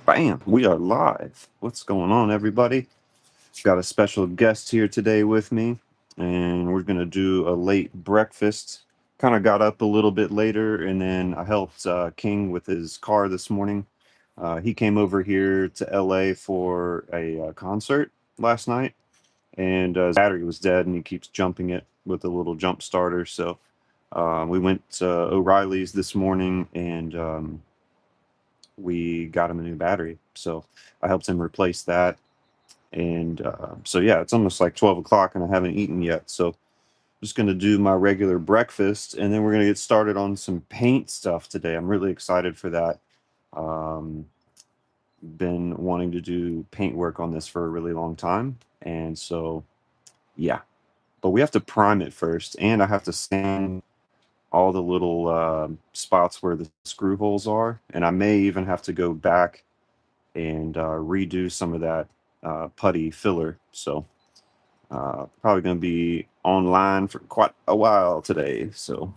Bam, we are live. What's going on, everybody? Got a special guest here today with me, and we're going to do a late breakfast. Kind of got up a little bit later, and then I helped King with his car this morning. He came over here to LA for a concert last night, and his battery was dead, and he keeps jumping it with a little jump starter. So we went to O'Reilly's this morning, and we got him a new battery. So I helped him replace that. And so, yeah, it's almost like 12 o'clock and I haven't eaten yet. So I'm just going to do my regular breakfast and then we're going to get started on some paint stuff today. I'm really excited for that. Um, been wanting to do paint work on this for a really long time. And so, yeah, but we have to prime it first. And I have to sand all the little spots where the screw holes are. And I may even have to go back and redo some of that putty filler. So probably going to be online for quite a while today. So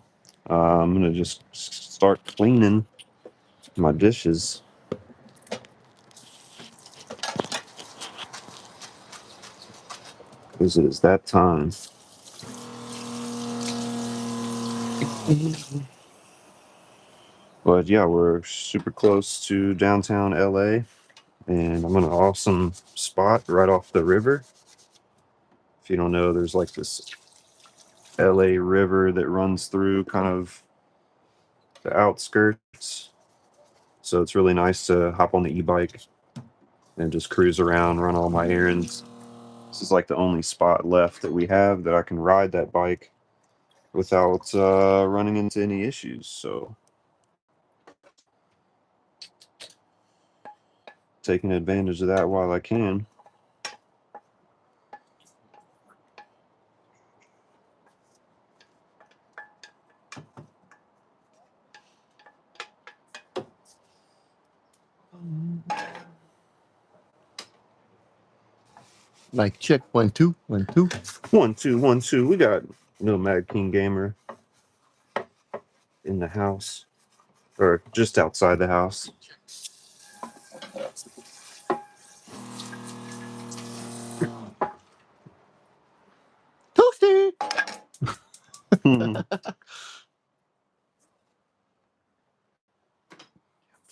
I'm going to just start cleaning my dishes. Because it is that time. But yeah, we're super close to downtown LA, and I'm in an awesome spot right off the river. If you don't know, there's like this LA river that runs through kind of the outskirts. So it's really nice to hop on the e-bike and just cruise around, run all my errands. This is like the only spot left that we have that I can ride that bike without running into any issues. So taking advantage of that while I can. Like check 1 2 1 2. 1 2 1 2. We got no Mad King Gamer in the house, or just outside the house. Toasty.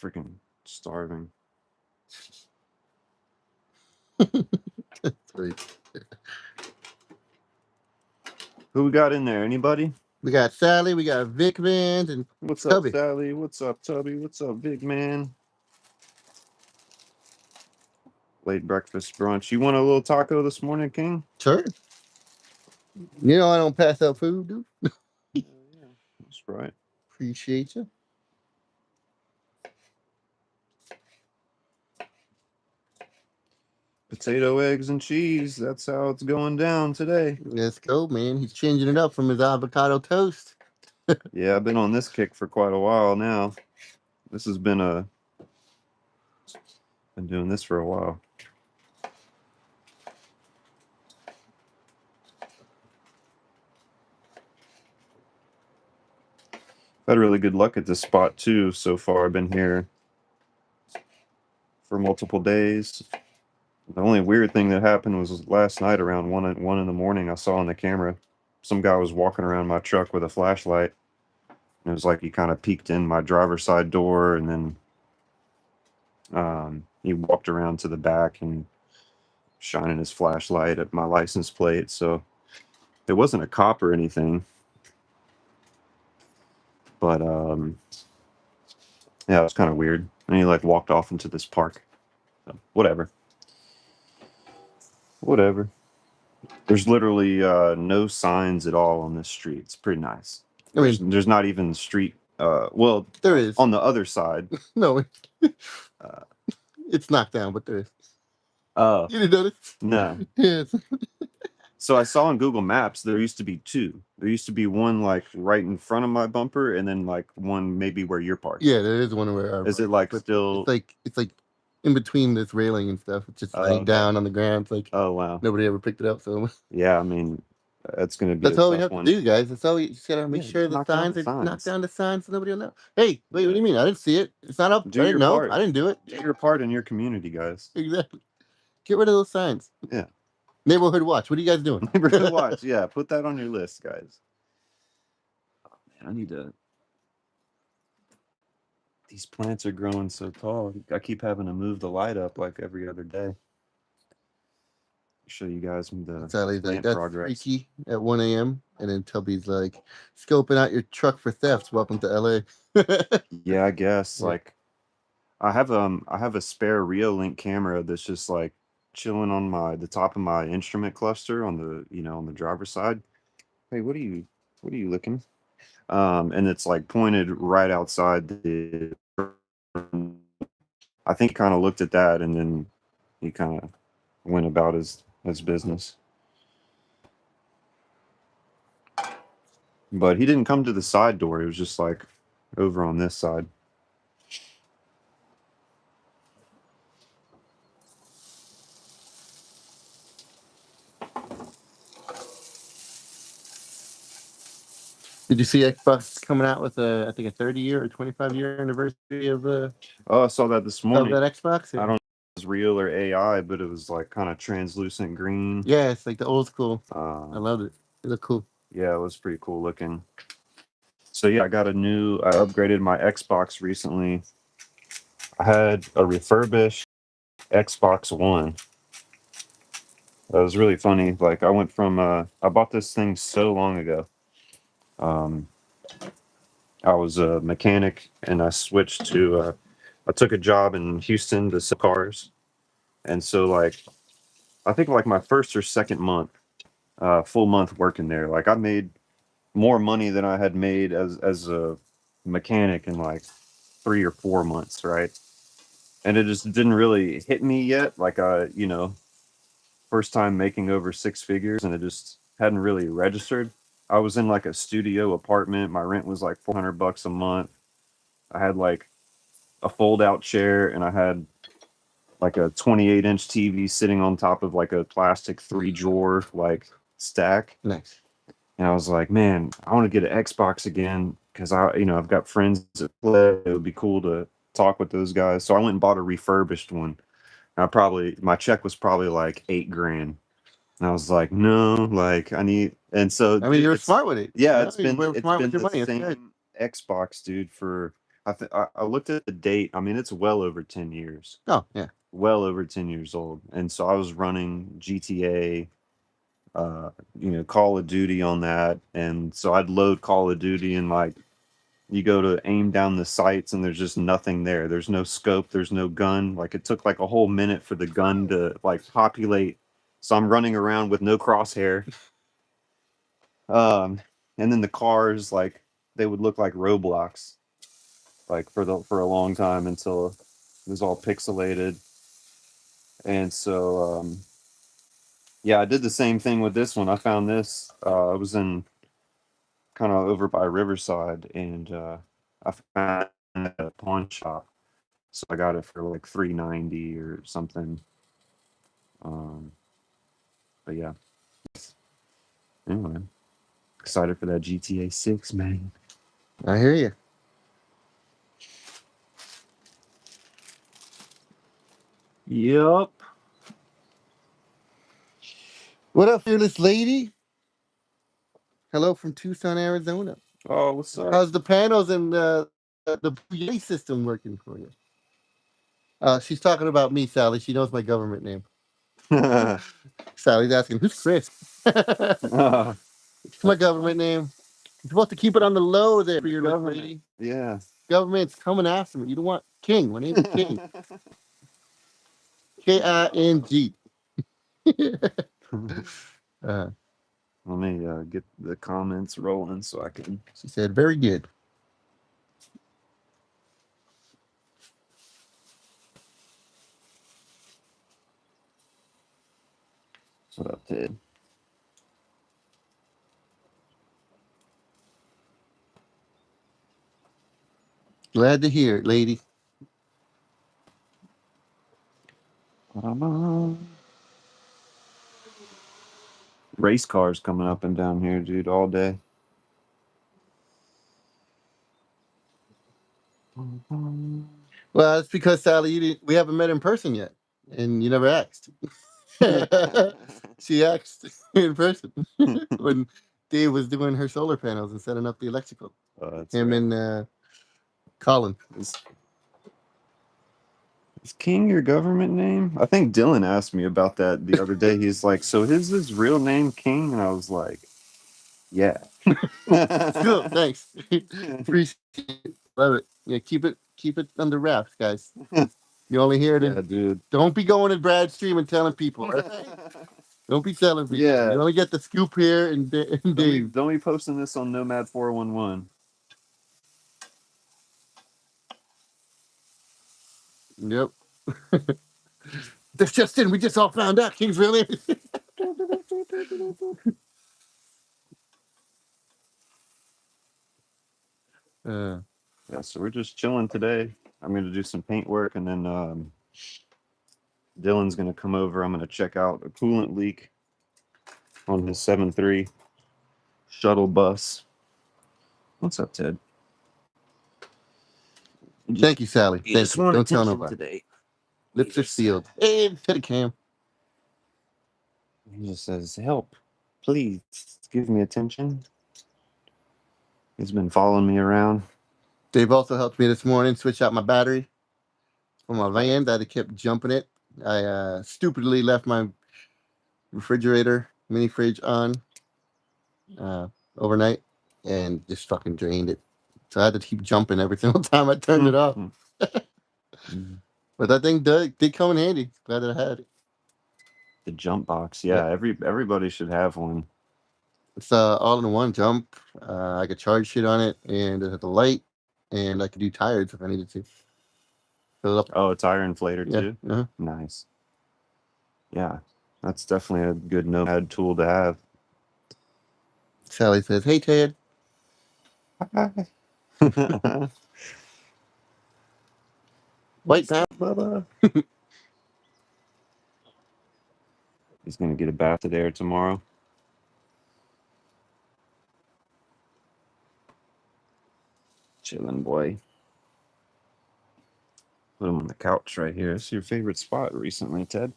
Freaking starving. Sweet. Who we got in there? Anybody? We got Sally, we got Vic Vans, and What's up, Tubby. Sally? What's up, Tubby? What's up, big man? Late breakfast brunch. You want a little taco this morning, King? Sure. You know I don't pass out food, dude. Yeah, that's right. Appreciate you. Potato, eggs, and cheese. That's how it's going down today. Let's go, man. He's changing it up from his avocado toast. Yeah, I've been on this kick for quite a while now. This has been doing this for a while. I've had really good luck at this spot too so far. I've been here for multiple days. The only weird thing that happened was last night around one in the morning. I saw on the camera some guy was walking around my truck with a flashlight. And it was like he kind of peeked in my driver's side door, and then he walked around to the back and shining his flashlight at my license plate. So it wasn't a cop or anything, but yeah, it was kind of weird. And he like walked off into this park. So, whatever. Whatever. There's literally no signs at all on this street. It's pretty nice. I mean, There's not even street. Well, there is. on the other side. No, Uh, it's knocked down, but there is. oh You didn't notice? no. Yes. So I saw on Google Maps there used to be two. There used to be one like right in front of my bumper, and then like one maybe where you're parked. Yeah, there is one where Is it like but still? it's like in between this railing and stuff. It's just Oh, laying okay. down on the ground. It's like Oh wow. nobody ever picked it up. So Yeah, I mean, That's going to be That's a all we tough have to one. do, guys. That's all we just gotta make Yeah, sure just the knock down signs the are knocked signs. down the signs so nobody will know. Hey, wait, what do you mean? I didn't see it. It's not up. Do I didn't your know. part. I didn't do it. Do your part in your community, guys. Exactly. Get rid of those signs. Yeah. Neighborhood watch. What are you guys doing? Neighborhood watch. Yeah, put that on your list, guys. Man, I need to. These plants are growing so tall. I keep having to move the light up like every other day. Show you guys the Sally's like, plant that's progress. freaky at 1 a.m. And then Tubby's like, scoping out your truck for theft. Welcome to LA. Yeah, I guess Yeah. like I have a spare Reolink camera that's just like chilling on the top of my instrument cluster on the on the driver's side. Hey, what are you looking? And it's like pointed right outside the. I think he kind of looked at that and then he kind of went about his business. But he didn't come to the side door. He was just like over on this side. Did you see Xbox coming out with I think a 30-year or 25-year anniversary Oh, I saw that this of morning. that Xbox? I Yeah. don't know if it was real or AI, but it was like kind of translucent green. Yeah, it's like the old school. I Uh, loved it. It looked cool. yeah, it was pretty cool looking. So yeah, I upgraded my Xbox recently. I had a refurbished Xbox One. That was really funny. Like I went from I bought this thing so long ago. Um, I was a mechanic and I switched to I took a job in Houston to sell cars. And so like I think like my first or second month, full month working there, like I made more money than I had made as a mechanic in like 3 or 4 months, right? And it just didn't really hit me yet. Like first time making over six figures, and it just hadn't really registered. I was in like a studio apartment. My rent was like $400 a month. I had like a fold out chair, and I had like a 28-inch TV sitting on top of like a plastic three drawer like stack. Nice. And I was like, man, I want to get an Xbox again because I've got friends that play. It would be cool to talk with those guys. So I went and bought a refurbished one. My check was probably like 8 grand. And I was like, no, like I need, and so I mean, you dude, were smart with it. yeah, Yeah, you were it's smart with been your the money. That's good. same Xbox, dude, for I looked at the date. I mean, it's well over 10 years, Oh, yeah. well over 10 years old. And so I was running GTA, Call of Duty on that. And so I'd load Call of Duty and like you go to aim down the sights and there's just nothing there. There's no scope, there's no gun. Like it took like a whole minute for the gun to like populate. So I'm running around with no crosshair. Um, and then the cars like they would look like Roblox like for a long time until it was all pixelated. And so yeah, I did the same thing with this one. I found this. I was in kind of over by Riverside, and I found it at a pawn shop. So I got it for like 390 or something. Um, but yeah, anyway, excited for that GTA 6, man. I hear you. Yep. What up, fearless lady? Hello from Tucson, Arizona. Oh, what's up? How's the panels and the PA system working for you? She's talking about me, Sally. She knows my government name. Sally's asking, who's Chris? It's my government name. You're supposed to keep it on the low there, fearless Government. lady. Yeah. Government's coming after me. You don't want King. My name's King. King. uh, Let me get the comments rolling so I can. she said, very good. What up, Ted? Glad to hear it, lady. Race cars coming up and down here, dude, all day. Well, it's because Sally, we haven't met in person yet, and you never asked. She asked in person when Dave was doing her solar panels and setting up the electrical. That's Him right. and Colin. Is King your government name? I think Dylan asked me about that the other day. He's like, "So is his real name King?" And I was like, "Yeah." Cool, thanks. Appreciate it. Love it. Yeah, keep it under wraps, guys. You only hear it Yeah, in. dude. Don't be going to Brad Stream and telling people. Right? Don't be telling people. Yeah. You only get the scoop here and, and Dave. Don't be posting this on Nomad 411. Yep. That's just in. We just all found out King's real name. uh, Yeah, so we're just chilling today. I'm gonna do some paint work, and then Dylan's gonna come over. I'm gonna check out a coolant leak on his 7.3 shuttle bus. What's up, Ted? Thank you, Sally. You Thank just you. want Don't tell attention nobody. today. Lips are sealed. Hey, to the cam. He just says, "Help, please, give me attention." He's been following me around. Dave also helped me this morning switch out my battery for my van that it kept jumping it. I stupidly left my refrigerator mini fridge on uh, overnight and just fucking drained it. So I had to keep jumping every single time I turned it off. But that thing did come in handy. Glad that I had it. The jump box, Yeah. yeah. Everybody should have one. It's all in one jump. I could charge shit on it, and it had the light, and I could do tires if I needed to. Fill it up. Oh, tire inflator Yeah. too. Uh-huh. Nice. Yeah, that's definitely a good nomad tool to have. Sally says, "Hey Ted." White now, Bubba? He's gonna get a bath today or tomorrow. Chilling, boy. Put him on the couch right here. It's your favorite spot recently, Ted.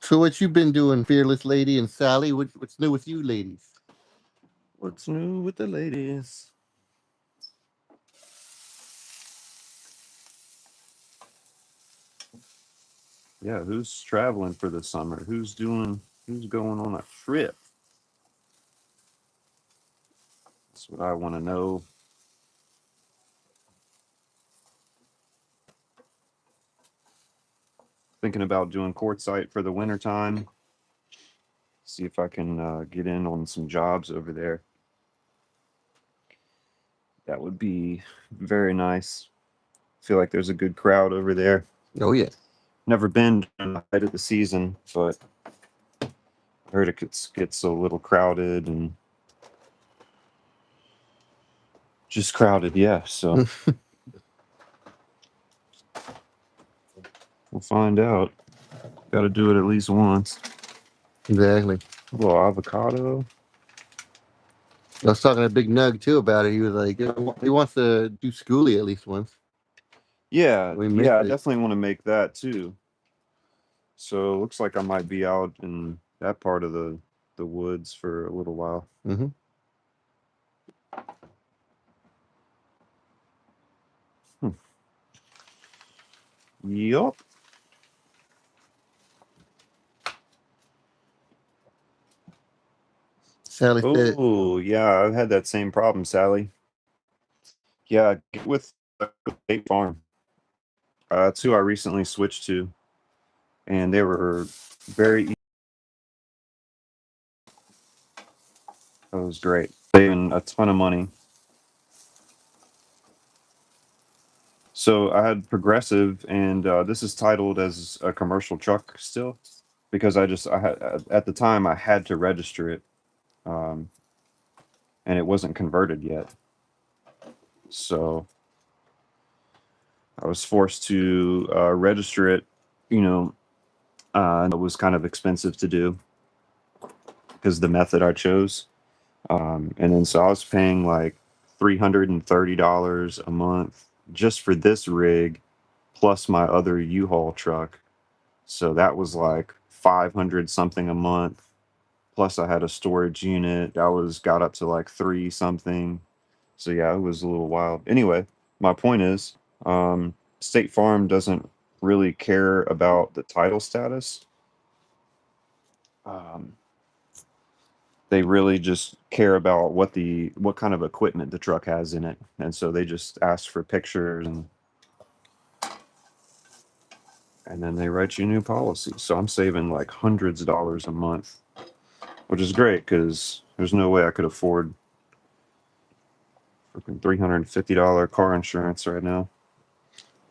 So what you been doing, fearless lady and Sally? What's new with you, ladies? What's new with the ladies? Yeah, who's traveling for the summer? Who's going on a trip? That's what I want to know. Thinking about doing quartzite for the winter time. See if I can get in on some jobs over there. That would be very nice. Feel like there's a good crowd over there. Oh yeah. Never been during the height of the season, but I heard it gets a little crowded and just crowded. Yeah, so we'll find out. Got to do it at least once. Exactly. A little avocado. I was talking to Big Nug too about it. He was like, he wants to do schoolie at least once. Yeah, We yeah, missed I it. definitely want to make that too. So it looks like I might be out in that part of the woods for a little while. Mm-hmm. Yup. Sally said, Oh, yeah, I've had that same problem, Sally. Yeah, get with State Farm. That's who I recently switched to, and they were very. That was great, saving a ton of money. So I had Progressive, and this is titled as a commercial truck still, because I had at the time I had to register it, um, and it wasn't converted yet. So I was forced to register it. You know, it was kind of expensive to do. because the method I chose. And then so I was paying like $330 a month just for this rig, plus my other U-Haul truck. So that was like 500 something a month. Plus I had a storage unit that was got up to like three something. So yeah, it was a little wild. Anyway, my point is, State Farm doesn't really care about the title status. Um, they really just care about what kind of equipment the truck has in it, and so they just ask for pictures and then they write you a new policy. So I'm saving like hundreds of dollars a month, which is great because there's no way I could afford freaking $350 car insurance right now.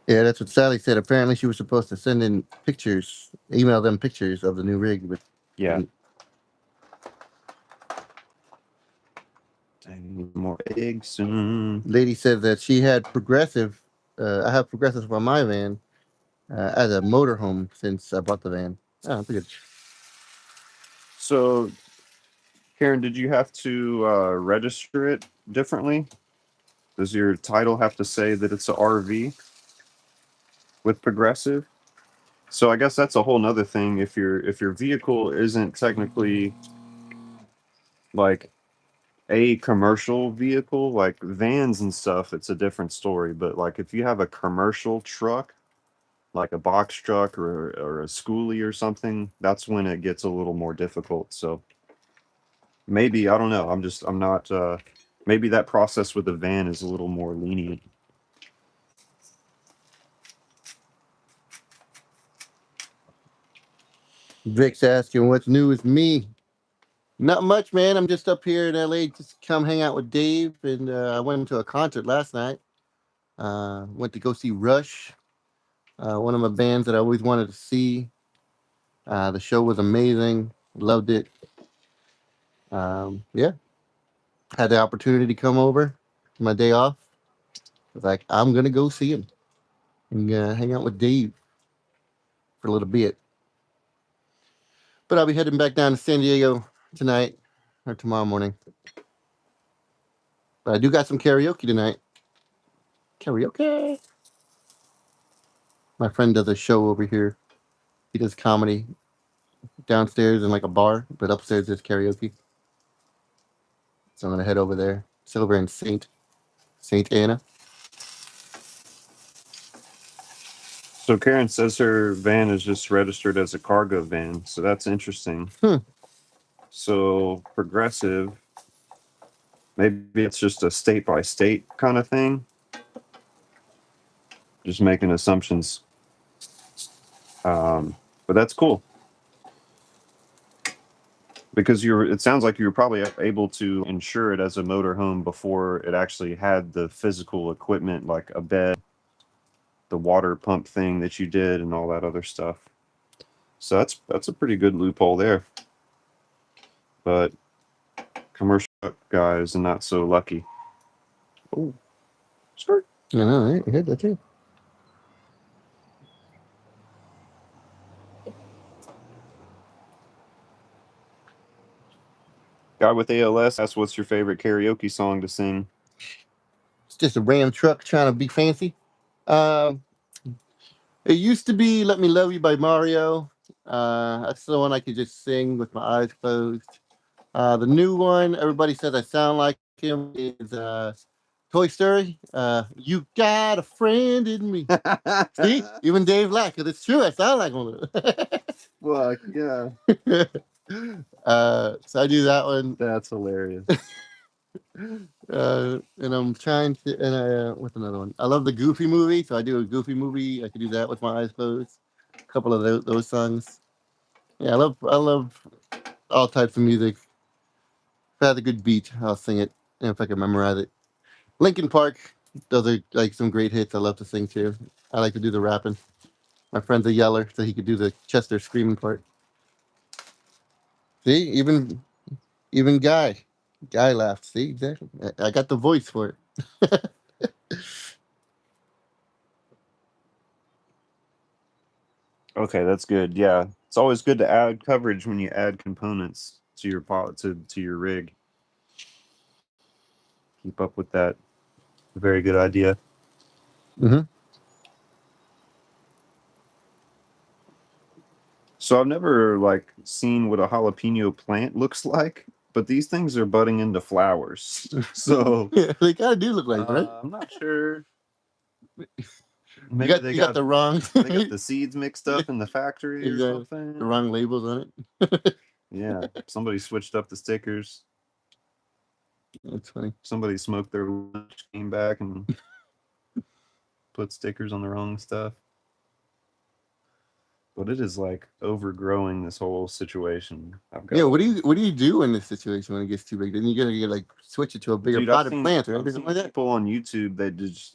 Yeah, that's what Sally said. Apparently, she was supposed to send in pictures, email them pictures of the new rig, but Yeah. didn't. I need more eggs soon. Lady said that she had Progressive. I have Progressive on my van as a motorhome since I bought the van. Oh, pretty good. So, Karen, did you have to register it differently? Does your title have to say that it's a RV with Progressive? So I guess that's a whole nother thing. If your vehicle isn't technically like a commercial vehicle, like vans and stuff, it's a different story. But like if you have a commercial truck, like a box truck or a schoolie or something, that's when it gets a little more difficult. So maybe I don't know. I'm not. Maybe that process with the van is a little more lenient. Vic's asking what's new with me. Not much, man. I'm just up here in LA, just come hang out with Dave, and I went to a concert last night. Went to go see Rush, one of my bands that I always wanted to see. The show was amazing. Loved it. Yeah, had the opportunity to come over my day off. I was like, I'm gonna go see him and hang out with Dave for a little bit. But I'll be heading back down to San Diego tonight or tomorrow morning. But I do got some karaoke tonight. Karaoke. My friend does a show over here. He does comedy downstairs in like a bar, but upstairs is karaoke. So I'm gonna head over there. It's over in Saint Anna. So Karen says her van is just registered as a cargo van. So that's interesting. Hmm. So progressive, maybe it's just a state by state kind of thing. Just making assumptions. But that's cool because it sounds like you were probably able to insure it as a motorhome before it actually had the physical equipment like a bed, the water pump thing that you did, and all that other stuff. So that's a pretty good loophole there. But commercial guys are not so lucky. Oh, skirt. I know, right? You heard that too. Guy with ALS asks, "What's your favorite karaoke song to sing?" It's just a Ram truck trying to be fancy. Um, it used to be "Let Me Love You" by Mario. That's the one I could just sing with my eyes closed. The new one, everybody says I sound like him, is Toy Story. You got a friend in me. See, even Dave laughed because it's true. I sound like one of them. Fuck yeah, So I do that one. that's hilarious. And I'm trying to, and what's another one? I love the Goofy movie, so I do a Goofy movie. I can do that with my eyes closed. A couple of those songs. Yeah, I love all types of music. If I had a good beat, I'll sing it, and if I can memorize it. Linkin Park, those are like some great hits. I love to sing too. I like to do the rapping. My friend's a yeller, so he could do the Chester screaming part. See, even Guy laughed. See, exactly. I got the voice for it. Okay, that's good. Yeah, it's always good to add coverage when you add components to your rig. Keep up with that. Very good idea. Mm-hmm. So I've never like seen what a jalapeno plant looks like, but these things are budding into flowers. So Yeah, they kind of do look like, right? I'm not sure. You Maybe got you got the wrong. they got the seeds mixed Yeah, up in the factory or exactly. The something. wrong labels on it. Yeah, somebody switched up the stickers. That's funny. Somebody smoked their lunch, came back and put stickers on the wrong stuff. But it is like overgrowing this whole situation. I've Yeah, got like, what do you do in this situation when it gets too big? Then you gotta get like switch it to a bigger dude, I've potted seen plant or I've anything seen like that. people on YouTube that just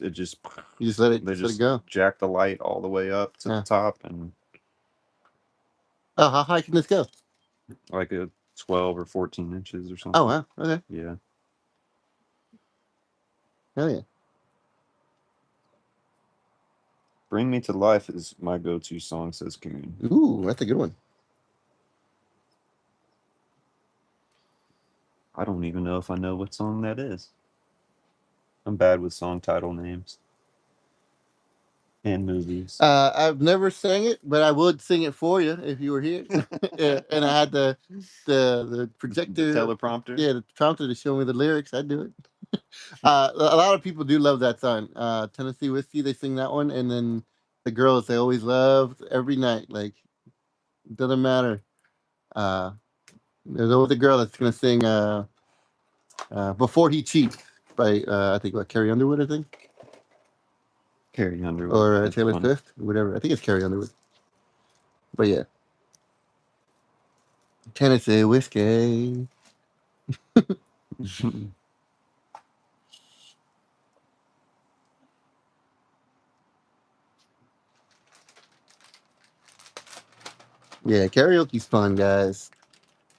You they just let it just go. jack the light all the way up to the Yeah. top and Oh, how high can this go? like a 12 or 14 inches or Oh something. wow. Okay. Yeah. Hell yeah. Bring Me to Life is my go-to song, says Coon. Ooh, that's a good one. I don't even know if I know what song that is. I'm bad with song title names and movies. I've never sang it, but I would sing it for you if you were here. Yeah, and I had the The projector, teleprompter. yeah, the prompter to show me the lyrics. I'd do it. A lot of people do love that song. Tennessee Whiskey, they sing that one, and then the girls they always love every night. Like it doesn't matter. Uh, there's always a girl that's gonna sing "Before He Cheats" by I think what Carrie Underwood, I think, Carrie Underwood. or That's Taylor funny. Swift, whatever. I think it's Carrie Underwood. But yeah, Tennessee Whiskey. Yeah, karaoke's fun, guys.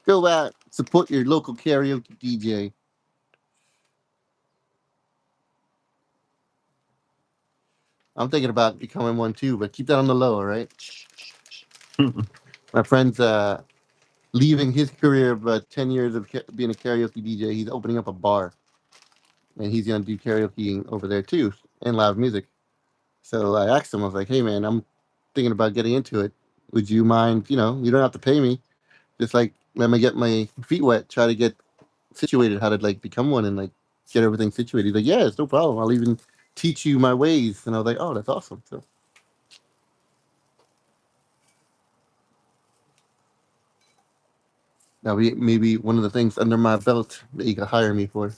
Go out, support your local karaoke DJ. I'm thinking about becoming one too, but keep that on the low, all right? My friend's leaving his career of 10 years of being a karaoke DJ. He's opening up a bar, and he's gonna do karaoke over there too, and live music. So I asked him, I was like, "Hey man, I'm thinking about getting into it. Would you mind? You don't have to pay me. Just like let me get my feet wet, try to get situated, how to like become one, and like get everything situated." He's like, "Yeah, it's no problem. I'll even teach you my ways." And I was like, "Oh, that's awesome." So now maybe one of the things under my belt that you could hire me for.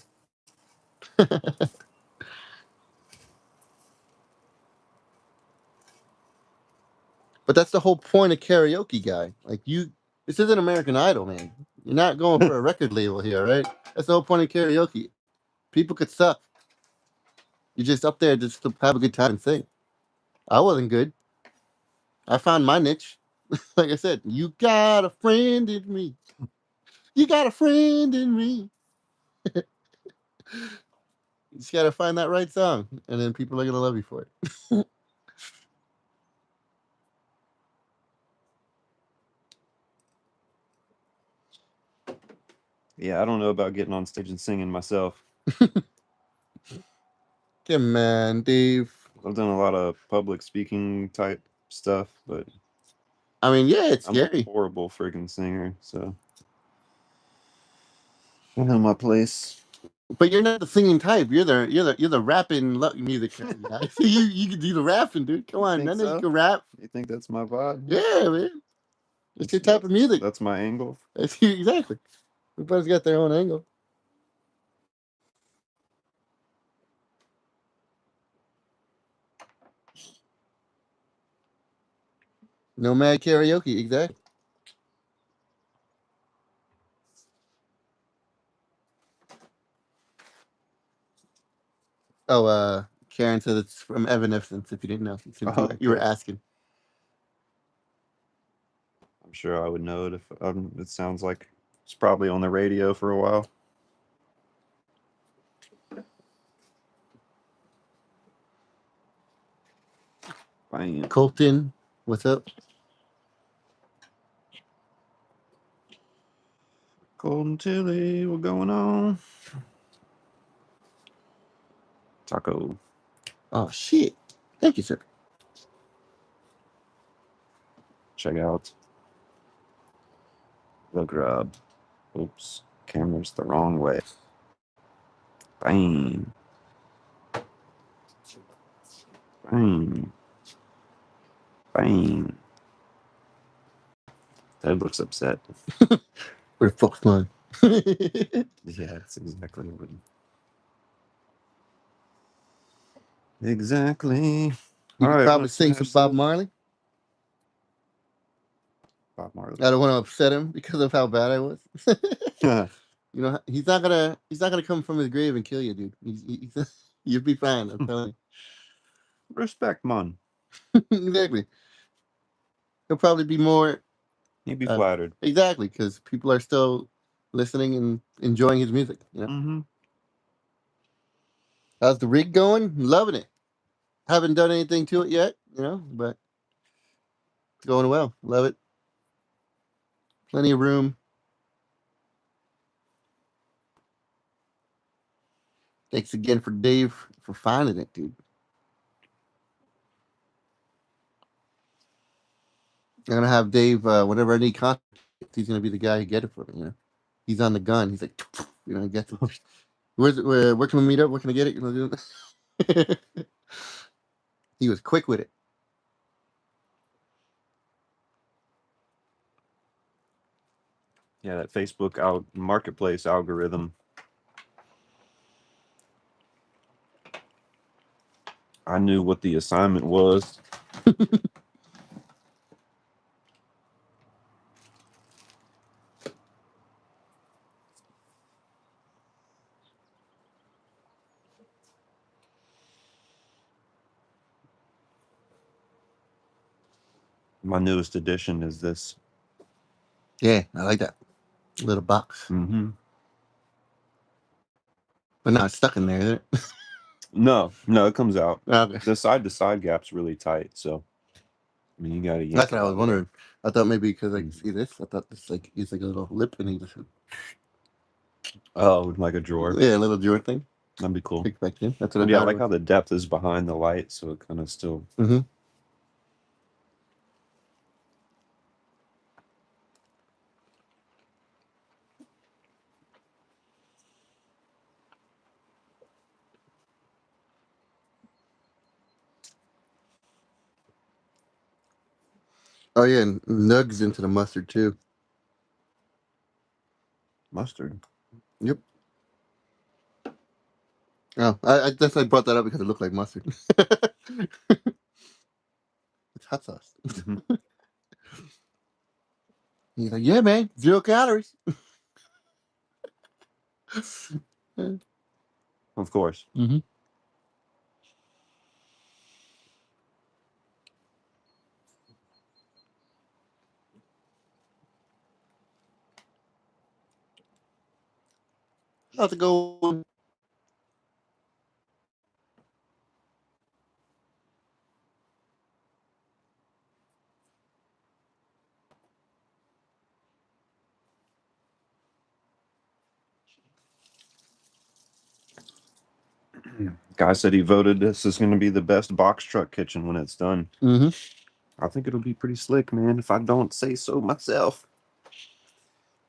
But that's the whole point of karaoke, guy. Like this isn't American Idol, man. You're not going for a record label here, right? That's the whole point of karaoke. People could suck. You're just up there just to have a good time and sing. I wasn't good. I found my niche. Like I said, you got a friend in me. You got a friend in me. You just gotta find that right song, and then people are gonna love you for it. Yeah, I don't know about getting on stage and singing myself. Come on, Dave. I've done a lot of public speaking type stuff, but I mean, yeah, it's I'm a scary, horrible freaking singer. So I know my place. but you're not the singing type. You're the rapping music kind of guy. So you can do the rapping, dude. Come You on, I think know you so? can rap. You think that's my vibe? Yeah, man. It's That's your type of music. that's my angle. Exactly. Everybody's got their own angle. Nomad karaoke, exactly. Oh, Karen said it's from Evanescence. If you didn't know, since Oh, you were okay. asking. I'm sure I would know it if it sounds like it's probably on the radio for a while. Bam. Colton, what's up? Golden Tilly, what's going on? Taco. Oh shit! Thank you, sir. Check out the grub. Oops, camera's the wrong way. Bang. Bang. Bang. Ted looks upset. Where the fuck's mine? Yeah, that's exactly what. Exactly. You All could right, I'm probably gonna sing some smash Bob this. Marley. Bob Marley. I don't want to upset him because of how bad I was. You know, he's not gonna come from his grave and kill you, dude. You'll be fine. I'm telling Respect, man. you. Exactly. He'll probably be more You'd be flattered. exactly because people are still listening and enjoying his music. You know, Mm-hmm. how's the rig going? Loving it. Haven't done anything to it yet, you know, but it's going well. Love it. Plenty of room. Thanks again for Dave for finding it, dude. I'm gonna have Dave whenever I need contact. He's gonna be the guy who get it for me. You know, he's on the gun. He's like, you know, he gets it. Where can we meet up? Where can I get it? You know, he was quick with it. Yeah, that Facebook out marketplace algorithm. I knew what the assignment was. My newest addition is this. Yeah, I like that little box, Mm-hmm. but not stuck in there. Is it? No, it comes out. Okay. The side to side gap's really tight, so I mean you gotta That's yank what it I out was of there. wondering. I thought maybe because I can Mm. see this, I thought this like it's like a little lip and he just Oh, like a drawer. yeah, a little drawer thing. That'd be cool. Kick back in. That's what I But yeah, I thought it like was. how the depth is behind the light, so it kind of still. Mm-hmm. Oh yeah, and nugs into the mustard too. Mustard. Yep. Oh, I definitely brought that up because it looked like mustard. It's hot sauce. Hmm. He's like, yeah, man, 0 calories. Of course. Mm-hmm. How's it going? Guy said he voted this is going to be the best box truck kitchen when it's done. Mm-hmm. I think it'll be pretty slick, man, if I don't say so myself.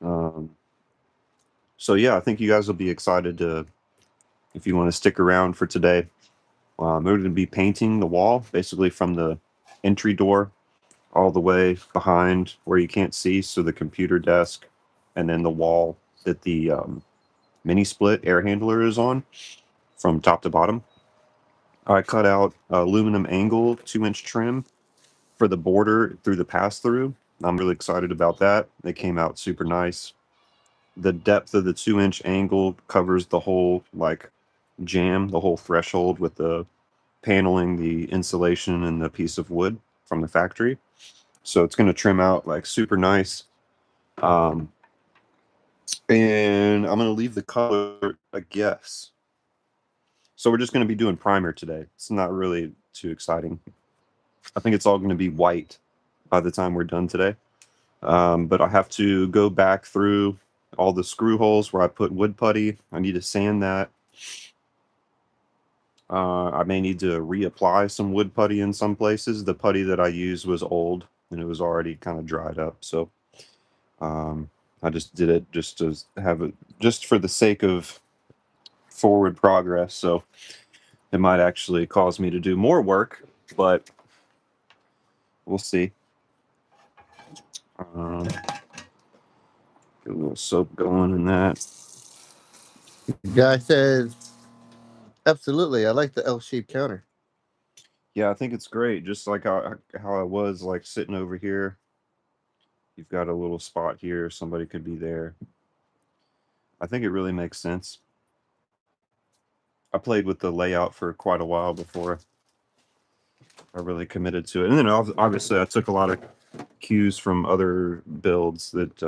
Um, so yeah, I think you guys will be excited to if you want to stick around for today. We're going to be painting the wall basically from the entry door all the way behind where you can't see, so the computer desk, and then the wall that the mini split air handler is on from top to bottom. I cut out aluminum angle 2-inch trim for the border through the pass through. I'm really excited about that. They came out super nice. The depth of the 2-inch angle covers the whole like jam, the whole threshold with the paneling, the insulation, and the piece of wood from the factory. So it's going to trim out like super nice. Um, and I'm going to leave the color a guess. So we're just going to be doing primer today. It's not really too exciting. I think it's all going to be white by the time we're done today. But I have to go back through all the screw holes where I put wood putty. I need to sand that. I may need to reapply some wood putty in some places. The putty that I used was old and it was already kind of dried up. So I just did it just to have it, just for the sake of forward progress. So it might actually cause me to do more work, but we'll see. Get a little soap going in that. Guy says, absolutely. I like the L-shaped counter. Yeah, I think it's great. Just like how I was like sitting over here. You've got a little spot here. Somebody could be there. I think it really makes sense. I played with the layout for quite a while before I really committed to it. And then obviously I took a lot of cues from other builds that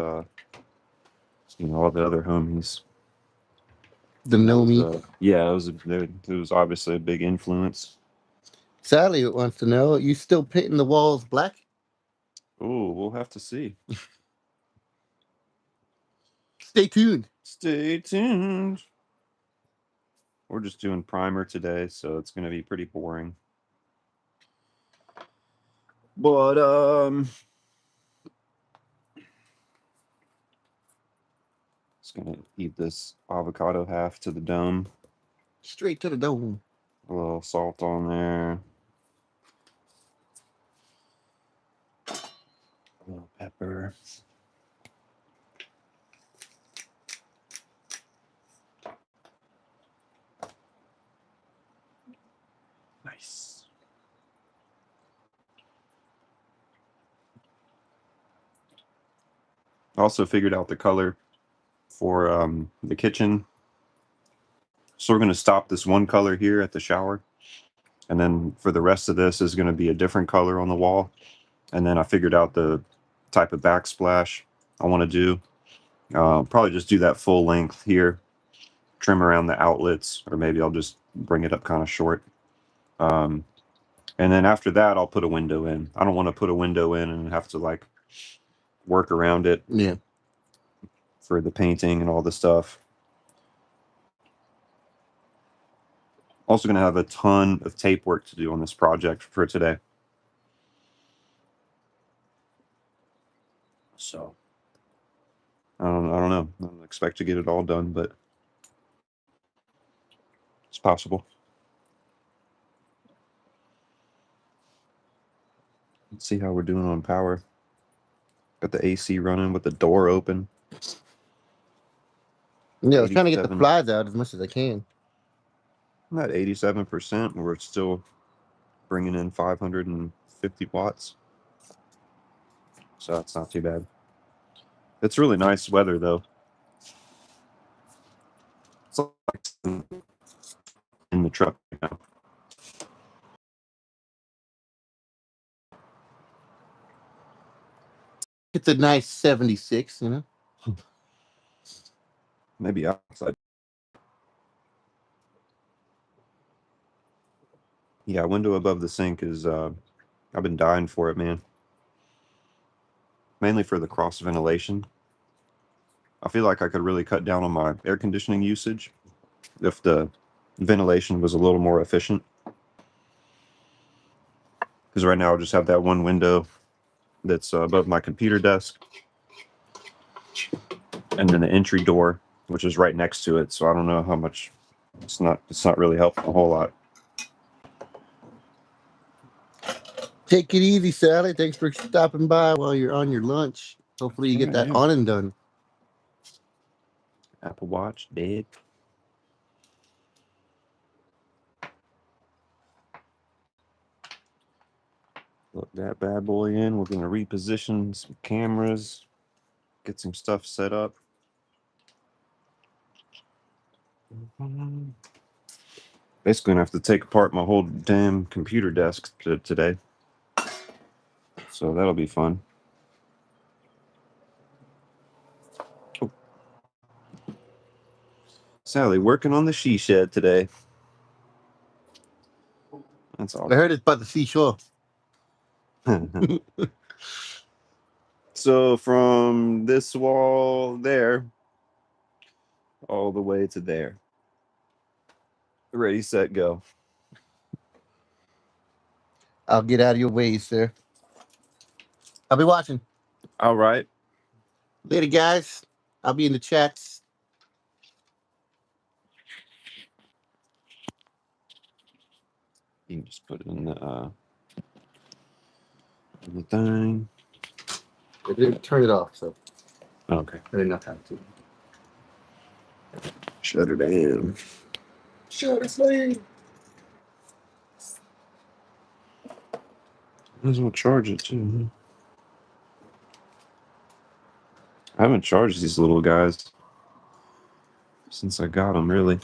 all the other homies. The know me. Yeah, it was obviously a big influence. Sally wants to know, you still painting the walls black? Oh, we'll have to see. Stay tuned. Stay tuned. We're just doing primer today, so it's going to be pretty boring. But just gonna eat this avocado half to the dome. Straight to the dome. A little salt on there. A little pepper. Nice. I also figured out the color for the kitchen. So we're going to stop this one color here at the shower. And then for the rest of this is going to be a different color on the wall. And then I figured out the type of backsplash I want to do. Probably just do that full length here. Trim around the outlets, or maybe I'll just bring it up kind of short. And then after that, I'll put a window in. I don't want to put a window in and have to like work around it. Yeah. For the painting and all the stuff. Also going to have a ton of tape work to do on this project for today. So I don't know. I don't expect to get it all done, but it's possible. Let's see how we're doing on power. Got the AC running with the door open. Yeah, I was trying to get the flies out as much as I can. I'm at 87%. We're still bringing in 550 watts. So that's not too bad. It's really nice weather, though. It's like in the truck right now. It's a nice 76, Maybe outside. Yeah, window above the sink is, I've been dying for it, man. Mainly for the cross ventilation. I feel like I could really cut down on my air conditioning usage if the ventilation was a little more efficient. Because right now I just have that one window that's above my computer desk, and then the entry door, which is right next to it. So I don't know how much. It's not really helping a whole lot. Take it easy, Sally. Thanks for stopping by while you're on your lunch. Hopefully you get that on and done. Apple Watch dead. Plug that bad boy in. We're gonna reposition some cameras, get some stuff set up. Basically, gonna have to take apart my whole damn computer desk today. So that'll be fun. Oh. Sally working on the she shed today. That's awesome. I heard it's by the seashore. So from this wall there, all the way to there. Ready, set, go. I'll get out of your way, sir. I'll be watching. All right. Later, guys. I'll be in the chats. You can just put it in the thing. I didn't turn it off, so Okay. I did not have to. Shut her down. Shut it, slave. Might as well charge it too. I haven't charged these little guys since I got them, really.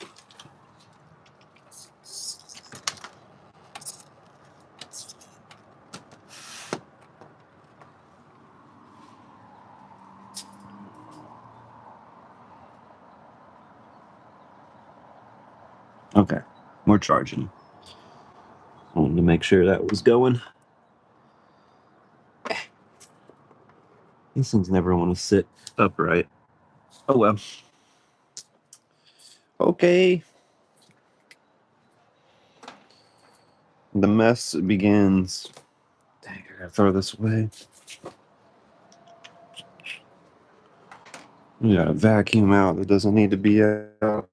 Okay, we're charging. I wanted to make sure that was going. These things never want to sit upright. Oh well. Okay. The mess begins. Dang, I gotta throw this away. We gotta vacuum out that doesn't need to be out.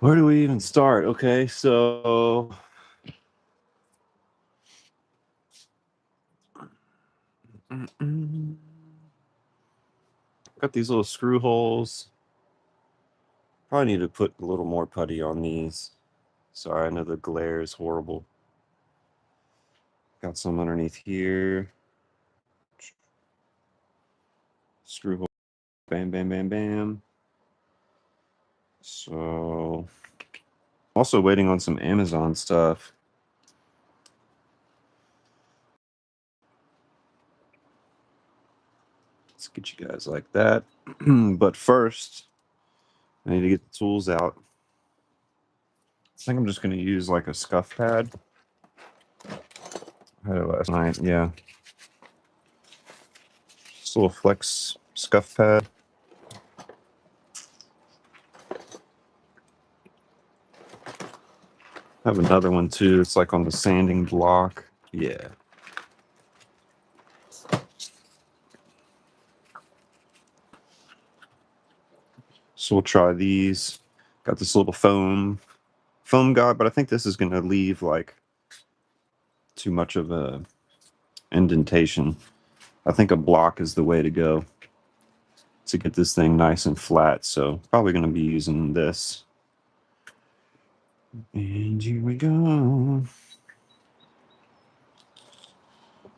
Where do we even start? Okay, so got these little screw holes. Probably need to put a little more putty on these. Sorry, I know the glare is horrible. Got some underneath here. Screw hole. Bam, bam, bam, bam. So, also waiting on some Amazon stuff. Let's get you guys like that. But first, I need to get the tools out. I think I'm just going to use like a scuff pad. I had it last night, yeah. Just a little flex scuff pad. I have another one too. It's like on the sanding block. Yeah. So we'll try these. Got this little foam guide, but I think this is going to leave like too much of a indentation. I think a block is the way to go to get this thing nice and flat. So probably going to be using this. And here we go.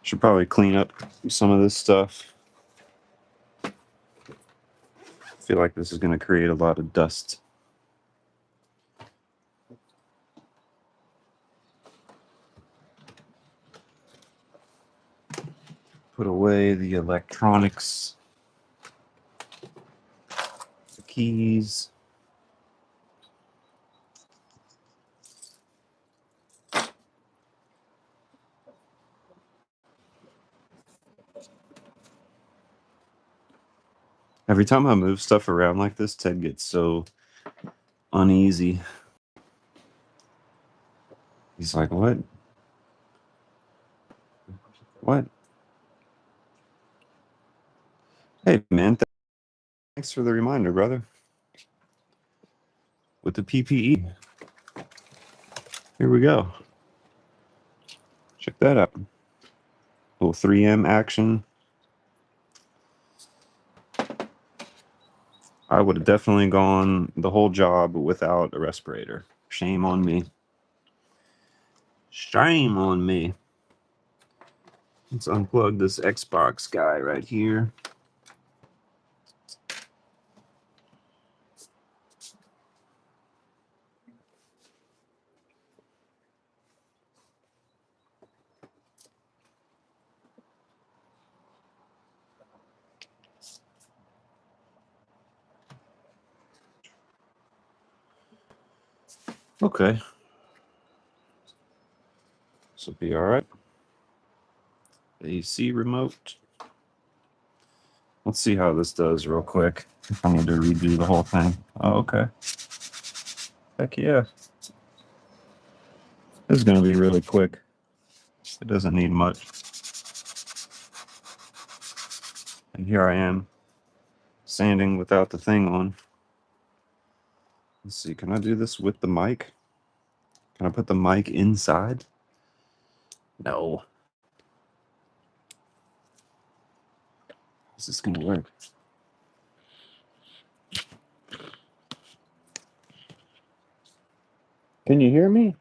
Should probably clean up some of this stuff. I feel like this is going to create a lot of dust. Put away the electronics, the keys. Every time I move stuff around like this, Ted gets so uneasy. He's like, what? What? Hey, man, thanks for the reminder, brother. With the PPE. Here we go. Check that out. Little 3M action. I would have definitely gone the whole job without a respirator. Shame on me. Shame on me. Let's unplug this Xbox guy right here. Okay. This will be all right. AC remote. Let's see how this does real quick. If I need to redo the whole thing. Oh, okay. Heck yeah. This is going to be really quick. It doesn't need much. And here I am, sanding without the thing on. Let's see, can I do this with the mic? Can I put the mic inside? No. Is this going to work? Can you hear me?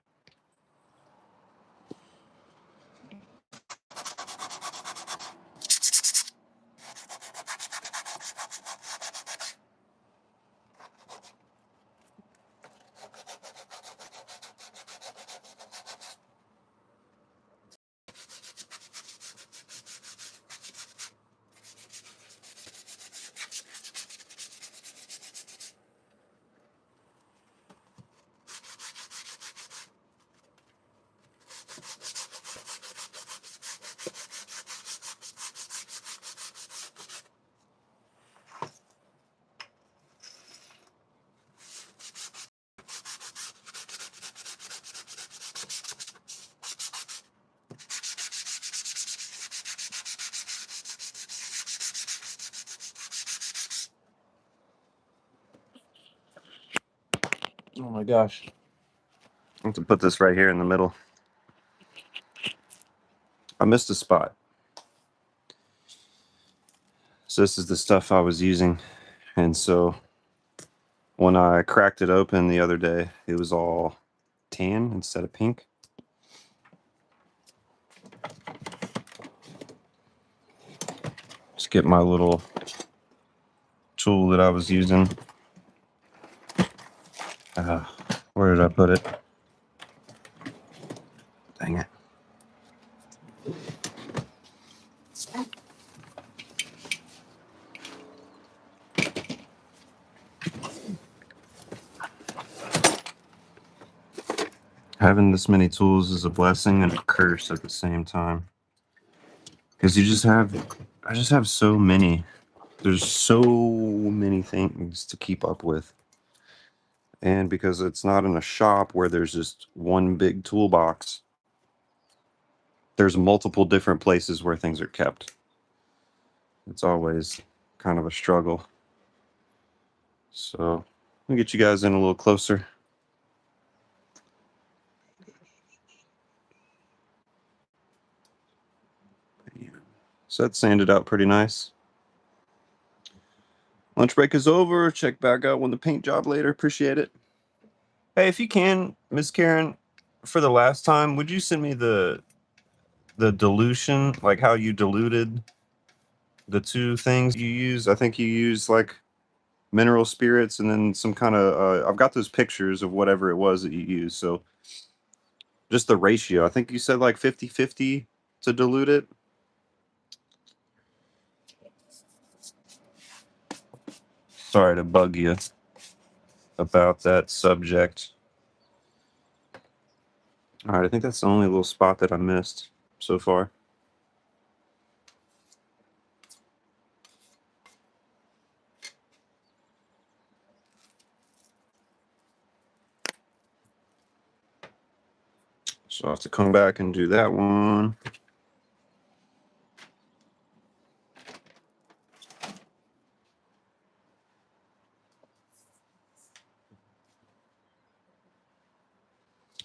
Oh my gosh. I have to put this right here in the middle. I missed a spot. So this is the stuff I was using. And so when I cracked it open the other day, it was all tan instead of pink. Just get my little tool that I was using. Where did I put it? Dang it. Having this many tools is a blessing and a curse at the same time. Because I just have so many. There's so many things to keep up with. And because it's not in a shop where there's just one big toolbox, there's multiple different places where things are kept. It's always kind of a struggle. So let me get you guys in a little closer. So that's sanded out pretty nice. Lunch break is over. Check back out when the paint job later. Appreciate it. Hey, if you can, Miss Karen, for the last time, would you send me the dilution, like how you diluted the two things you use? I think you use like mineral spirits and then some kind of I've got those pictures of whatever it was that you used. So just the ratio. I think you said like 50-50 to dilute it. Sorry to bug you about that subject. All right, I think that's the only little spot that I missed so far. So I'll have to come back and do that one.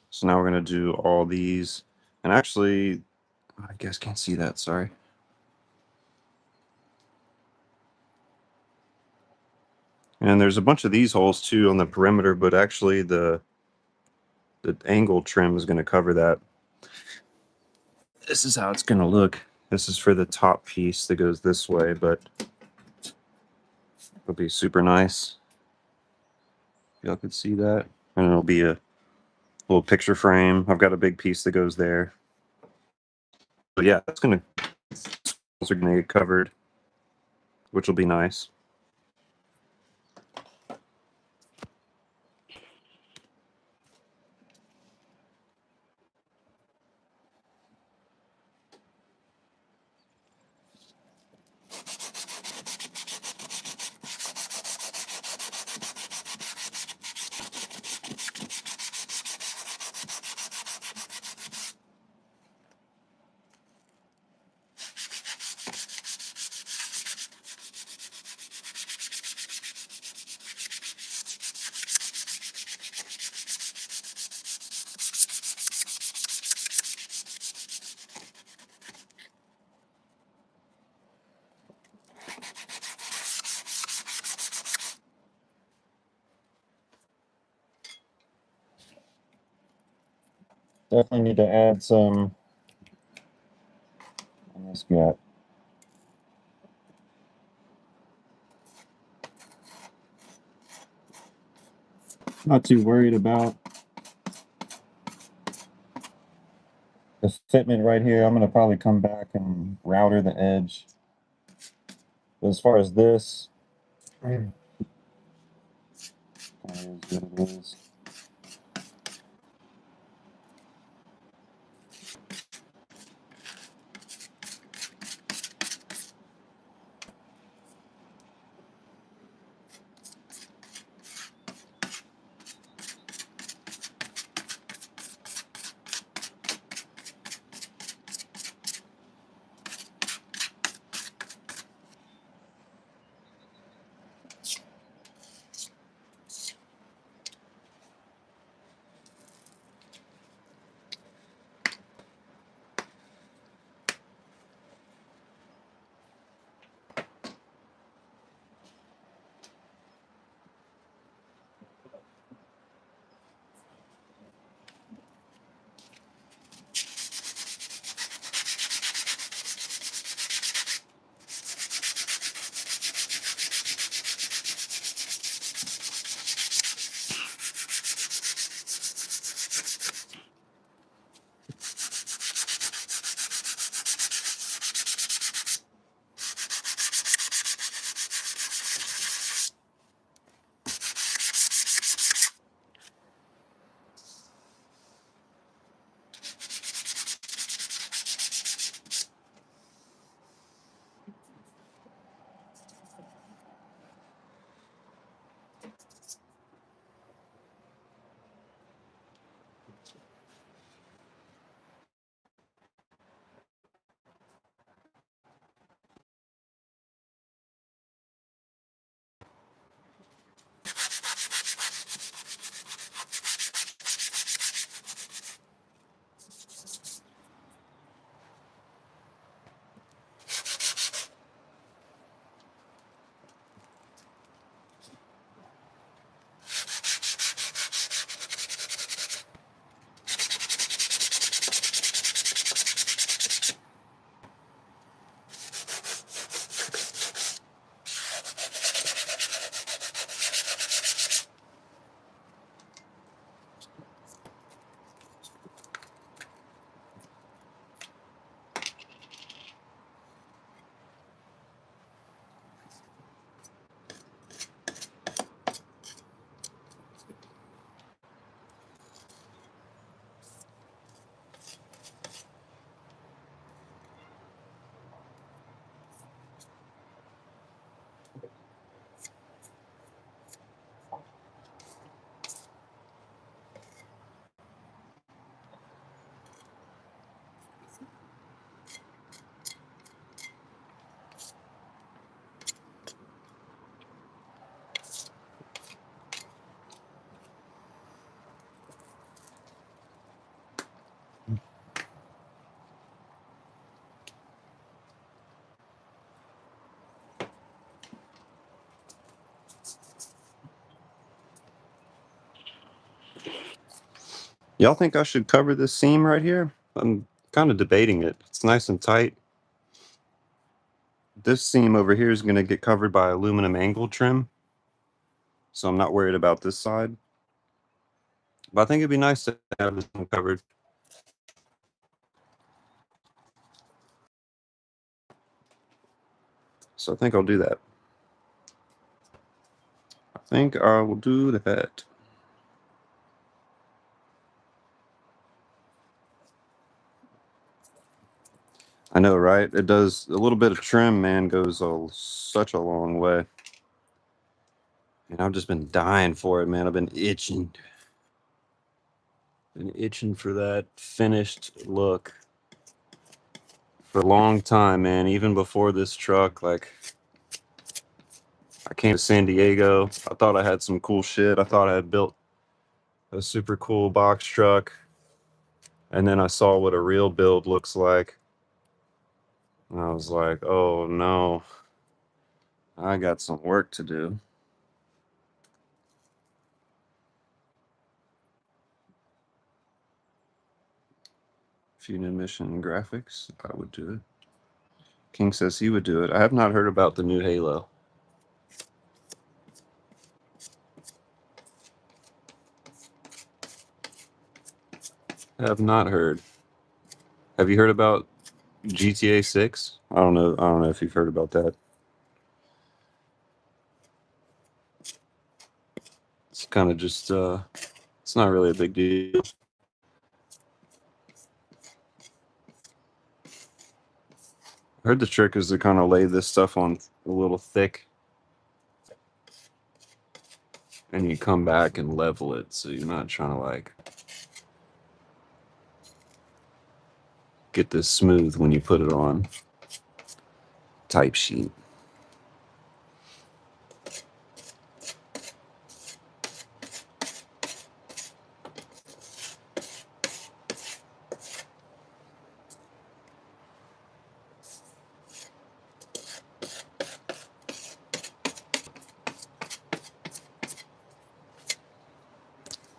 So now we're going to do all these. And actually, I guess can't see that, sorry. And there's a bunch of these holes too on the perimeter, but actually the angle trim is going to cover that. This is how it's going to look. This is for the top piece that goes this way, but it'll be super nice. Y'all could see that. And it'll be a little picture frame. I've got a big piece that goes there. But yeah, it's going to get covered, which will be nice. Definitely need to add some on this gap. Not too worried about the fitment right here. I'm gonna probably come back and router the edge. But as far as this, it is what it is. Y'all think I should cover this seam right here? I'm kind of debating it. It's nice and tight. This seam over here is going to get covered by aluminum angle trim, so I'm not worried about this side. But I think it'd be nice to have this one covered. So I think I'll do that. I think I will do that. I know, right? It does. A little bit of trim, man, goes such a long way. And I've just been dying for it, man. I've been itching. Been itching for that finished look for a long time, man. Even before this truck, like I came to San Diego. I thought I had some cool shit. I thought I had built a super cool box truck. And then I saw what a real build looks like. And I was like, oh no, I got some work to do. If you knew mission graphics, I would do it. King says he would do it. I have not heard about the new Halo. I have not heard. Have you heard about GTA 6? I don't know. I don't know if you've heard about that. It's kind of just it's not really a big deal. I heard the trick is to kind of lay this stuff on a little thick and you come back and level it so you're not trying to like get this smooth when you put it on type sheet.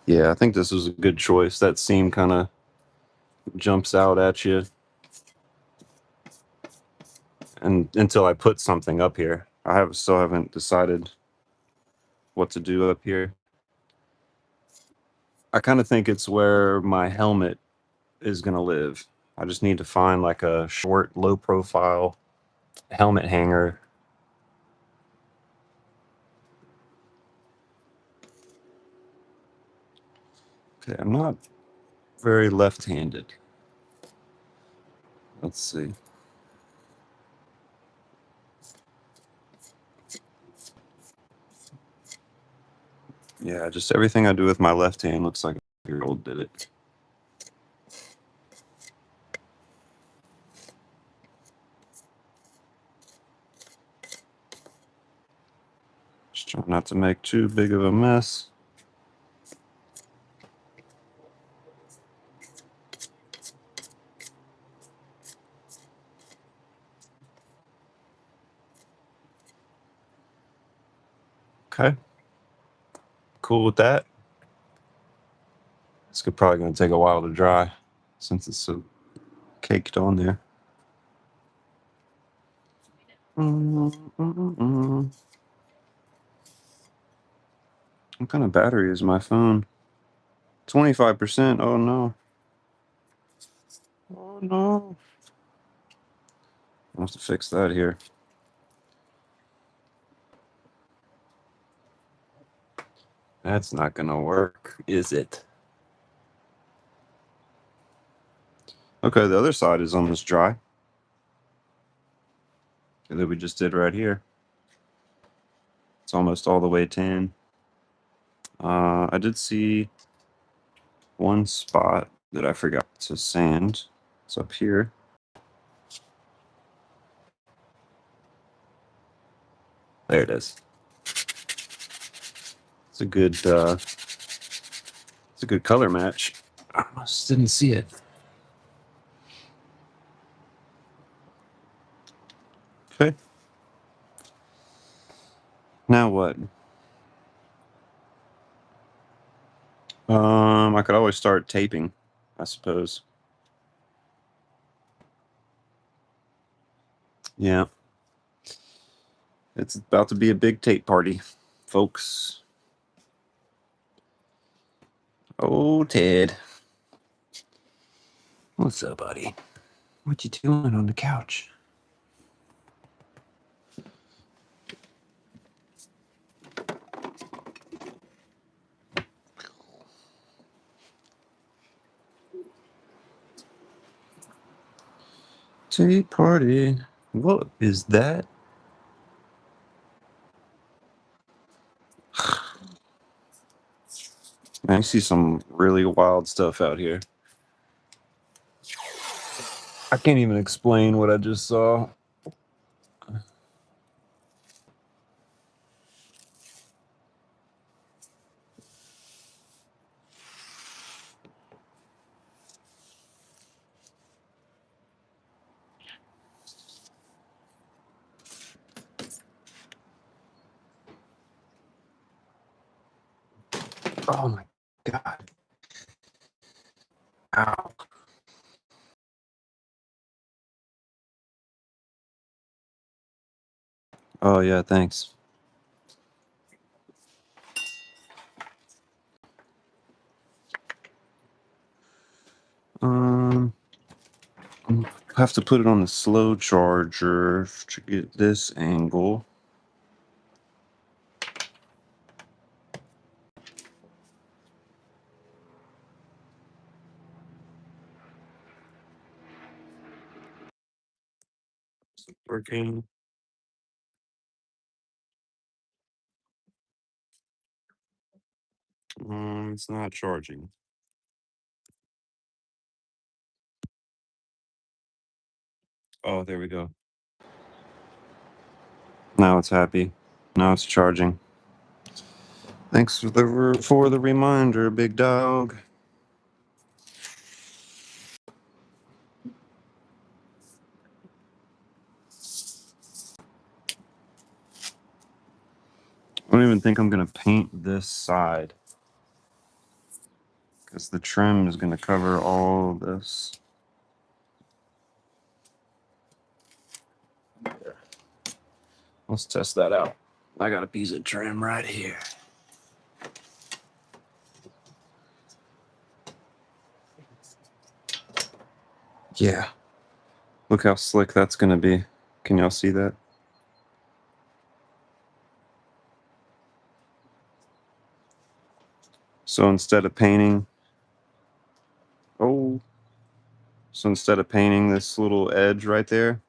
Yeah, I think this was a good choice. That seam kind of jumps out at you, and until I put something up here, still haven't decided what to do up here. I kind of think it's where my helmet is gonna live. I just need to find like a short, low profile helmet hanger. Okay, I'm not very left-handed. Let's see. Yeah, just everything I do with my left hand looks like a year old did it. Just trying not to make too big of a mess. Okay, cool with that. It's probably going to take a while to dry since it's so caked on there. What kind of battery is my phone? 25%. Oh no. Oh no. I'll have to fix that here. That's not going to work, is it? Okay, the other side is almost dry. That we just did right here. It's almost all the way tan. I did see one spot that I forgot to sand. It's up here. There it is. It's a good color match. I almost didn't see it. Okay. Now what? I could always start taping, I suppose. Yeah. It's about to be a big tape party, folks. Oh, Ted. What's up, buddy? What you doing on the couch? Tape party. What is that? Man, I see some really wild stuff out here. I can't even explain what I just saw. Oh my God. Ow. Oh yeah, thanks. Um, I have to put it on the slow charger to get this angle. Is it working? It's not charging. Oh, there we go. Now it's happy. Now it's charging. Thanks for the reminder, big dog. I don't even think I'm gonna paint this side because the trim is gonna cover all this. Let's test that out. I got a piece of trim right here. Yeah. Look how slick that's gonna be. Can y'all see that? So instead of painting, oh, so instead of painting this little edge right there,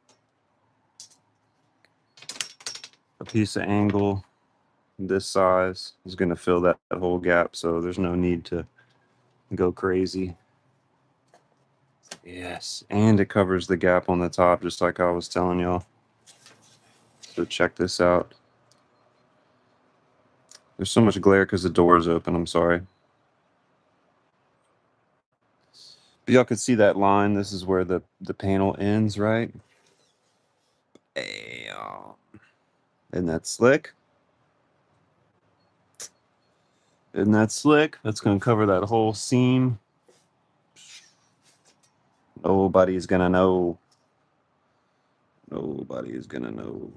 a piece of angle this size is gonna fill that whole gap. So there's no need to go crazy. Yes, and it covers the gap on the top, just like I was telling y'all. So check this out. There's so much glare because the door is open. I'm sorry. But y'all could see that line. This is where the panel ends, right? Damn. Isn't that slick? Isn't that slick? That's going to cover that whole seam. Nobody's going to know. Nobody is going to know.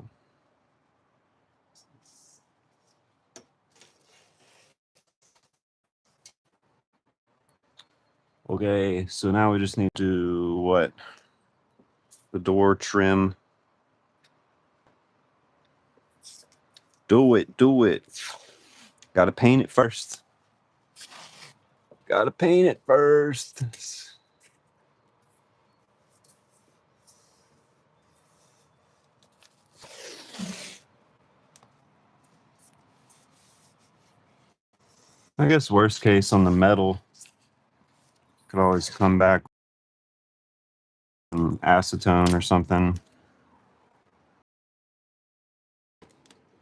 Okay, so now we just need to do what? The door trim. Do it, do it. Gotta paint it first. Gotta paint it first. I guess worst case on the metal, could always come back acetone or something.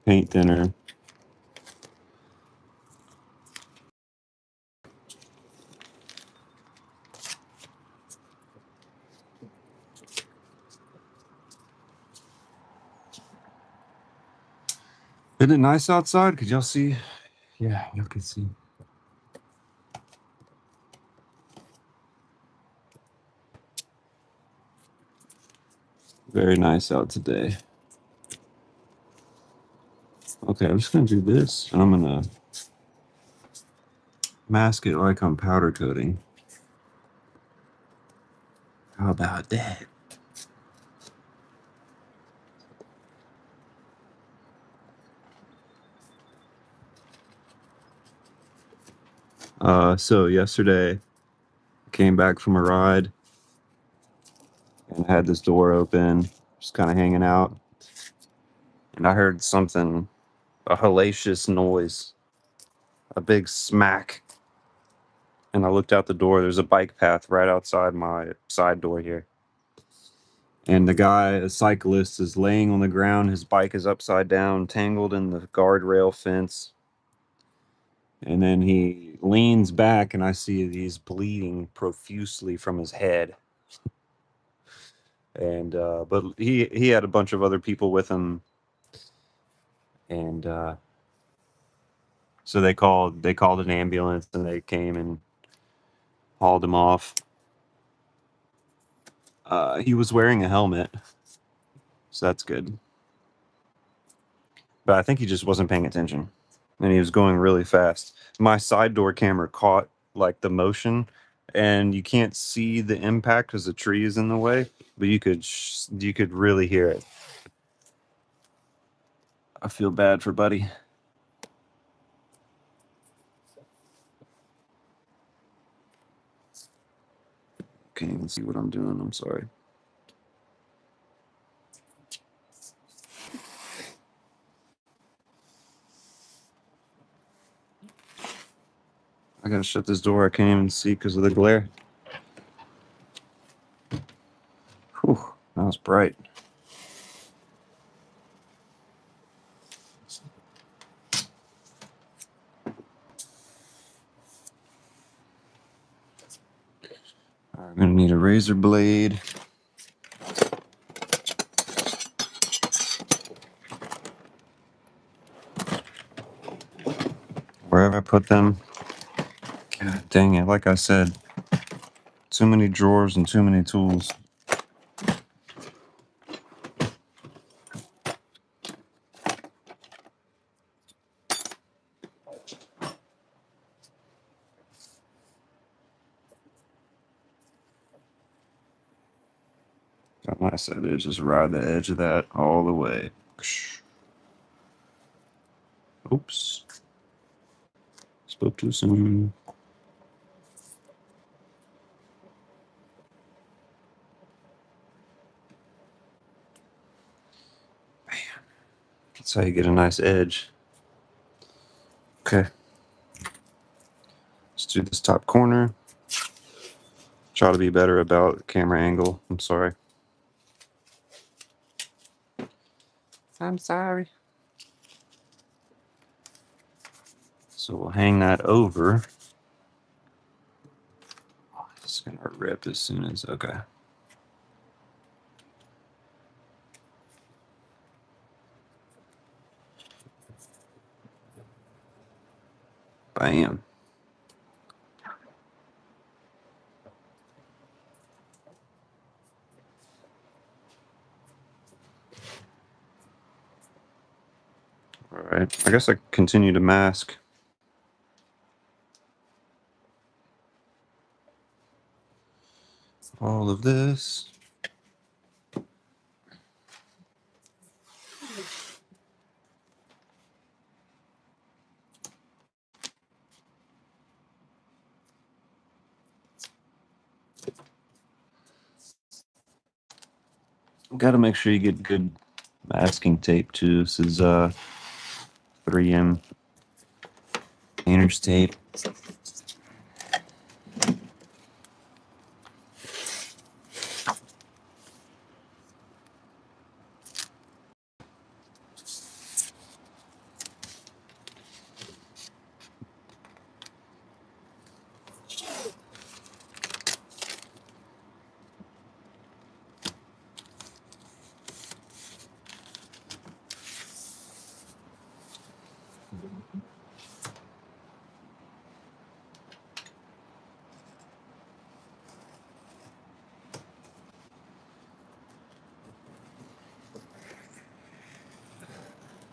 Paint thinner. Isn't it nice outside? Could y'all see? Yeah, you can see. Very nice out today. Okay, I'm just gonna do this, and I'm gonna mask it like I'm powder coating. How about that? So yesterday, I came back from a ride and had this door open, just kind of hanging out, and I heard something, a hellacious noise, a big smack, and I looked out the door. There's a bike path right outside my side door here. And the guy, a cyclist, is laying on the ground. His bike is upside down, tangled in the guardrail fence. And then he leans back, and I see he's bleeding profusely from his head. And but he had a bunch of other people with him, and so they called an ambulance, and they came and hauled him off. He was wearing a helmet, so that's good. but I think he just wasn't paying attention, and he was going really fast. My side door camera caught like the motion, and you can't see the impact because the tree is in the way, but you could really hear it. I feel bad for Buddy. Can't even see what I'm doing. I'm sorry. I gotta shut this door. I can't even see because of the glare. Whew, that was bright. All right, I'm gonna need a razor blade. Wherever I put them. God dang it. Like I said, too many drawers and too many tools. Got my said it, just ride the edge of that all the way. Oops. Spoke too soon. That's how you get a nice edge. Okay. Let's do this top corner. Try to be better about camera angle. I'm sorry. I'm sorry. So we'll hang that over. It's gonna rip as soon as, okay. Bam. All right. I guess I continue to mask. All of this. Got to make sure you get good masking tape too. This is 3M painter's tape.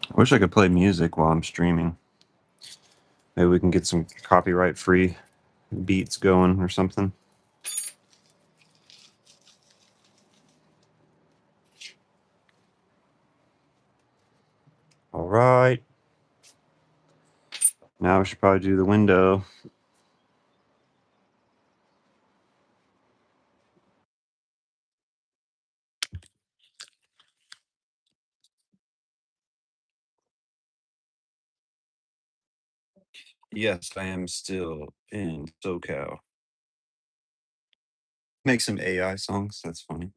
I wish I could play music while I'm streaming. Maybe we can get some copyright free beats going or something. All right. Now we should probably do the window. Yes, I am still in SoCal. Make some AI songs. That's funny.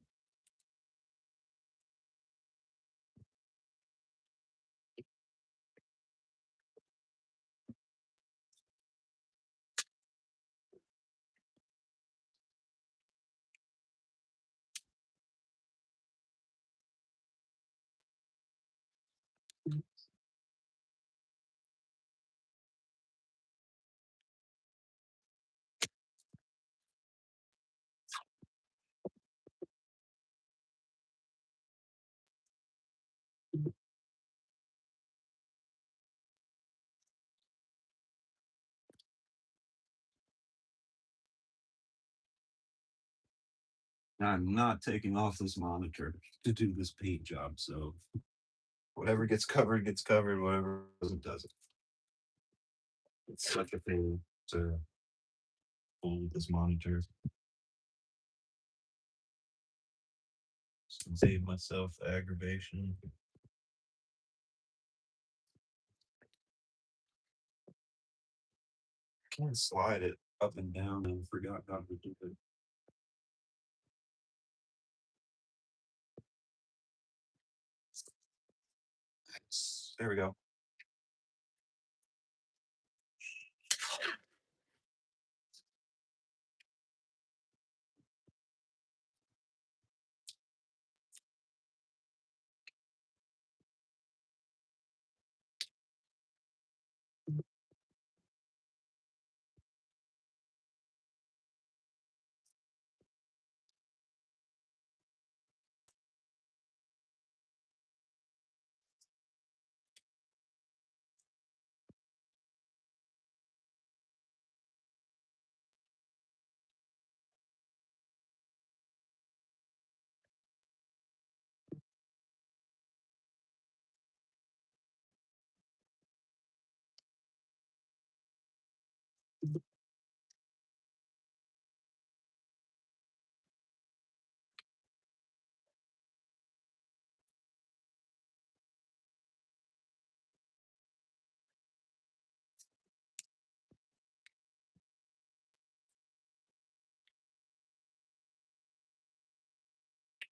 I'm not taking off this monitor to do this paint job. So whatever gets covered. Whatever doesn't, doesn't. It's such a pain to hold this monitor. Save myself aggravation. Can't slide it up and down and forgot how to do it. There we go.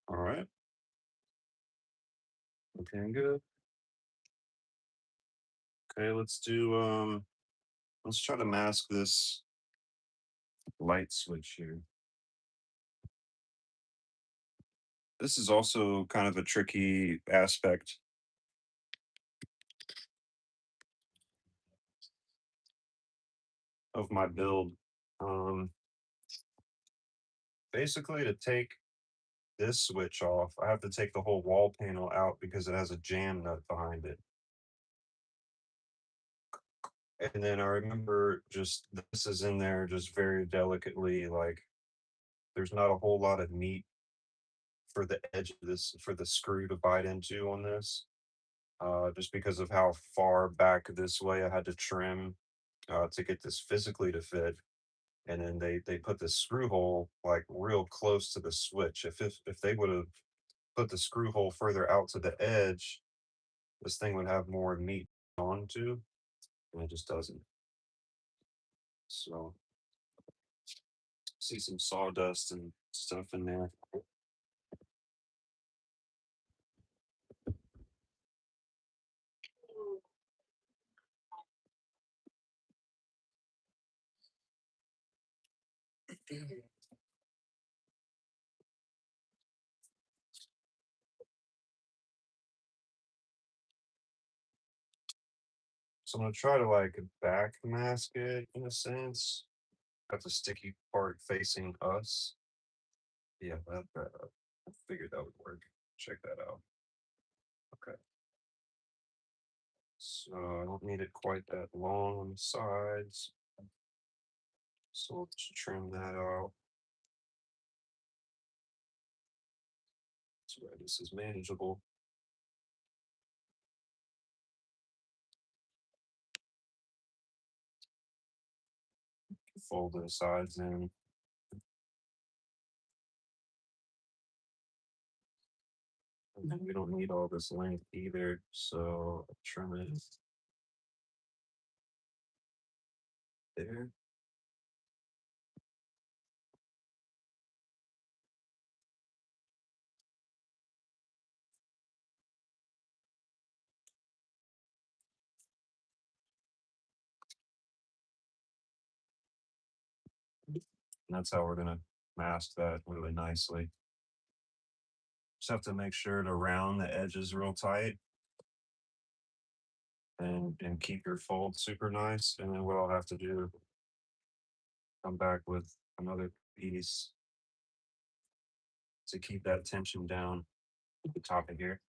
All right. Okay, good. Okay, let's try to mask this light switch here. This is also kind of a tricky aspect of my build. Um, Basically, to take this switch off, I have to take the whole wall panel out because it has a jam nut behind it. And then I remember just this is in there just very delicately, like there's not a whole lot of meat for the edge of this for the screw to bite into on this. Just because of how far back this way I had to trim to get this physically to fit. And then they put the screw hole like real close to the switch. If they would have put the screw hole further out to the edge, this thing would have more meat onto, and it just doesn't. So see some sawdust and stuff in there. So I'm gonna try to like back mask it in a sense. Got the sticky part facing us. Yeah, I figured that would work. Check that out. Okay. So I don't need it quite that long on the sides. So we'll just trim that out. So this is manageable. Fold the sides in. And then we don't need all this length either, so I'll trim it there. And that's how we're gonna mask that really nicely. Just have to make sure to round the edges real tight and keep your fold super nice. And then what I'll have to do, come back with another piece to keep that tension down at the top of here,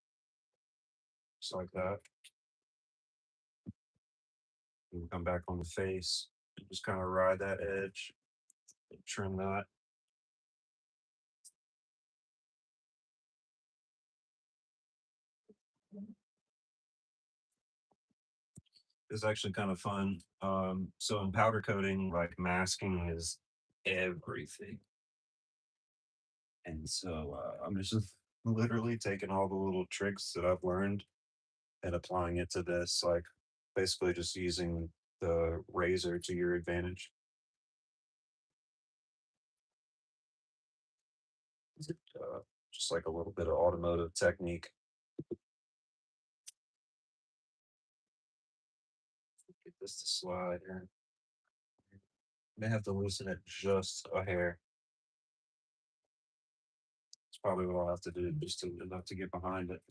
just like that. And come back on the face, just kind of ride that edge, trim that. is actually kind of fun. So in powder coating, like masking is everything. And so I'm just literally taking all the little tricks that I've learned and applying it to this, like basically just using the razor to your advantage. Uh, just like a little bit of automotive technique. Get this to slide here. May have to loosen it just a hair. It's probably what I'll have to do just enough to get behind it.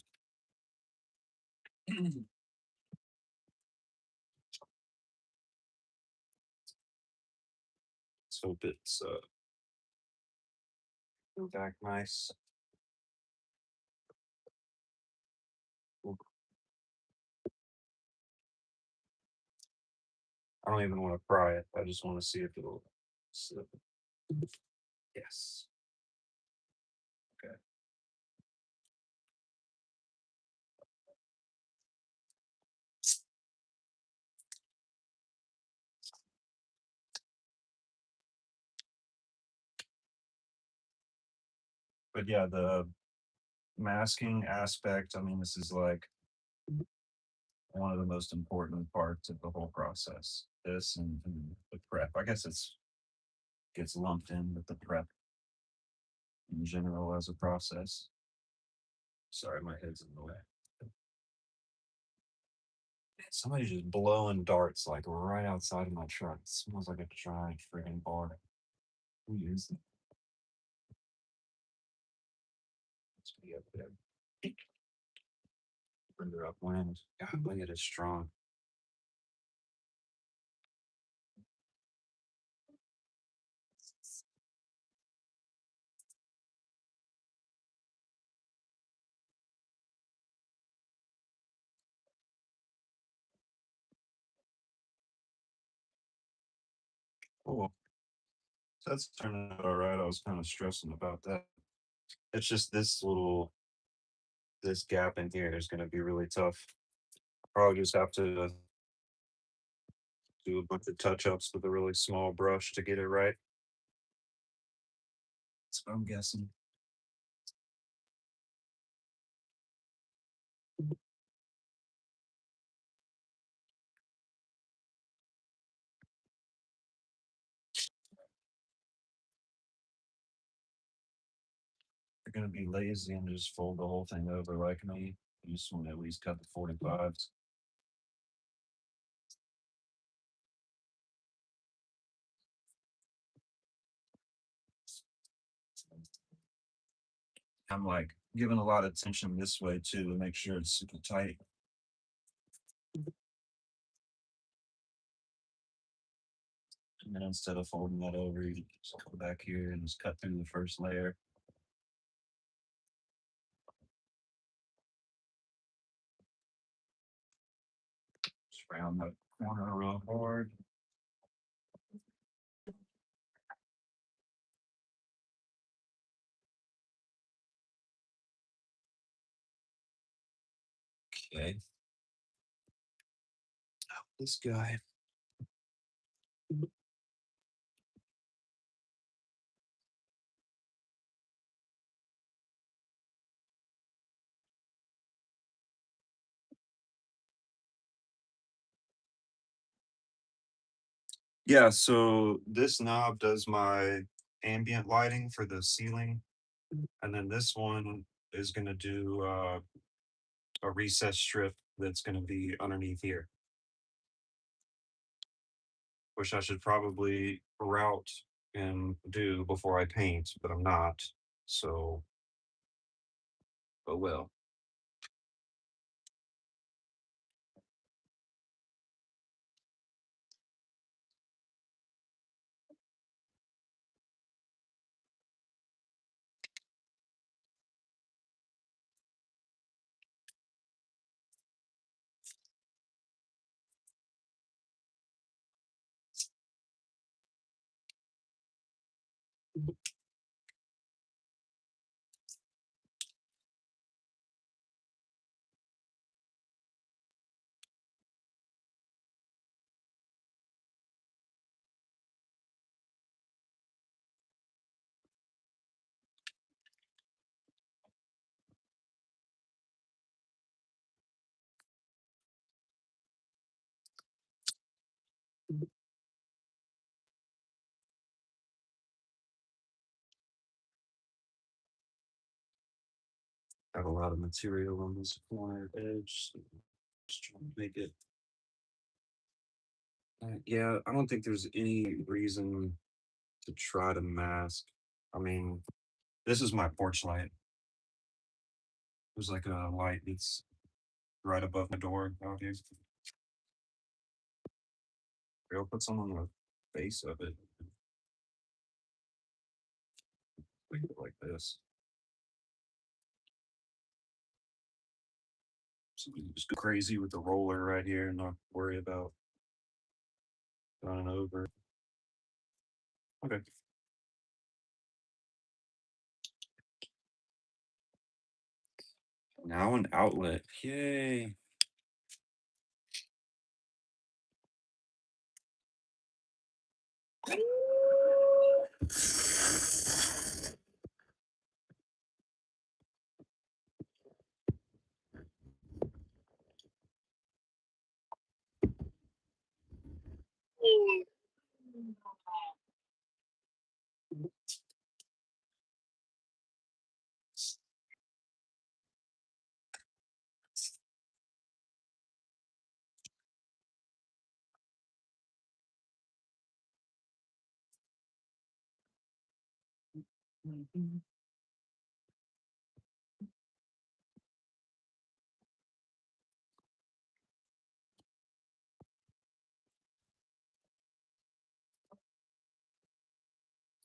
Let's hope it's go back nice. I don't even want to pry it. I just want to see if it'll slip. Yes. Okay. But yeah, the masking aspect, I mean, this is like one of the most important parts of the whole process. This and the prep. I guess it's gets lumped in with the prep in general as a process. Sorry, my head's in the way. Man, somebody's just blowing darts like right outside of my truck. It smells like a giant friggin' bar. Who is it? Must be up there. Further upwind. God, look at it strong. Cool. So that's turning out all right. I was kind of stressing about that. It's just this gap in here is going to be really tough. Probably just have to do a bunch of touch ups with a really small brush to get it right. That's what I'm guessing. They're going to be lazy and just fold the whole thing over like me. You just want to at least cut the 45s. I'm like giving a lot of attention this way too to make sure it's super tight. And then instead of folding that over, you just go back here and just cut through the first layer. Just round that corner real hard. Okay. This guy. Yeah, so this knob does my ambient lighting for the ceiling, and then this one is going to do a recess strip that's going to be underneath here, which I should probably route and do before I paint, but I'm not. So, but well. Got a lot of material on this corner edge. So just trying to make it. Yeah, I don't think there's any reason to try to mask. I mean, this is my porch light. There's like a light that's right above my door out here. I'll put some on the base of it. Leave it like this. So we can just go crazy with the roller right here and not worry about going over. Okay. Now an outlet. Yay.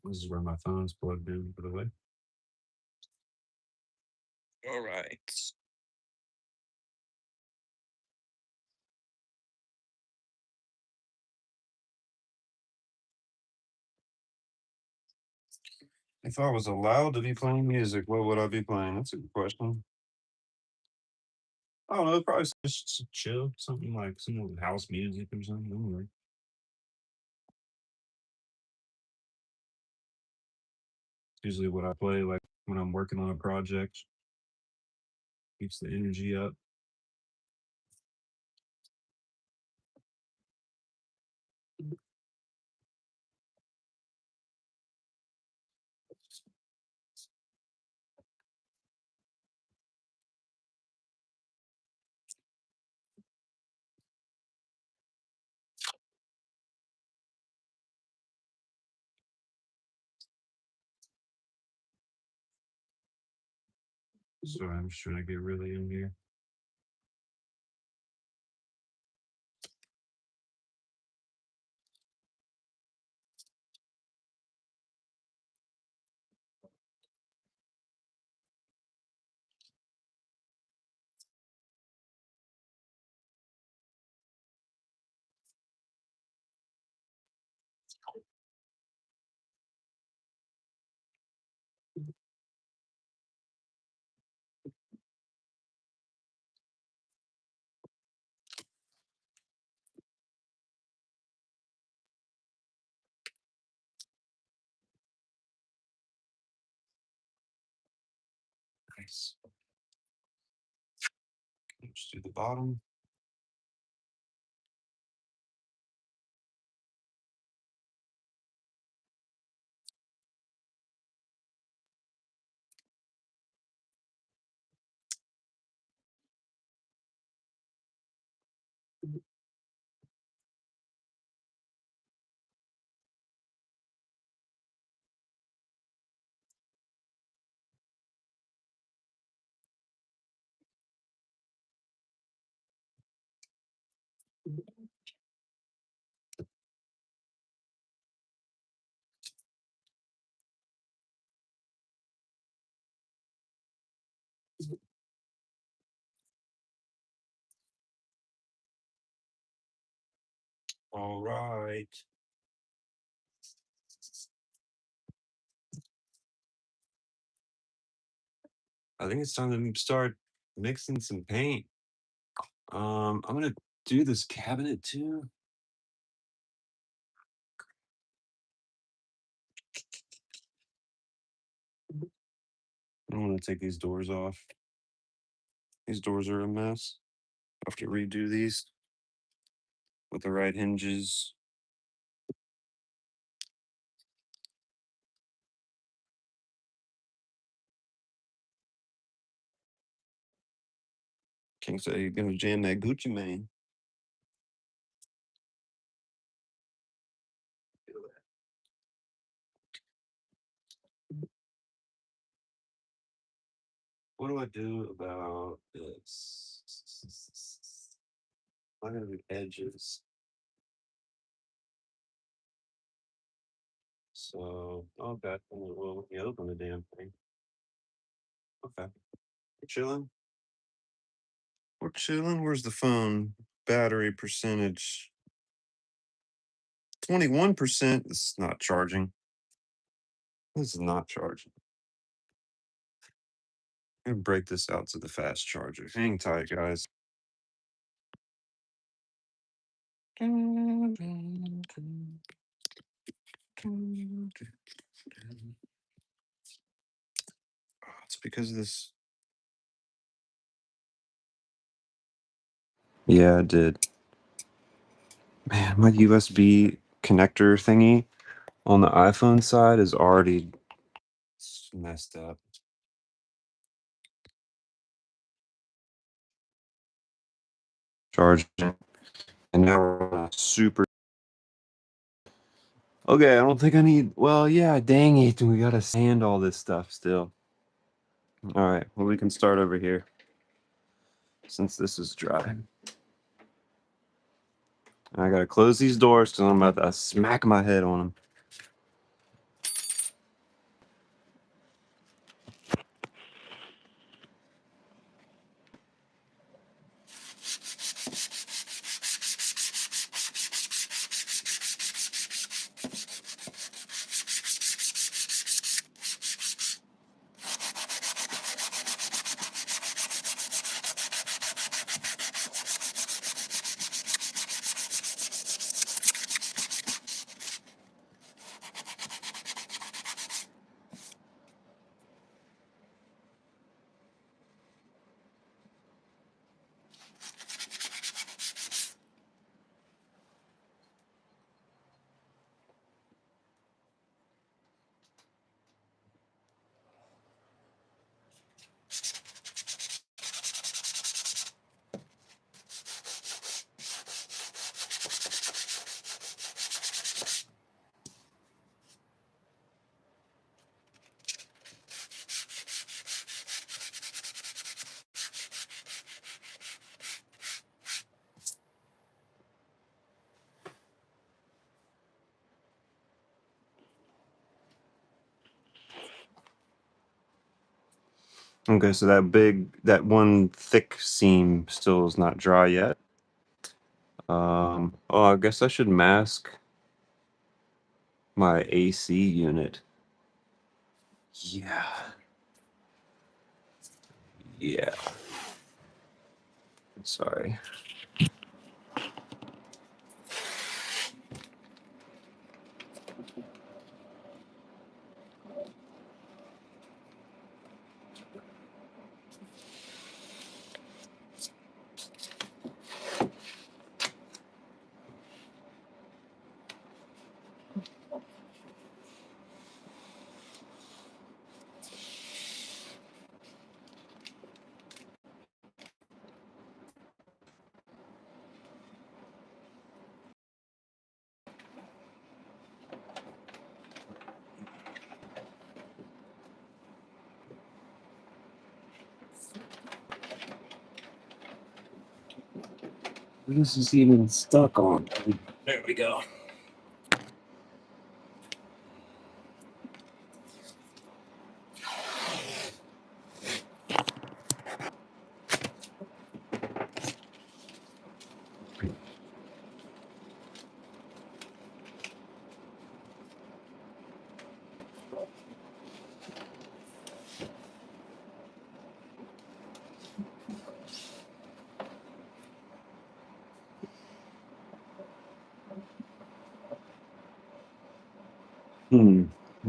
This is where my phone's plugged in, by the way. All right. If I was allowed to be playing music, what would I be playing? That's a good question. I don't know, probably just chill, something like some house music or something. I don't know. Usually what I play like when I'm working on a project. Keeps the energy up. So I'm just trying to get really in here. Nice. Just do the bottom. All right. I think it's time to start mixing some paint. I'm gonna do this cabinet too. I don't want to take these doors off. These doors are a mess. I have to redo these with the right hinges. King said he's gonna jam that Gucci Mane. What do I do about this? What are the edges? So, okay, well, let me open the damn thing. Okay, we're chilling. We're chilling. Where's the phone? Battery percentage 21%. This is not charging. This is not charging. I'm gonna break this out to the fast charger. Hang tight, guys. It's because of this. Yeah, I did. Man, my USB connector thingy on the iPhone side is already messed up. Charging. And now we're on a super. Okay, I don't think I need. Well, yeah, dang it. We gotta sand all this stuff still. All right, well, we can start over here since this is dry. I gotta close these doors because I'm about to smack my head on them. Okay, so that one thick seam still is not dry yet. Oh, I guess I should mask my AC unit. Yeah. Yeah. Sorry. This is even stuck on. There we go.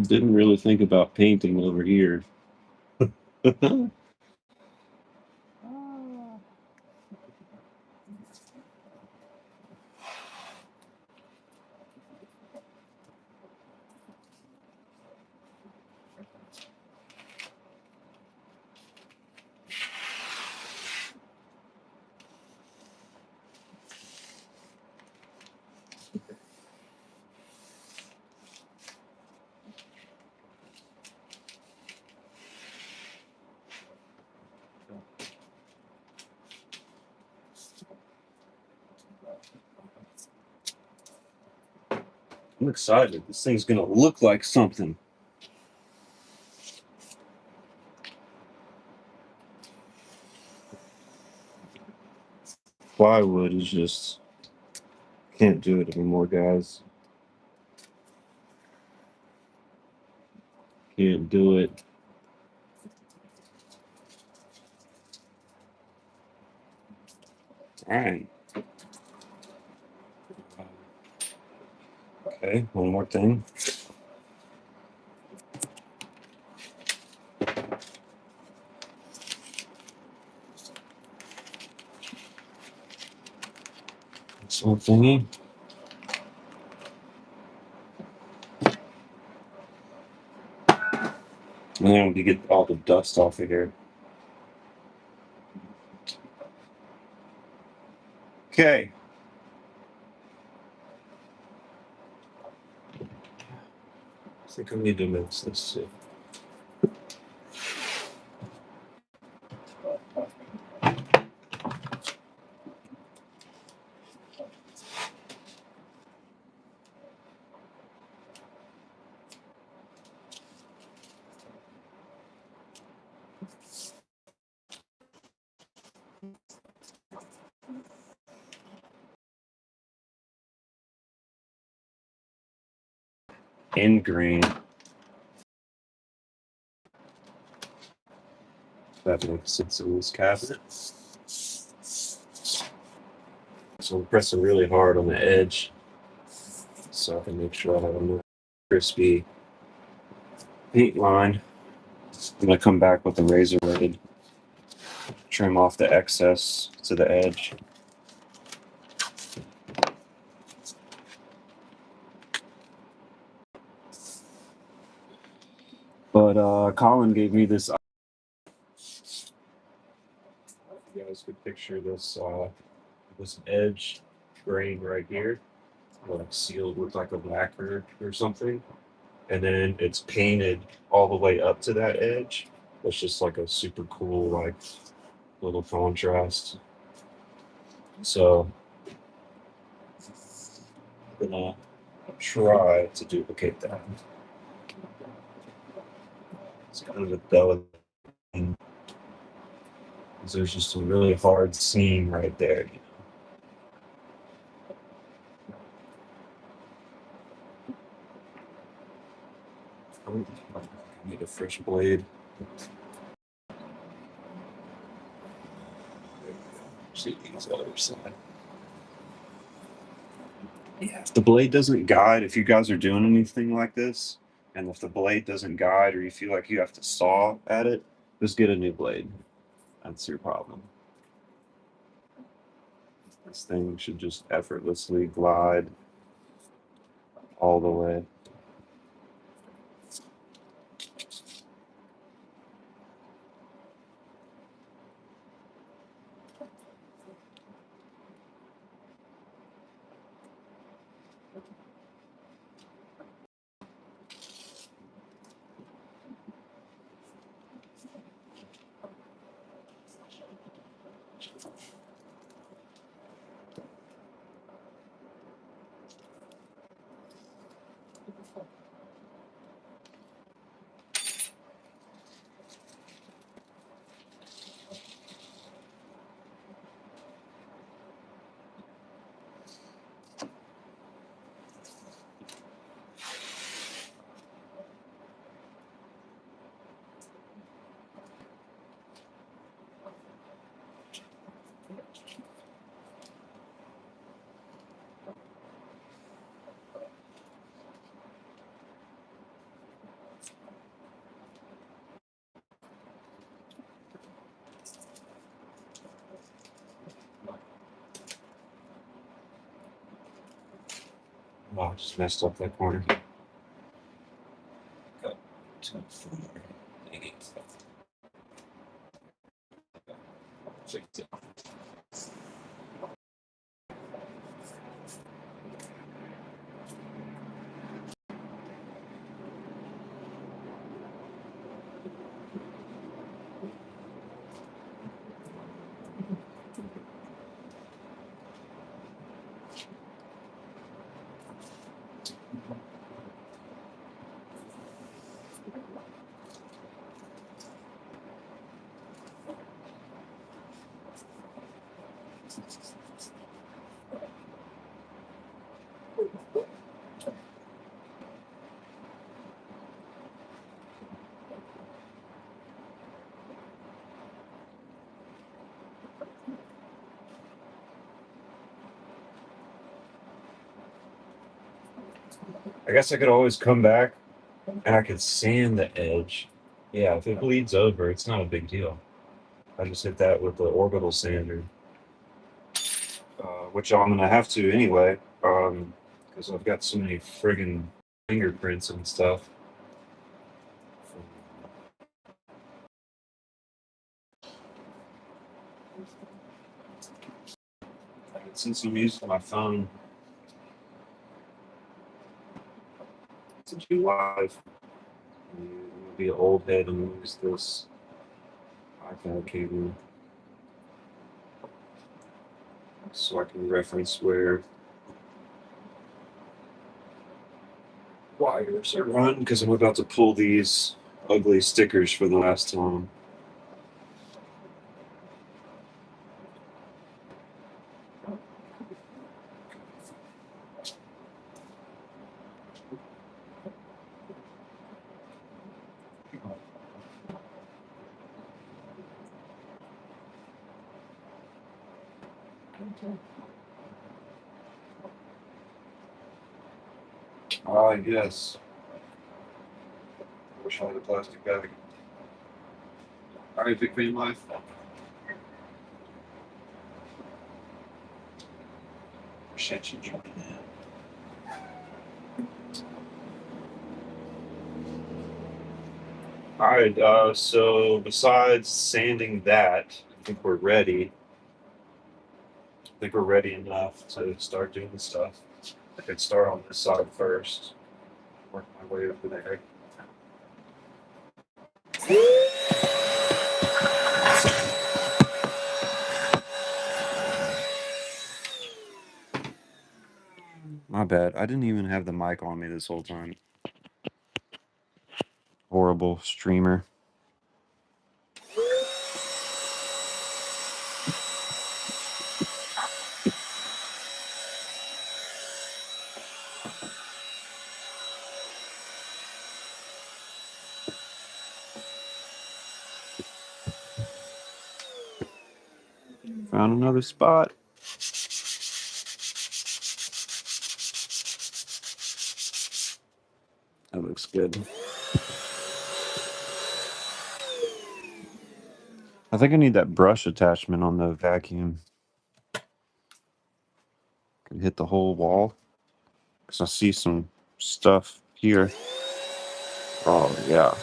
Didn't really think about painting over here. I'm excited. This thing's gonna look like something. Plywood is just can't do it anymore, guys. Can't do it. All right. Okay, one more thing. This little thingy. And then we get all the dust off of here. Okay. I think I need to mix this too. And green. That makes sense in this cabinet. So I'm pressing really hard on the edge so I can make sure I have a nice crispy paint line. I'm gonna come back with a razor blade, trim off the excess to the edge. But Colin gave me this. You guys could picture this edge grain right here, like sealed with like a lacquer or something, and then it's painted all the way up to that edge. It's just like a super cool like little contrast. So I'm gonna try to duplicate that. It's kind of a delicate thing, 'cause there's just a really hard seam right there. I need a fresh blade. See these other side. Yeah, if the blade doesn't guide, if you guys are doing anything like this, and if the blade doesn't guide or you feel like you have to saw at it, just get a new blade. That's your problem. This thing should just effortlessly glide all the way. Oh, I just messed up that corner. Got 2, 4, 8. Fix it. I guess I could always come back and I could sand the edge. Yeah, if it bleeds over, it's not a big deal. I just hit that with the orbital sander, which I'm gonna have to anyway, because I've got so many friggin' fingerprints and stuff. Since I'm using my phone to do live, I'm gonna be an old head and use this iPad cable so I can reference where wires are run because I'm about to pull these ugly stickers for the last time. Ah, yes. Wish I had a plastic bag. All right, Big Fan Life. Appreciate you joining in. All right, so besides sanding that, I think we're ready. I think we're ready enough to start doing the stuff. I could start on this side first, work my way over there. My bad. I didn't even have the mic on me this whole time. Horrible streamer. Found another spot. That looks good. I think I need that brush attachment on the vacuum. Can hit the whole wall. Because I see some stuff here. Oh, yeah.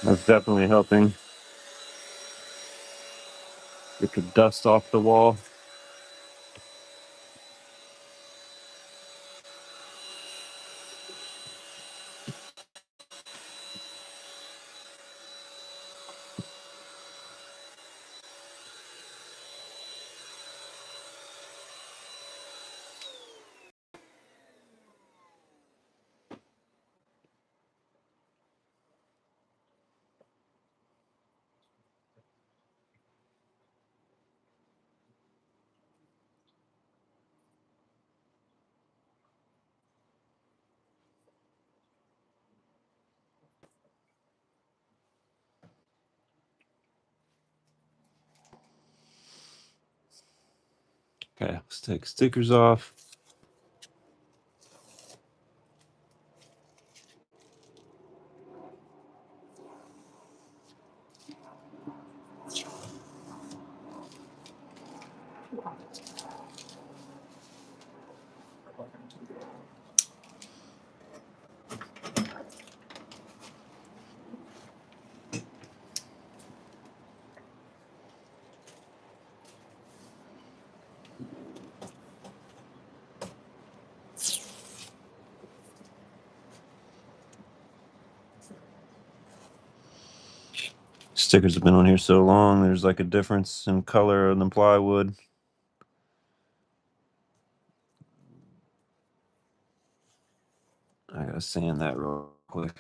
That's definitely helping get the dust off the wall. Okay, let's take stickers off. Stickers have been on here so long, there's like a difference in color on the plywood. to sand that real quick.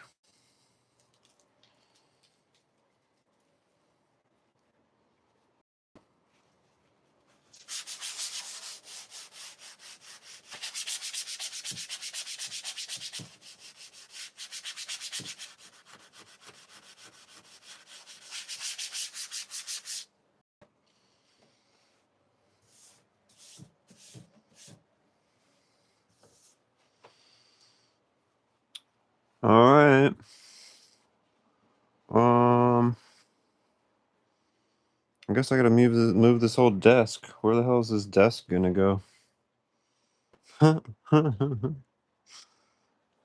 All right. I guess I gotta move this whole desk. Where the hell is this desk gonna go? I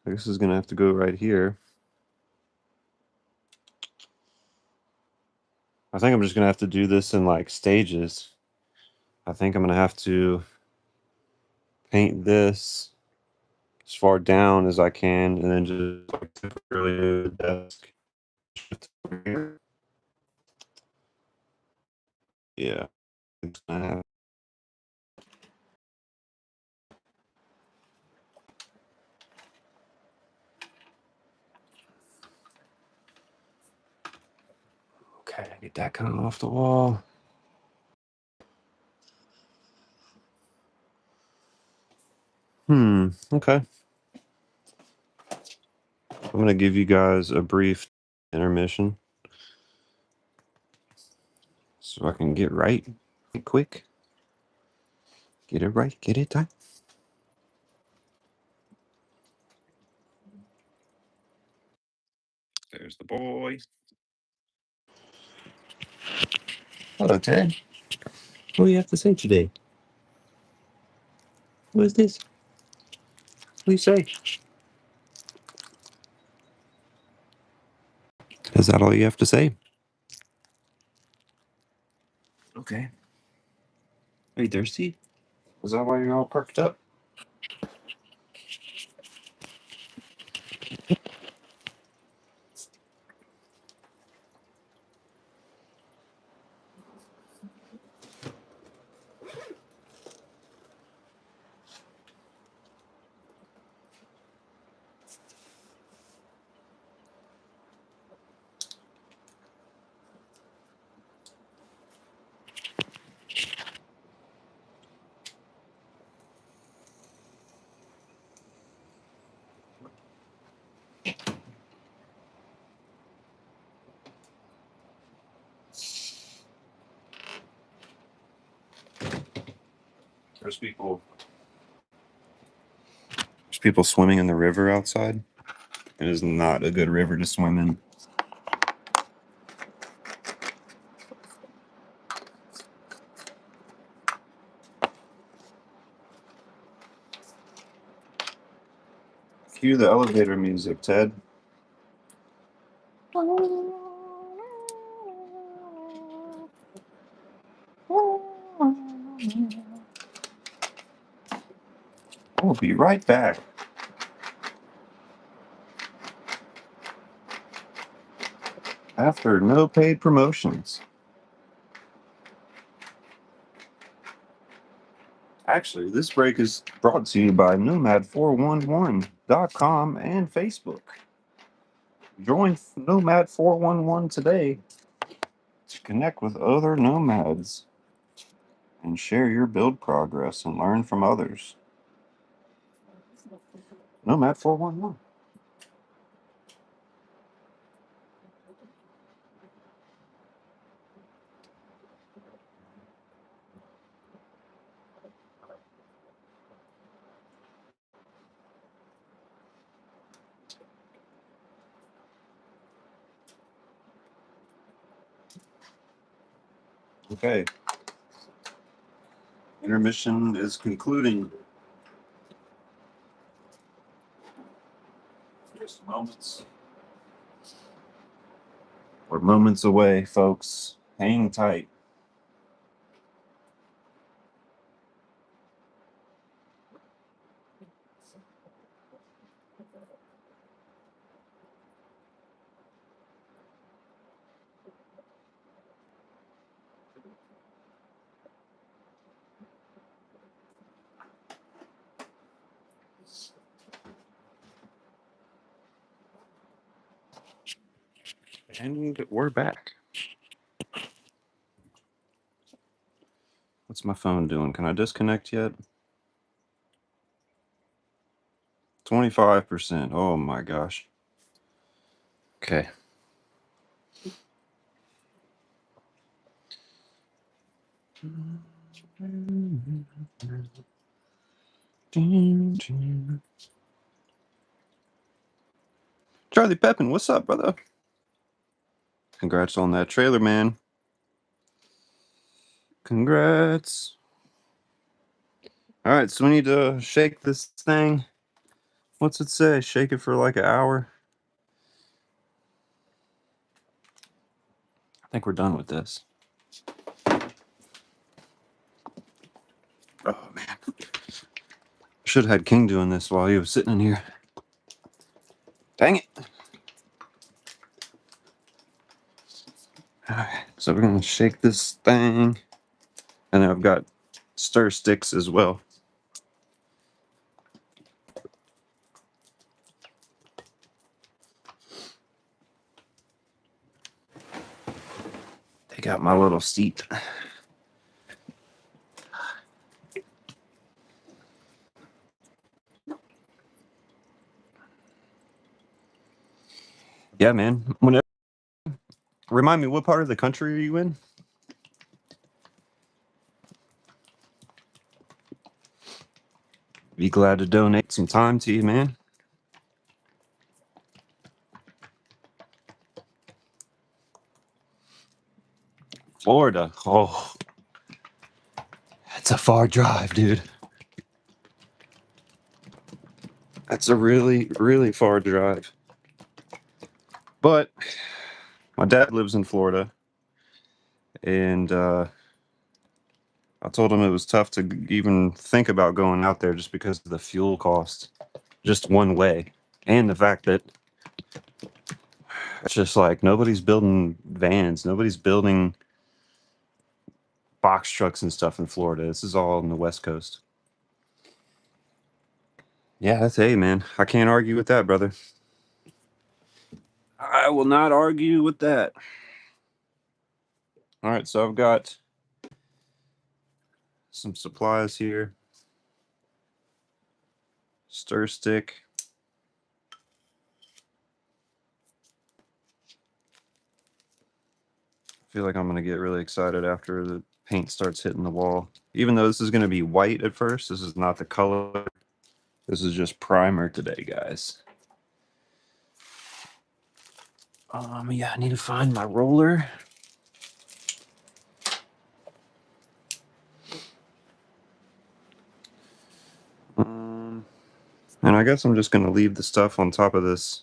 guess it's gonna have to go right here. I think I'm just gonna have to do this in like stages. I think I'm gonna have to paint this as far down as I can, and then just like temporarily move the desk. Yeah. It's gonna have- Okay, get that kind of off the wall. Okay. I'm gonna give you guys a brief intermission so I can get right quick. Get it right, get it done. There's the boy. Hello, Ted. What do you have to say today? What is this? What do you say? Is that all you have to say? Okay. Are you thirsty? Is that why you're all perked up? There's people. There's people swimming in the river outside. It is not a good river to swim in. Cue the elevator music, Ted. We'll be right back. After no paid promotions. Actually, this break is brought to you by Nomad411.com and Facebook. Join Nomad411 today to connect with other nomads and share your build progress and learn from others. Nomad411. Okay, intermission is concluding. Just moments. We're moments away, folks. Hang tight. And we're back. What's my phone doing? Can I disconnect yet? 25%. Oh my gosh. Okay. Charlie Peppin, what's up, brother? Congrats on that trailer, man. Congrats. All right, so we need to shake this thing. What's it say? Shake it for like an hour. I think we're done with this. Oh man. Should have had King doing this while he was sitting in here. Dang it. Alright, so we're gonna shake this thing. And then I've got stir sticks as well. Take out my little seat. Yeah, man. Whenever, remind me, what part of the country are you in? Be glad to donate some time to you, man. Florida. Oh, that's a far drive, dude. That's a really, really far drive. But my dad lives in Florida, and I told him it was tough to even think about going out there just because of the fuel cost, just one way, and the fact that it's just like nobody's building vans, nobody's building box trucks and stuff in Florida. This is all on the West Coast. Yeah, that's hey, man. I can't argue with that, brother. I will not argue with that. All right, so I've got some supplies here. Stir stick. I feel like I'm going to get really excited after the paint starts hitting the wall. Even though this is going to be white at first, this is not the color. This is just primer today, guys. Yeah, I need to find my roller. And I guess I'm just going to leave the stuff on top of this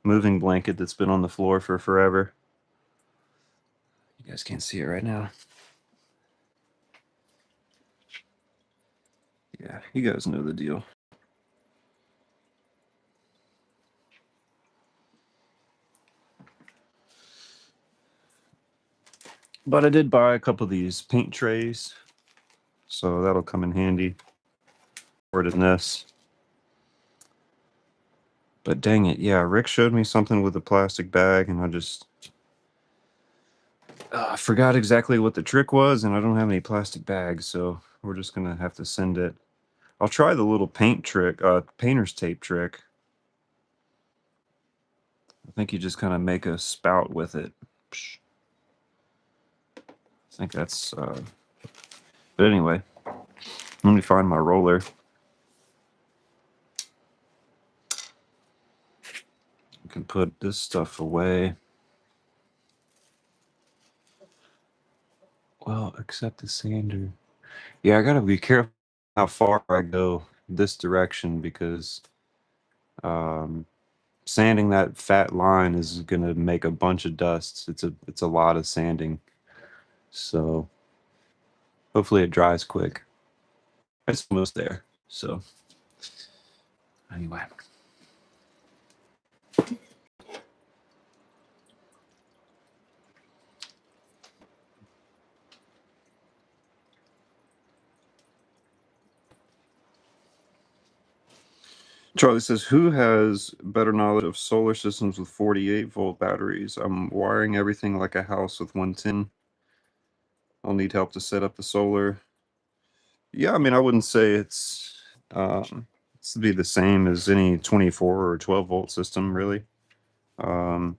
moving blanket that's been on the floor for forever. You guys can't see it right now. Yeah, you guys know the deal. But I did buy a couple of these paint trays, so that'll come in handy. Or in this. But dang it, yeah, Rick showed me something with a plastic bag, and I just forgot exactly what the trick was, and I don't have any plastic bags, so we're just gonna have to send it. I'll try the little paint trick, painter's tape trick. I think you just kind of make a spout with it. Psh. I think that's. But anyway, let me find my roller. I can put this stuff away. Well, except the sander. Yeah, I gotta be careful how far I go this direction because um, sanding that fat line is gonna make a bunch of dust. It's a lot of sanding. So hopefully it dries quick. It's almost there. So anyway. Charlie says, "Who has better knowledge of solar systems with 48-volt batteries? I'm wiring everything like a house with 110. I'll need help to set up the solar." Yeah, I mean, I wouldn't say it's to be the same as any 24 or 12-volt system, really. Um,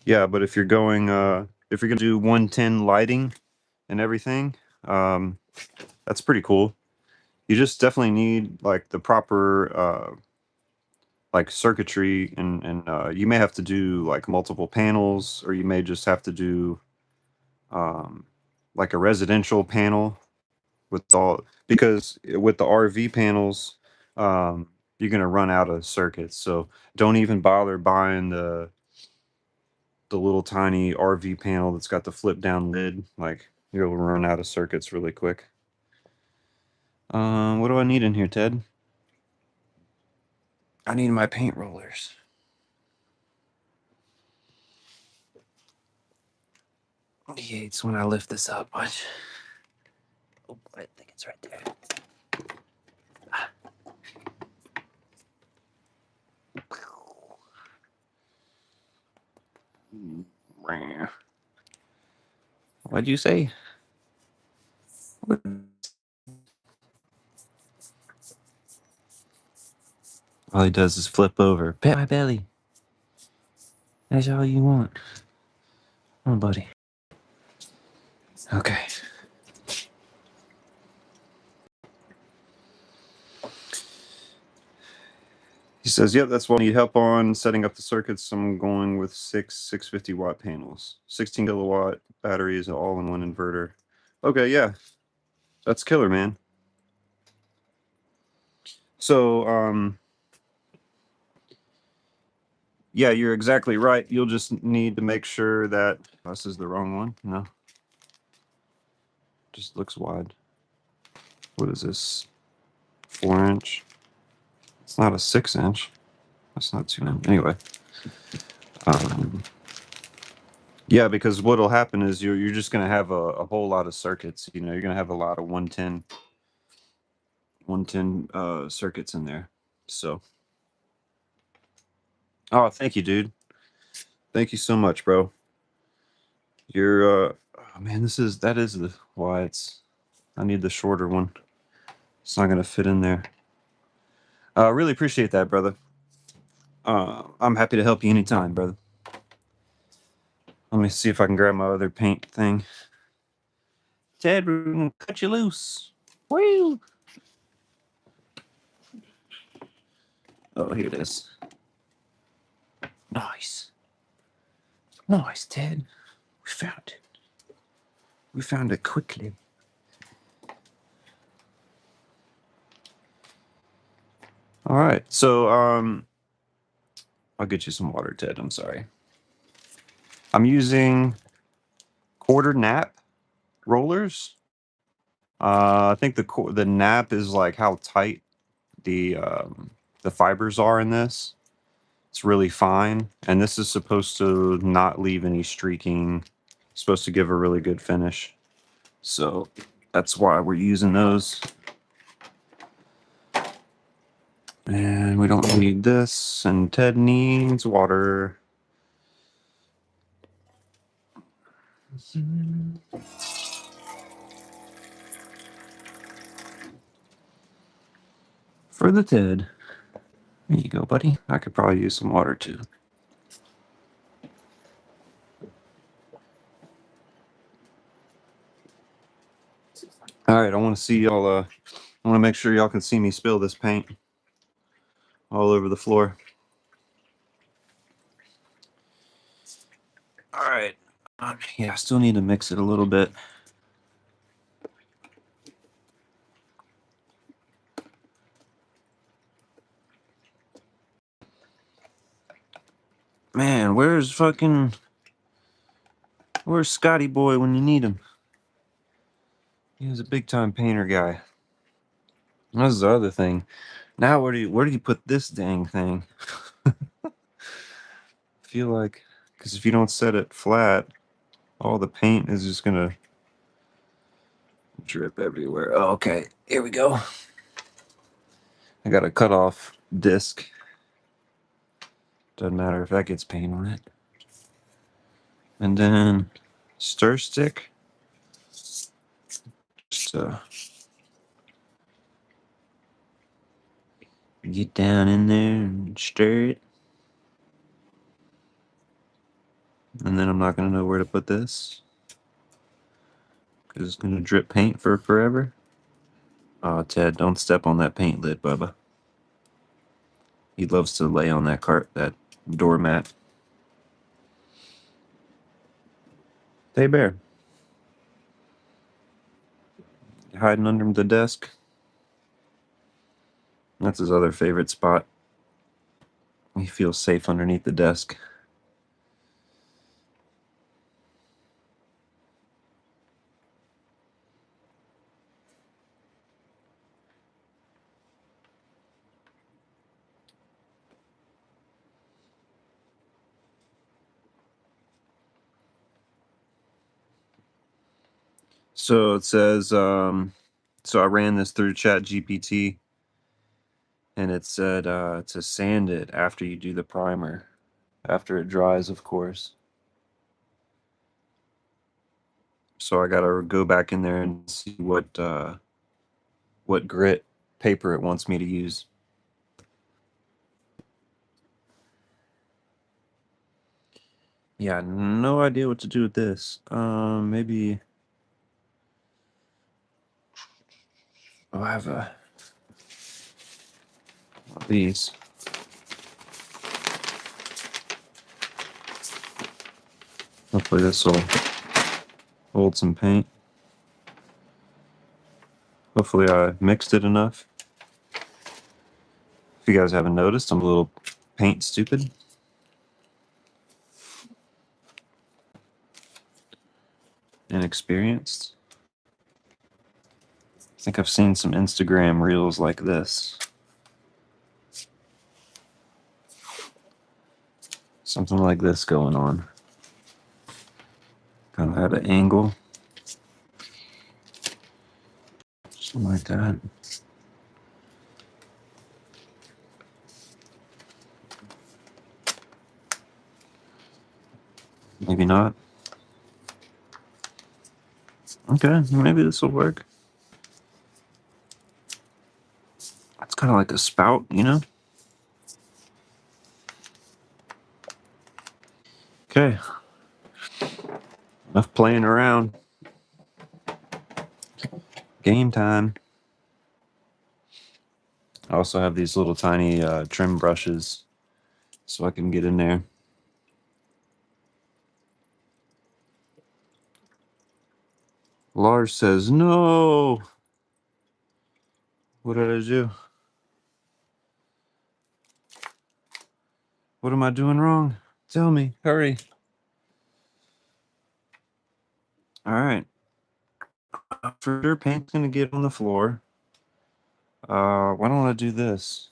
yeah, but if you're gonna do 110 lighting and everything, um, that's pretty cool. You just definitely need like the proper like circuitry, and you may have to do like multiple panels, or you may just have to do um, like a residential panel with all, because with the RV panels, you're gonna run out of circuits. So don't even bother buying the little tiny RV panel that's got the flip down lid. Like, you'll run out of circuits really quick. What do I need in here, Ted? I need my paint rollers. He hates when I lift this up much. Oh, I think it's right there. What'd you say? All he does is flip over. Pat my belly. That's all you want. Oh, buddy. Okay. He says, "Yep, that's what I need help on setting up the circuits. I'm going with 650-watt panels, 16 kilowatt batteries, all in one inverter." Okay, yeah, that's killer, man. So, yeah, you're exactly right. You'll just need to make sure that this is the wrong one. No, just looks wide. What is this? 4 inch? It's not a 6 inch. That's not 2 inch. Anyway, um, yeah, because what'll happen is you're just gonna have a whole lot of circuits. You know, you're gonna have a lot of 110 circuits in there. So, oh, thank you, dude. Thank you so much, bro. You're oh man, that is the why it's I need the shorter one. It's not gonna fit in there. Really appreciate that, brother. I'm happy to help you anytime, brother. Let me see if I can grab my other paint thing. Ted, we're gonna cut you loose. Woo! Oh, here it is. Nice. Nice, Ted. We found it. We found it quickly. All right. So, I'll get you some water, Ted. I'm sorry. I'm using quarter nap rollers. I think the nap is like how tight the fibers are in this. It's really fine, and this is supposed to not leave any streaking. Supposed to give a really good finish. So that's why we're using those. And we don't need this, and Ted needs water. For the Ted. There you go, buddy. I could probably use some water too. All right, I want to see y'all. I want to make sure y'all can see me spill this paint all over the floor. All right. Yeah, I still need to mix it a little bit. Man, where's Scotty Boy when you need him? He was a big time painter guy. That's the other thing. Now where do you put this dang thing? I feel like, because if you don't set it flat, all the paint is just gonna drip everywhere. Oh, okay, here we go. I gotta cut off disc. Doesn't matter if that gets paint on it. And then stir stick. Just get down in there and stir it. And then I'm not going to know where to put this, because it's going to drip paint for forever. Oh, Ted, don't step on that paint lid, Bubba. He loves to lay on that doormat. Hey, Bear. You hiding under the desk? That's his other favorite spot. He feels safe underneath the desk. So it says, so I ran this through Chat GPT, and it said to sand it after you do the primer, after it dries, of course. So I gotta go back in there and see what grit paper it wants me to use. Yeah, no idea what to do with this. Maybe I'll have these. Hopefully this will hold some paint. Hopefully I mixed it enough. If you guys haven't noticed, I'm a little paint stupid. Inexperienced. I think I've seen some Instagram reels like this. Something like this going on. Kind of at an angle. Something like that. Maybe not. Okay, maybe this will work. It's kind of like a spout, you know? Okay. Enough playing around. Game time. I also have these little tiny trim brushes so I can get in there. Lars says, no. What did I do? What am I doing wrong? Tell me. Hurry. All right. For sure, paint's going to get on the floor. Why don't I do this?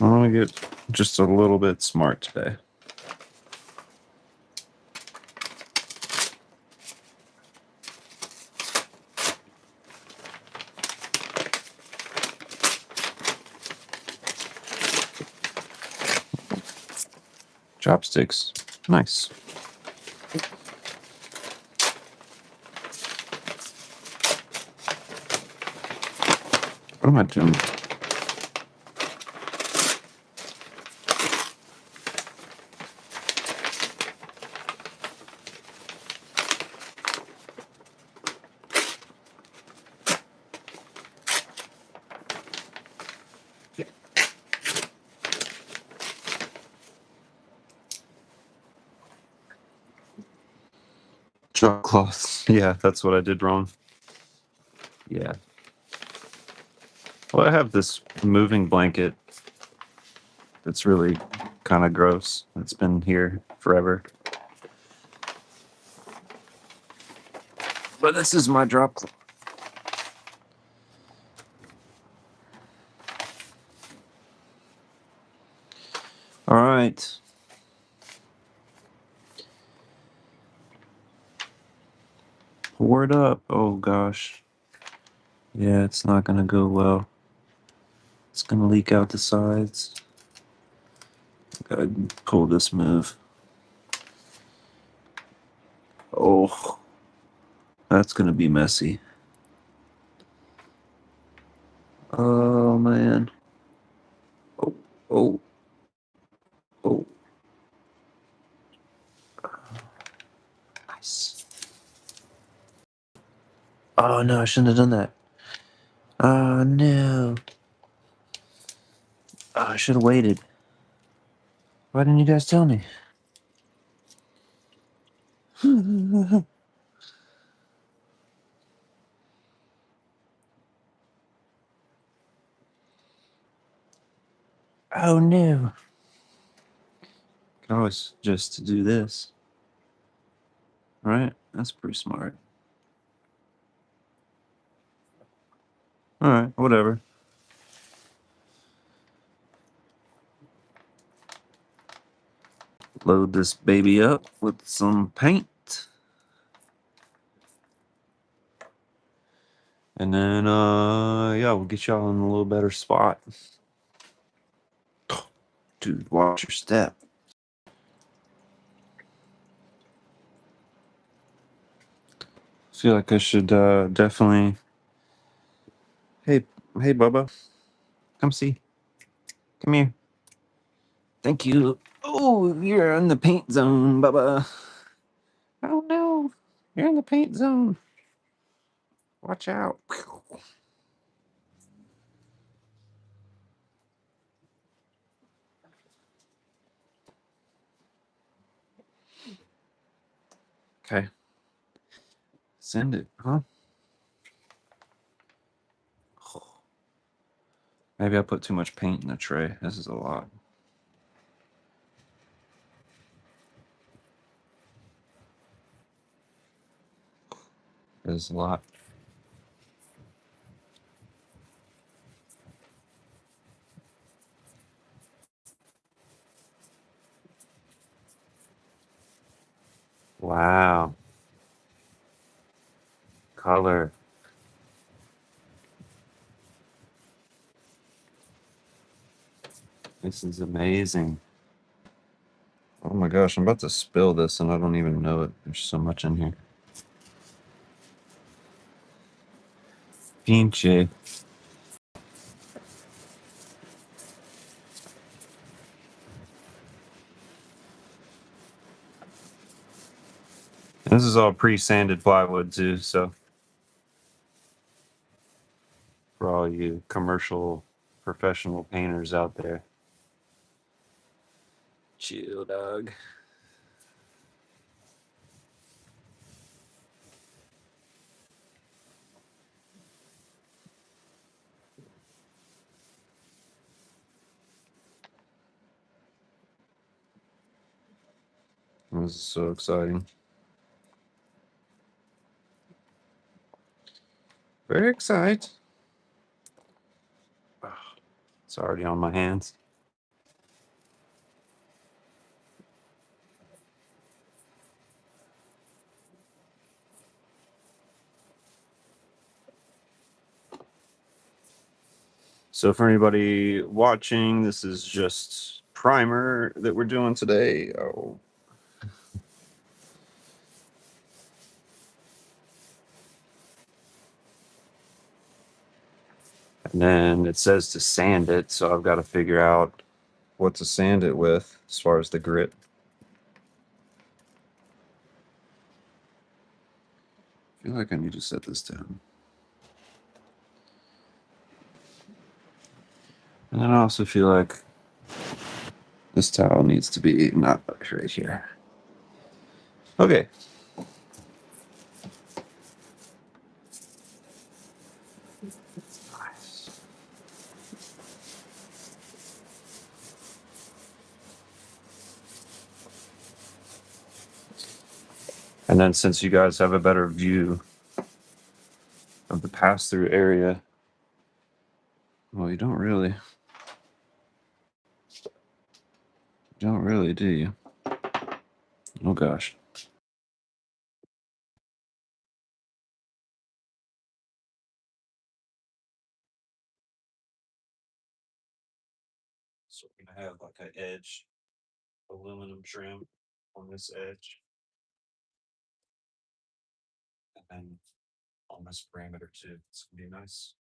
I want to get just a little bit smart today. Chopsticks. Nice. What am I doing? Drop cloths. Yeah, that's what I did wrong. Yeah. Well, I have this moving blanket that's really kind of gross. It's been here forever. But this is my drop cloth. All right. board up. Oh gosh. Yeah, it's not gonna go well. It's gonna leak out the sides. Gotta pull this move. Oh, that's gonna be messy. Oh man. Oh, oh, oh. Nice. Oh no, I shouldn't have done that. Oh no. Oh, I should have waited. Why didn't you guys tell me? Oh no. Can always just do this. Right? That's pretty smart. Alright, whatever. Load this baby up with some paint. And then yeah, we'll get y'all in a little better spot. Dude, watch your step. Feel like I should definitely. Hey, hey, Bubba, come see. Come here. Thank you. Oh, you're in the paint zone, Bubba. Oh no, you're in the paint zone. Watch out. Okay, send it, huh? Maybe I put too much paint in the tray. This is a lot. This is a lot. Wow. Color. This is amazing. Oh my gosh, I'm about to spill this and I don't even know it. There's so much in here. Pinche. This is all pre-sanded plywood too, so for all you commercial professional painters out there. Chill, dog. This is so exciting. Very excited. It's already on my hands. So for anybody watching, this is just primer that we're doing today. Oh, and then it says to sand it, so I've got to figure out what to sand it with as far as the grit. I feel like I need to set this down. And then I also feel like this towel needs to be not right here. Okay. Nice. And then since you guys have a better view of the pass-through area, well, you don't really. You don't really, do you? Oh gosh. So we're gonna have like an edge aluminum trim on this edge, and then on this parameter too. It's gonna be nice.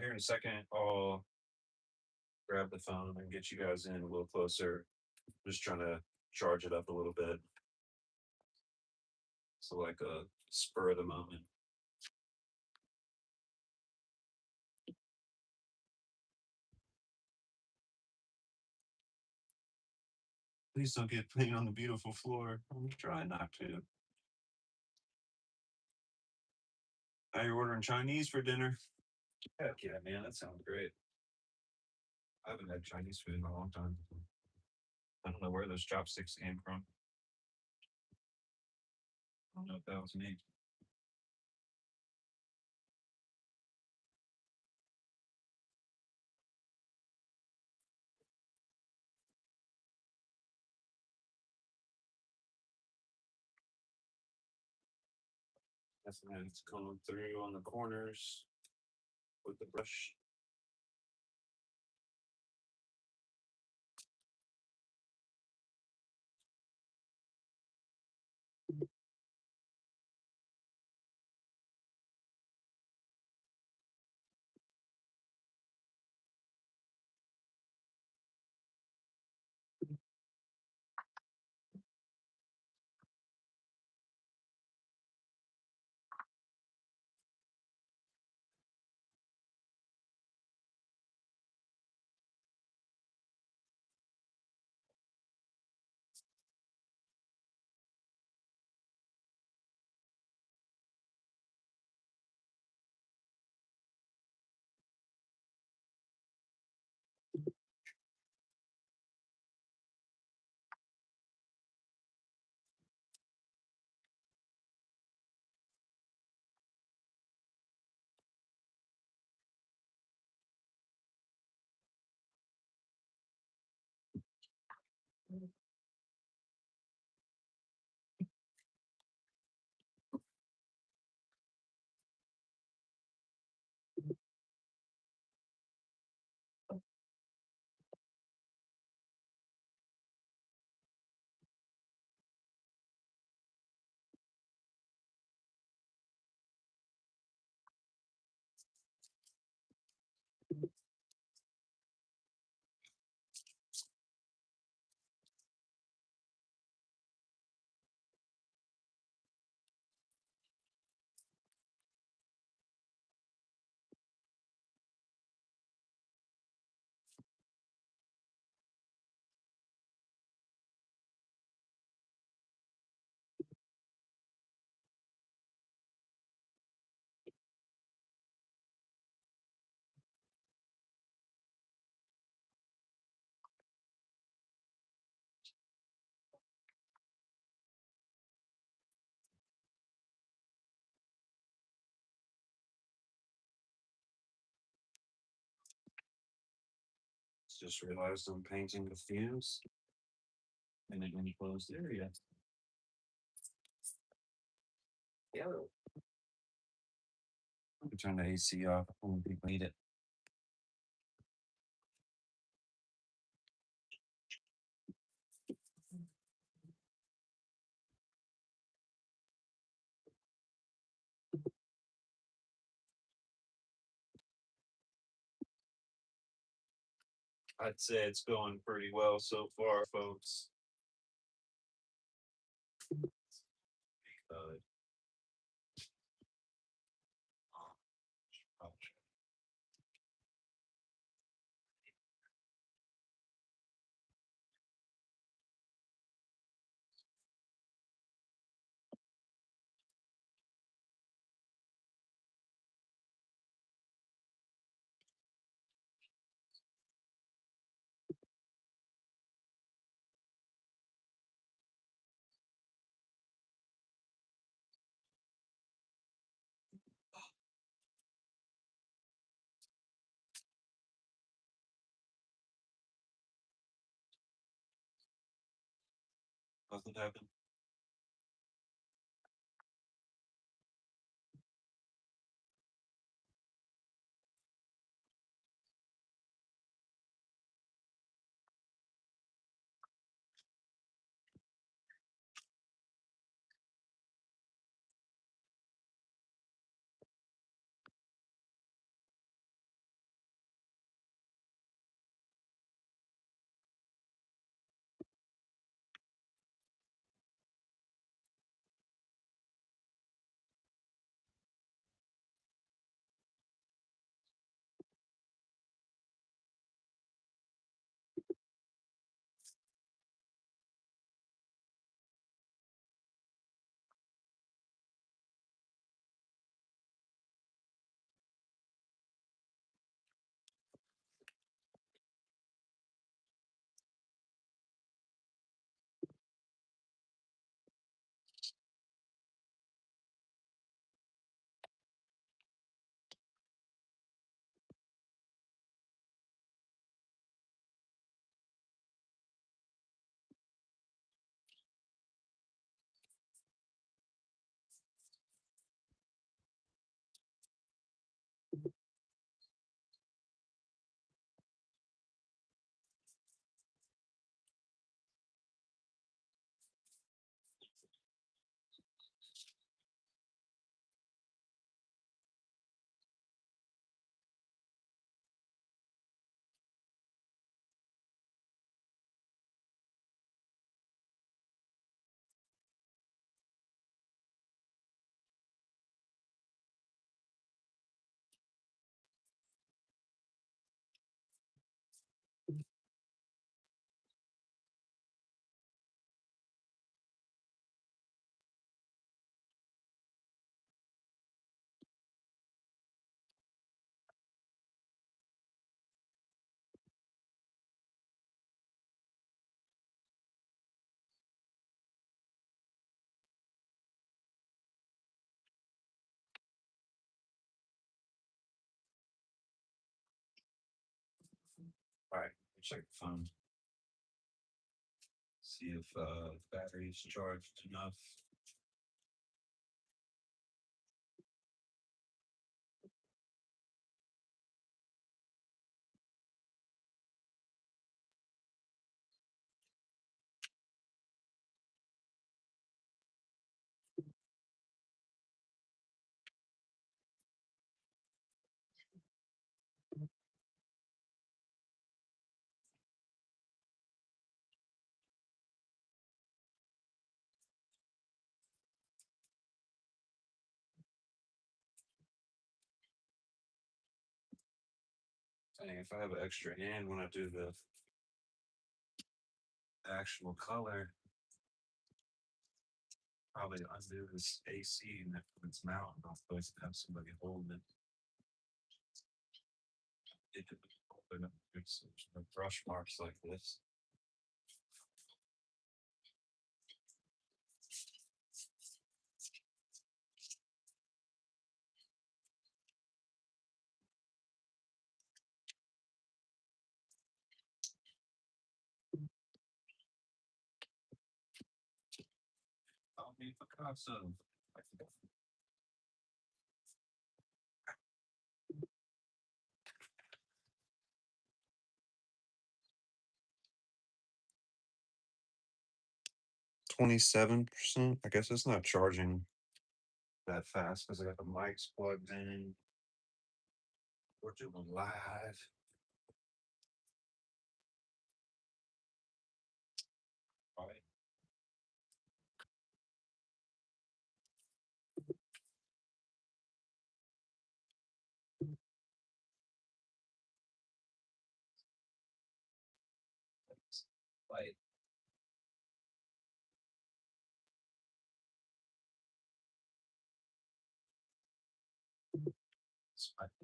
Here in a second, I'll grab the phone and get you guys in a little closer. Just trying to charge it up a little bit. So like a spur of the moment. Please don't get paint on the beautiful floor. I'm trying not to. Now you're ordering Chinese for dinner. Heck yeah, man, that sounds great. I haven't had Chinese food in a long time. I don't know where those chopsticks came from. I don't know if that was me. That's when it's coming through on the corners with the brush. Just realized I'm painting the fumes in an enclosed area. Yeah. I'm gonna turn the AC off when people need it. I'd say it's going pretty well so far, folks. Uh, Nothing happened. check the phone. See if the battery's charged enough. Dang, if I have an extra hand when I do the actual color, probably undo this AC and if it's mounted, I'll supposed to have somebody holding it. It could open up some brush marks like this. I'll be Picasso. 27%. I guess it's not charging that fast because I got the mics plugged in. We're doing live. All right. Light.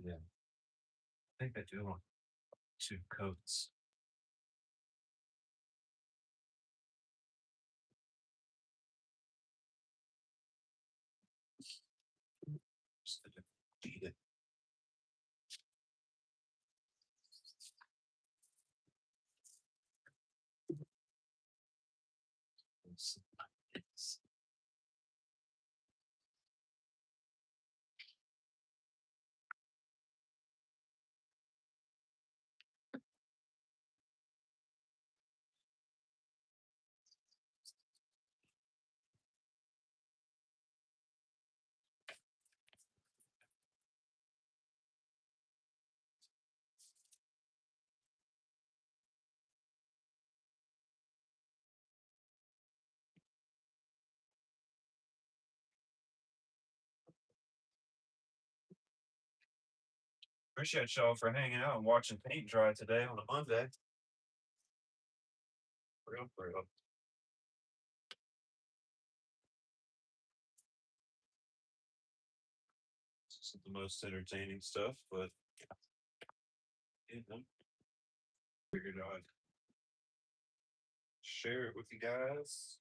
Yeah. I think I do want 2 coats. Just to beat it. It's Appreciate y'all for hanging out and watching paint dry today on a Monday. Real, real. This isn't the most entertaining stuff, but you know, figured I'd share it with you guys.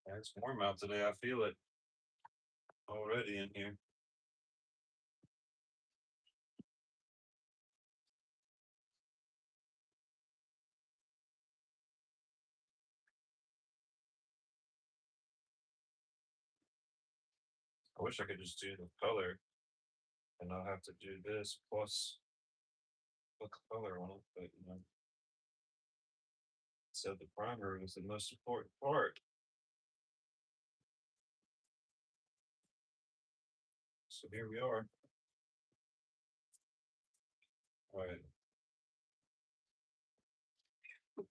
Yeah, it's warm out today. I feel it already in here. I wish I could just do the color and not have to do this plus put color on it, but you know. So the primer was the most important part. So here we are. All right.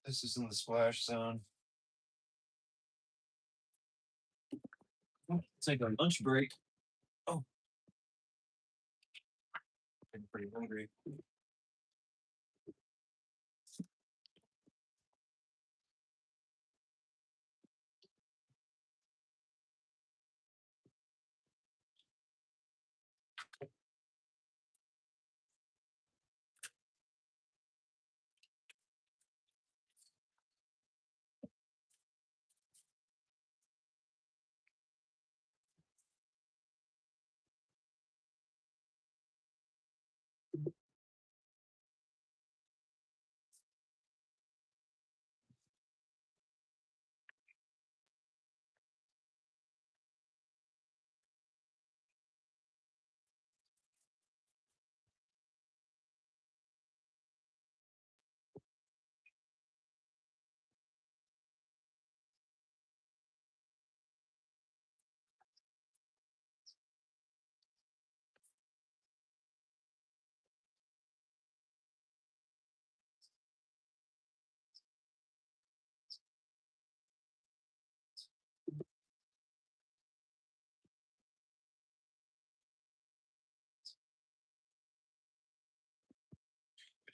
This is in the splash zone. Take a lunch break. Oh, I'm pretty hungry.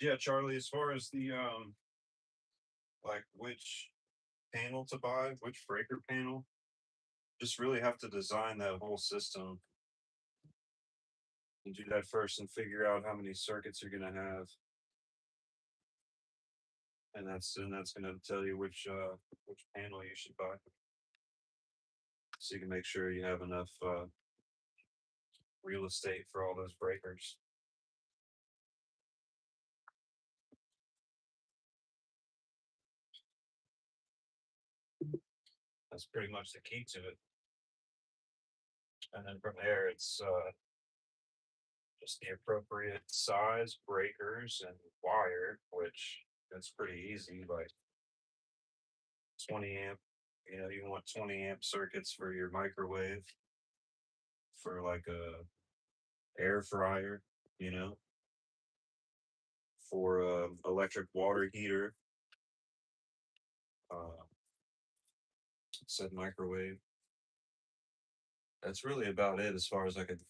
Yeah, Charlie, as far as the like which panel to buy, which breaker panel, just really have to design that whole system and do that first and figure out how many circuits you're gonna have. And that's gonna tell you which panel you should buy. So you can make sure you have enough real estate for all those breakers. That's pretty much the key to it. And then from there, it's just the appropriate size breakers and wire, which that's pretty easy. Like 20 amp, you want 20 amp circuits for your microwave, for like a air fryer, you know, for a electric water heater, uh, said microwave. That's really about it as far as I could.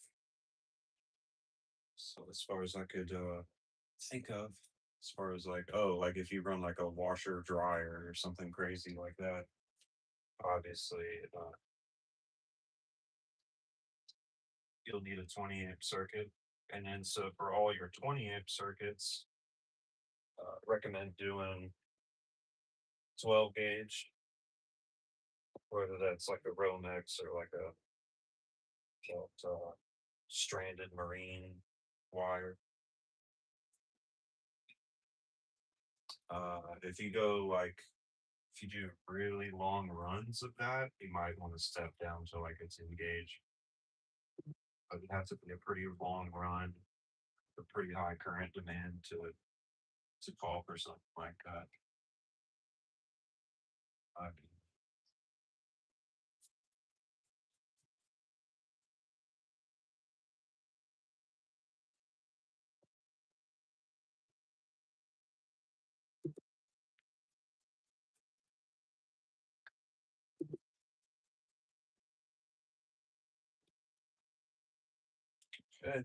So as far as I could think of, as far as like, oh, like if you run like a washer dryer or something crazy like that, obviously you'll need a 20 amp circuit. And then so for all your 20 amp circuits, recommend doing 12 gauge, whether that's like a Romex or like a stranded marine wire. If you go like, if you do really long runs of that, you might want to step down to like a 10 gauge. But it has to be a pretty long run, a pretty high current demand to call for something like that. I mean, okay,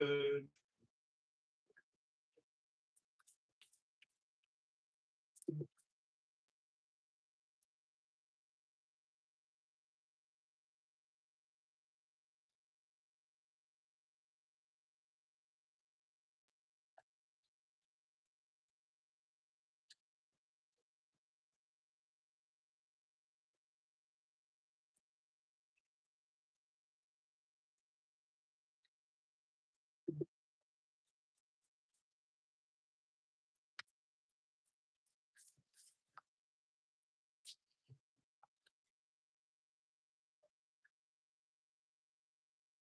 good.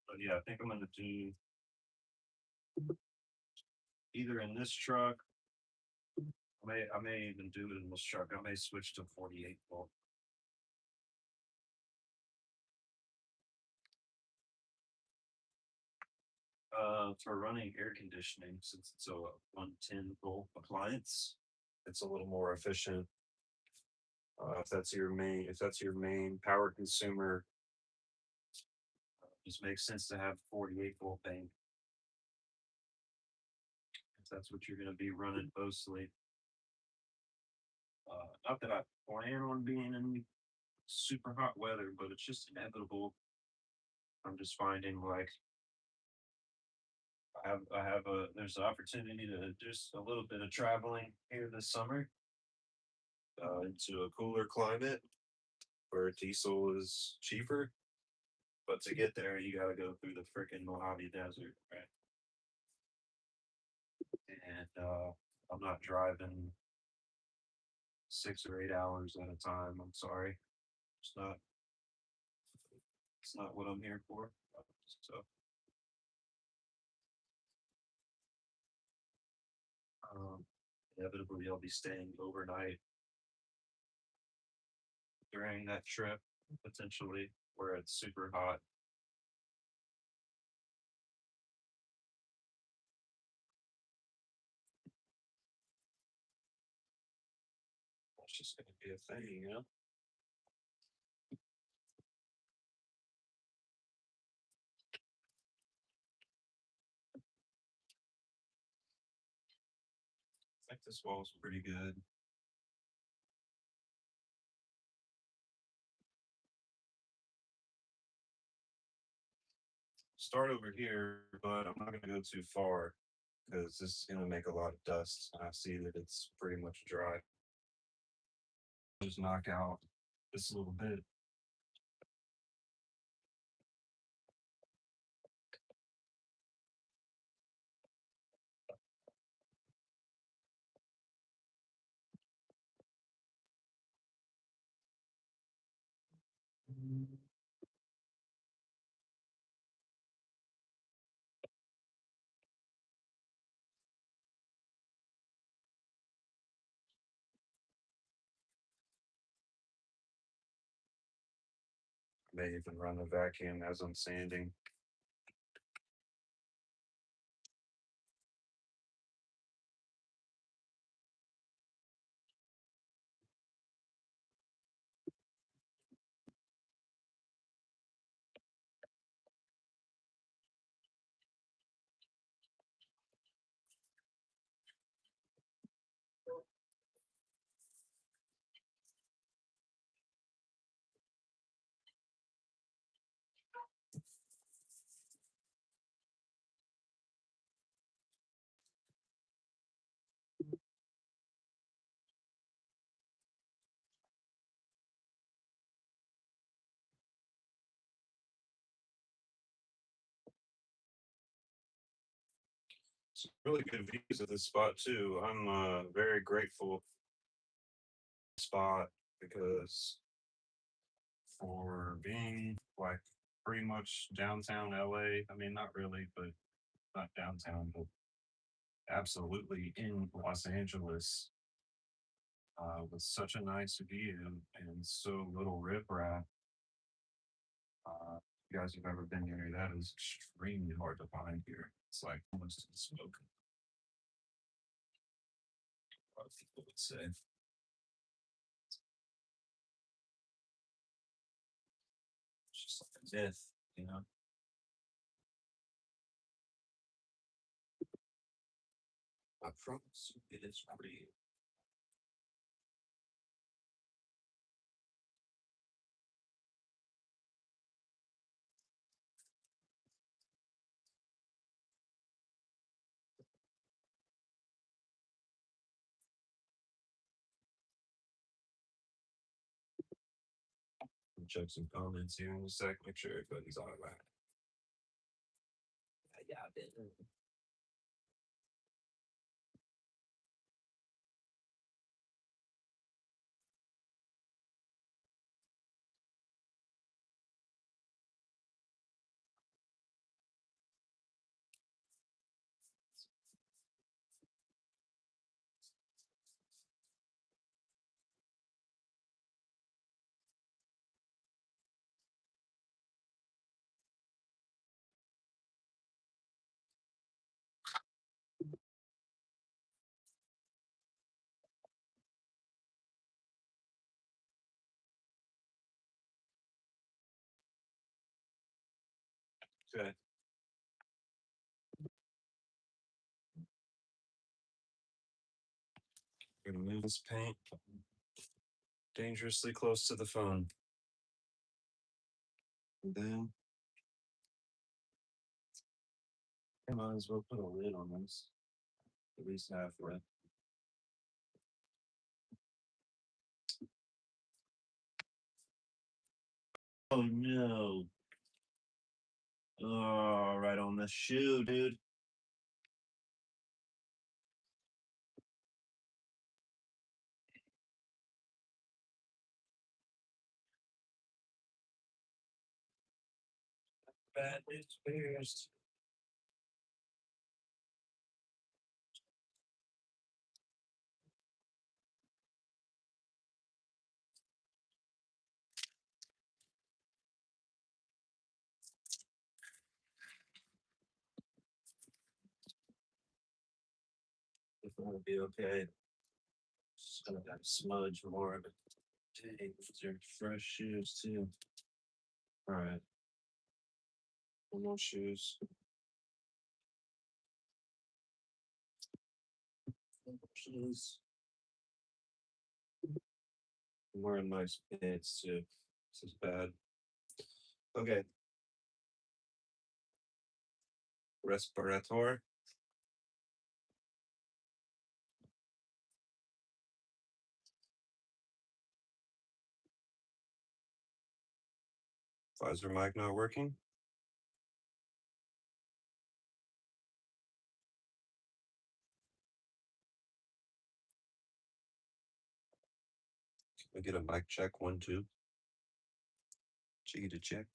But yeah, I think I'm gonna do either in this truck. I may even do it in this truck. I may switch to 48 volt. For running air conditioning, since it's a 110 volt appliance, it's a little more efficient. If that's your main power consumer, Just makes sense to have 48 volt bank if that's what you're going to be running mostly. Not that I plan on being in super hot weather, but it's just inevitable. I'm just finding like I have a there's an opportunity to do a little bit of traveling here this summer into a cooler climate where diesel is cheaper. But to get there, you got to go through the freaking Mojave Desert, right? And I'm not driving 6 or 8 hours at a time. I'm sorry, it's not it's not what I'm here for. So um, inevitably, I'll be staying overnight during that trip, potentially where it's super hot. It's just going to be a thing, you know. I think this wall's pretty good. Start over here, but I'm not going to go too far because this is going to make a lot of dust. And I see that it's pretty much dry. Just knock out this little bit. May even run the vacuum as I'm sanding. Some really good views of this spot too. I'm very grateful for the spot because for being like pretty much downtown LA. I mean, not really, but not downtown, but absolutely in Los Angeles with such a nice view and so little riprap. If you guys have ever been here, that is extremely hard to find here. It's like almost unspoken. A lot of people would say. It's just like a myth, you know? I promise you, it is real. Check some comments here in a sec, make sure everybody's all right. Yeah, I did. Okay. We're gonna move this paint dangerously close to the phone. And then I might as well put a lid on this. At least halfway. Oh no. Oh, right on the shoe, dude. Bad news bears. It's gonna be okay. Just gonna have smudge more, but dang, these are fresh shoes too. All right, one more shoes. One more shoes. I'm wearing nice pants too. This is bad. Okay. Respirator. Visor mic not working. Can I get a mic check? 1, 2. Cheeky to check.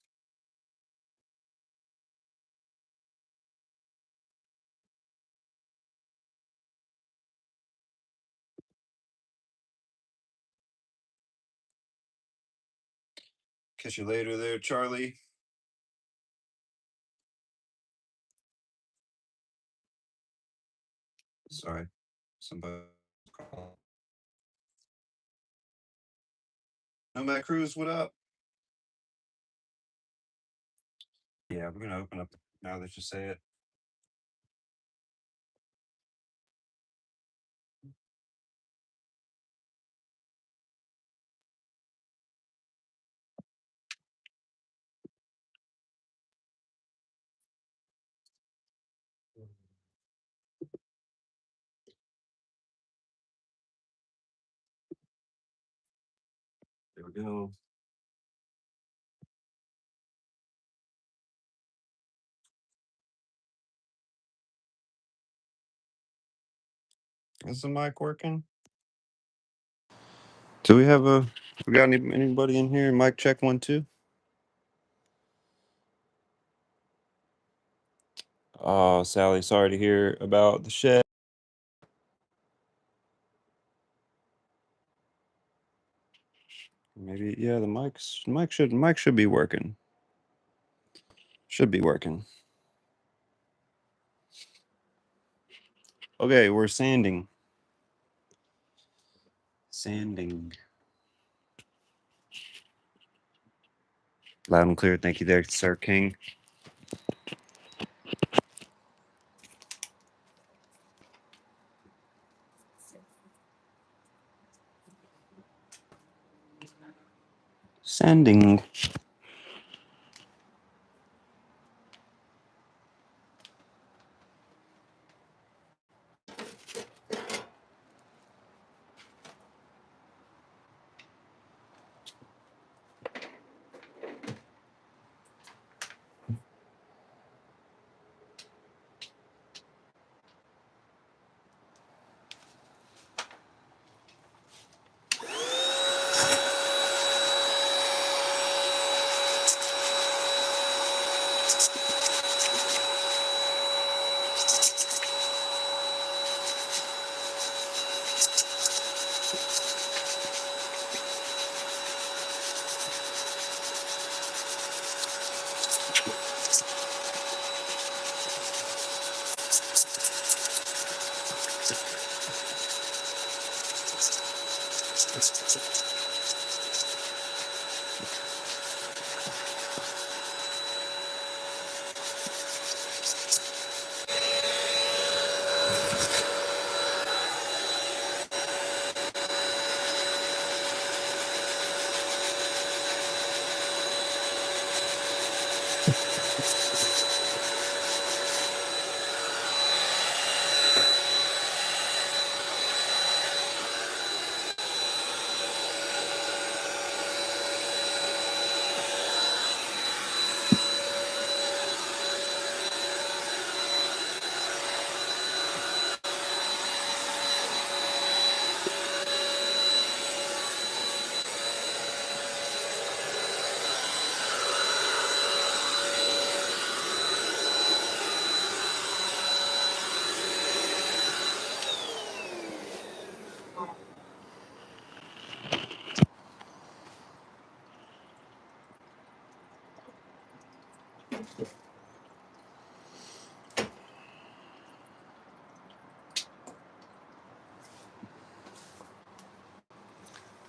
Catch you later there, Charlie. Sorry. Somebody called. Nomad Cruise, what up? Yeah, we're gonna open up now that you say it. There we go. Is the mic working? Do we have we got anybody in here? Mic check 1, 2. Oh, Sally, sorry to hear about the shed. Maybe yeah, the mic should be working. Should be working. Okay, we're sanding. Sanding. Loud and clear. Thank you there, Sir King. Sanding.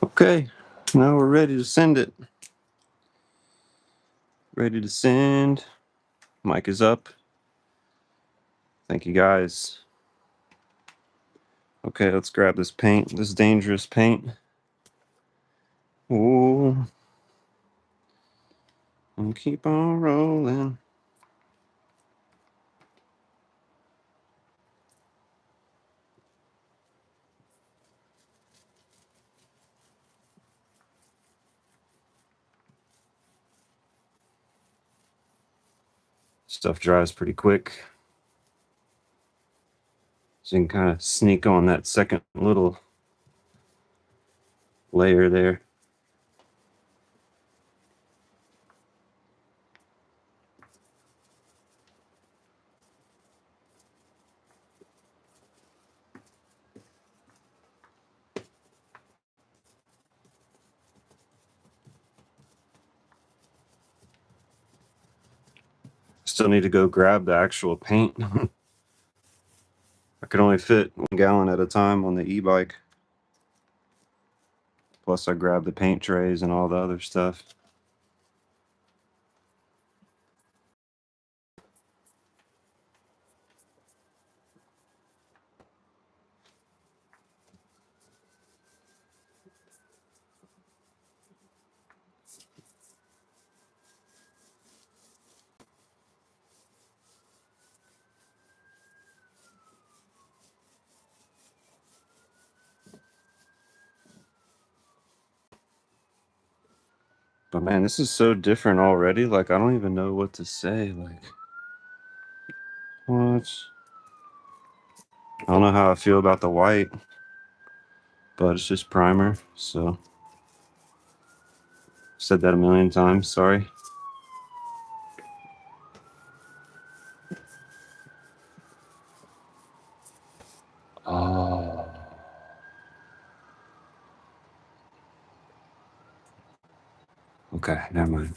Okay, now we're ready to send it. Ready to send. Mic is up. Thank you guys. Okay, let's grab this paint, this dangerous paint. Ooh. And keep on rolling. Stuff dries pretty quick. So you can kind of sneak on that second little layer there. Still need to go grab the actual paint. I could only fit 1 gallon at a time on the e-bike. Plus I grabbed the paint trays and all the other stuff. But man, this is so different already. Like, I don't even know what to say. Like, what? I don't know how I feel about the white, but it's just primer. So, said that a million times. Sorry. Oh. Okay, never mind.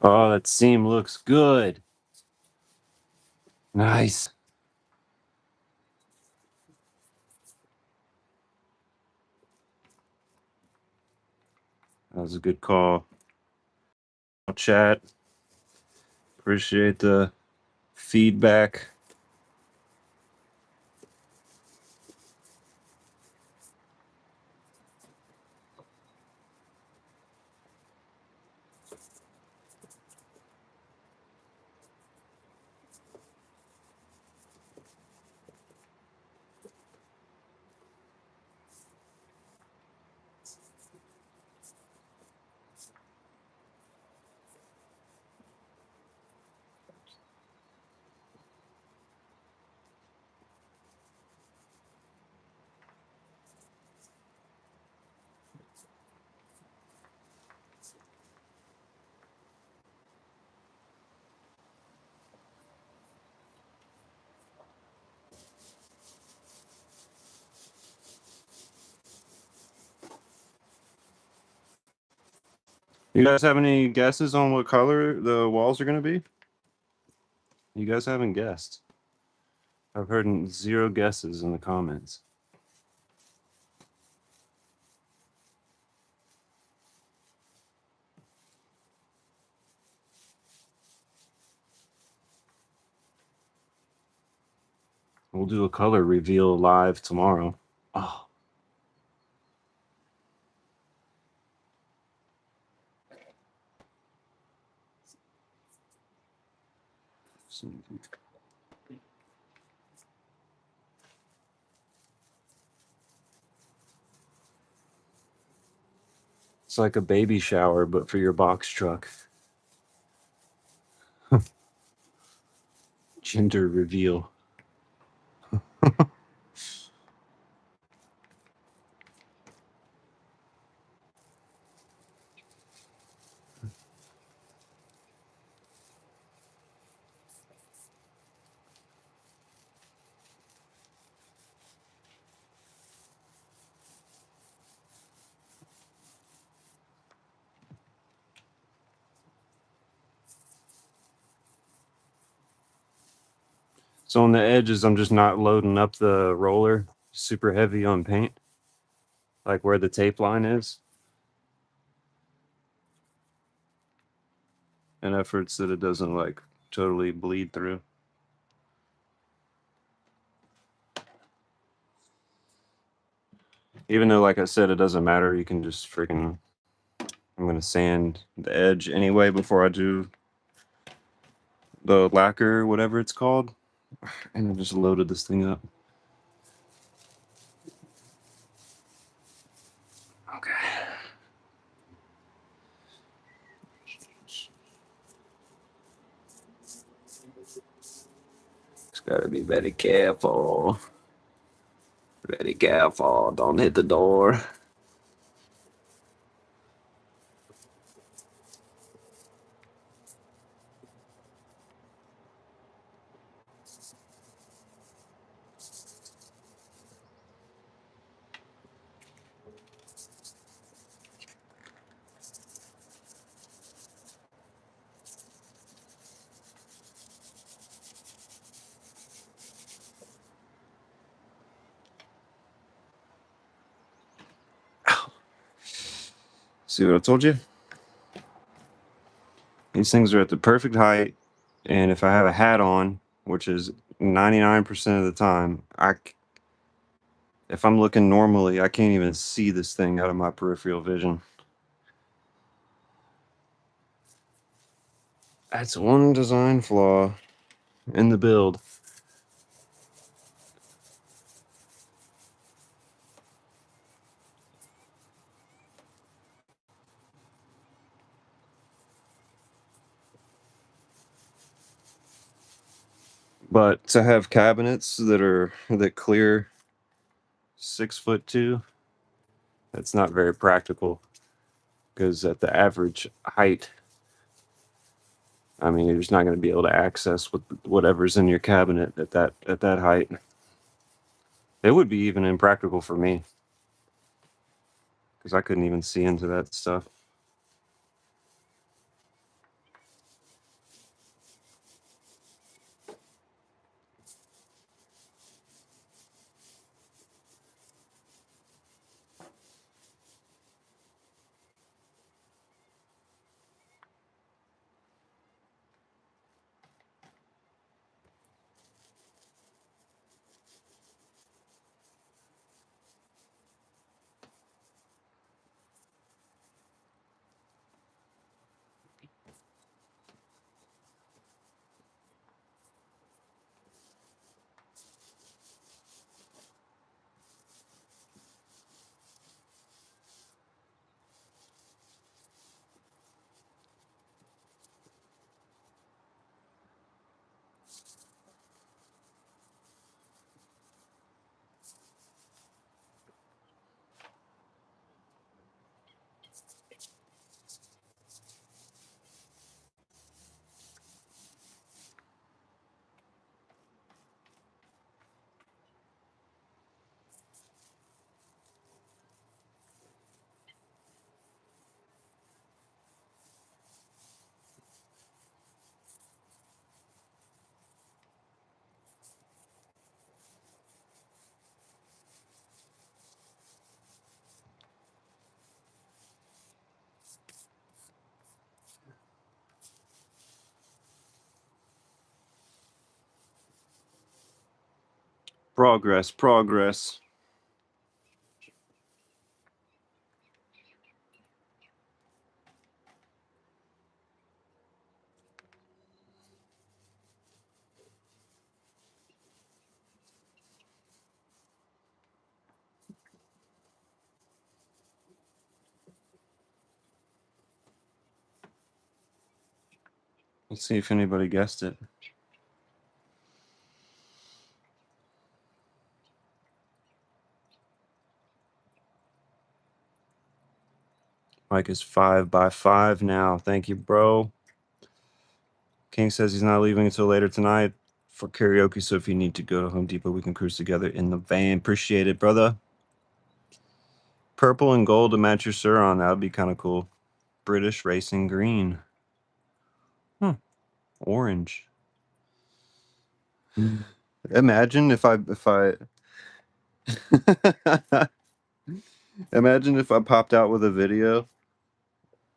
Oh, that seam looks good. Nice. That was a good call. Chat. Appreciate the feedback. You guys have any guesses on what color the walls are going to be? You guys haven't guessed. I've heard 0 guesses in the comments. We'll do a color reveal live tomorrow. Oh. It's like a baby shower, but for your box truck. Gender reveal. So on the edges, I'm just not loading up the roller super heavy on paint, like where the tape line is, in efforts that it doesn't like totally bleed through. Even though, like I said, it doesn't matter. You can just freaking. I'm gonna sand the edge anyway before I do the lacquer, whatever it's called. And I just loaded this thing up. Okay. Just gotta be very careful. Very careful. Don't hit the door. See what I told you? These things are at the perfect height, and if I have a hat on, which is 99% of the time, if I'm looking normally, I can't even see this thing out of my peripheral vision. That's one design flaw in the build. But to have cabinets that clear 6'2", that's not very practical because at the average height, I mean, you're just not going to be able to access whatever's in your cabinet at that height. It would be even impractical for me because I couldn't even see into that stuff. Progress, progress. Let's see if anybody guessed it. Mike is 5x5 now. Thank you, bro. King says he's not leaving until later tonight for karaoke. So if you need to go to Home Depot, we can cruise together in the van. Appreciate it, brother. Purple and gold to match your Suron. That would be kind of cool. British Racing Green. Orange. Imagine if I imagine if I popped out with a video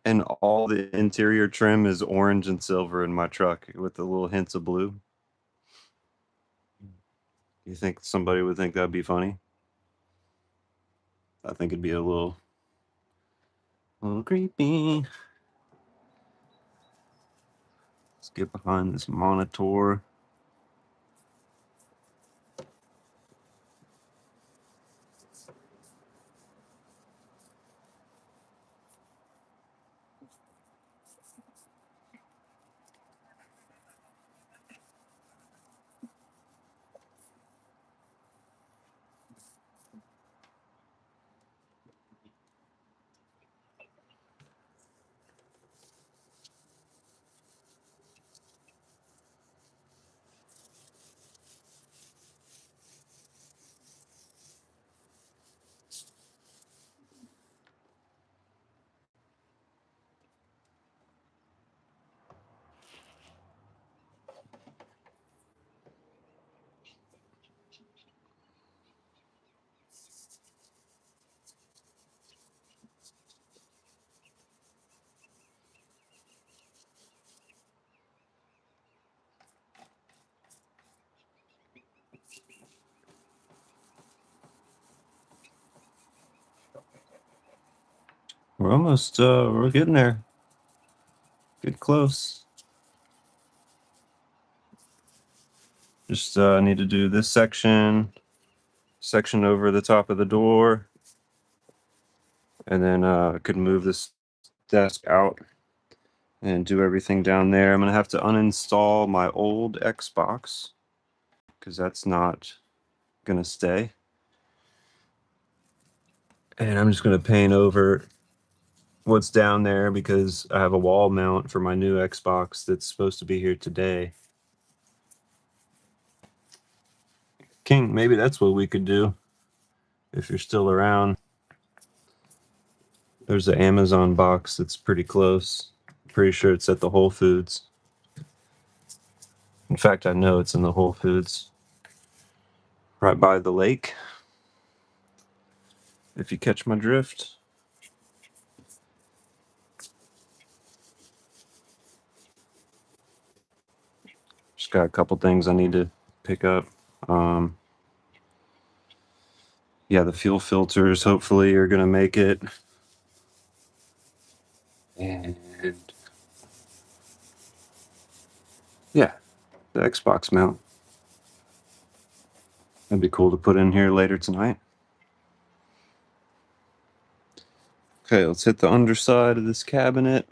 and all the interior trim is orange and silver in my truck with the little hints of blue. You think somebody would think that'd be funny? I think it'd be a little creepy. Let's get behind this monitor. We're getting there. Get close. Just need to do this section over the top of the door, and then I could move this desk out and do everything down there. I'm gonna have to uninstall my old Xbox because that's not gonna stay. And I'm just gonna paint over what's down there because I have a wall mount for my new Xbox that's supposed to be here today. King, maybe that's what we could do if you're still around. There's an Amazon box that's pretty close. Pretty sure it's at the Whole Foods. In fact, I know it's in the Whole Foods, right by the lake. If you catch my drift. Just got a couple things I need to pick up. Um, yeah, the fuel filters hopefully are gonna make it. And yeah, the Xbox mount. That'd be cool to put in here later tonight. Okay, let's hit the underside of this cabinet.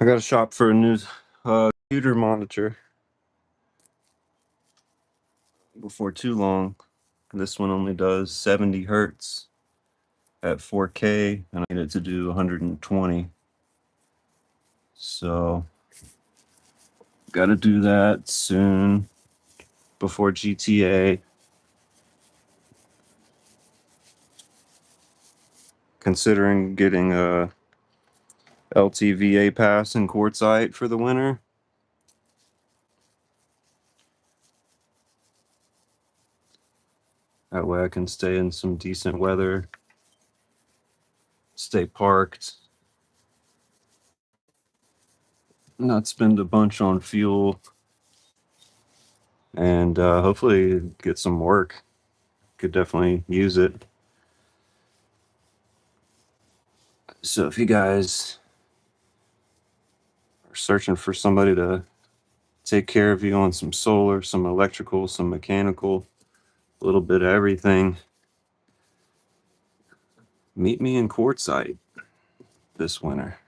I got to shop for a new computer monitor before too long. This one only does 70 hertz at 4K, and I need it to do 120. So, got to do that soon before GTA. Considering getting a LTVA pass in Quartzsite for the winter. That way I can stay in some decent weather, stay parked, not spend a bunch on fuel, and hopefully get some work. Could definitely use it. So if you guys are searching for somebody to take care of you on some solar, some electrical, some mechanical, a little bit of everything, meet me in Quartzsite this winter.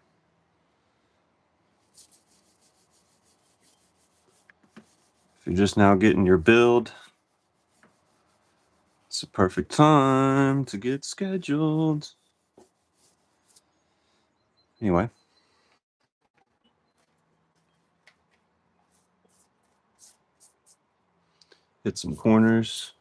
If you're just now getting your build, it's a perfect time to get scheduled. Anyway, hit some corners.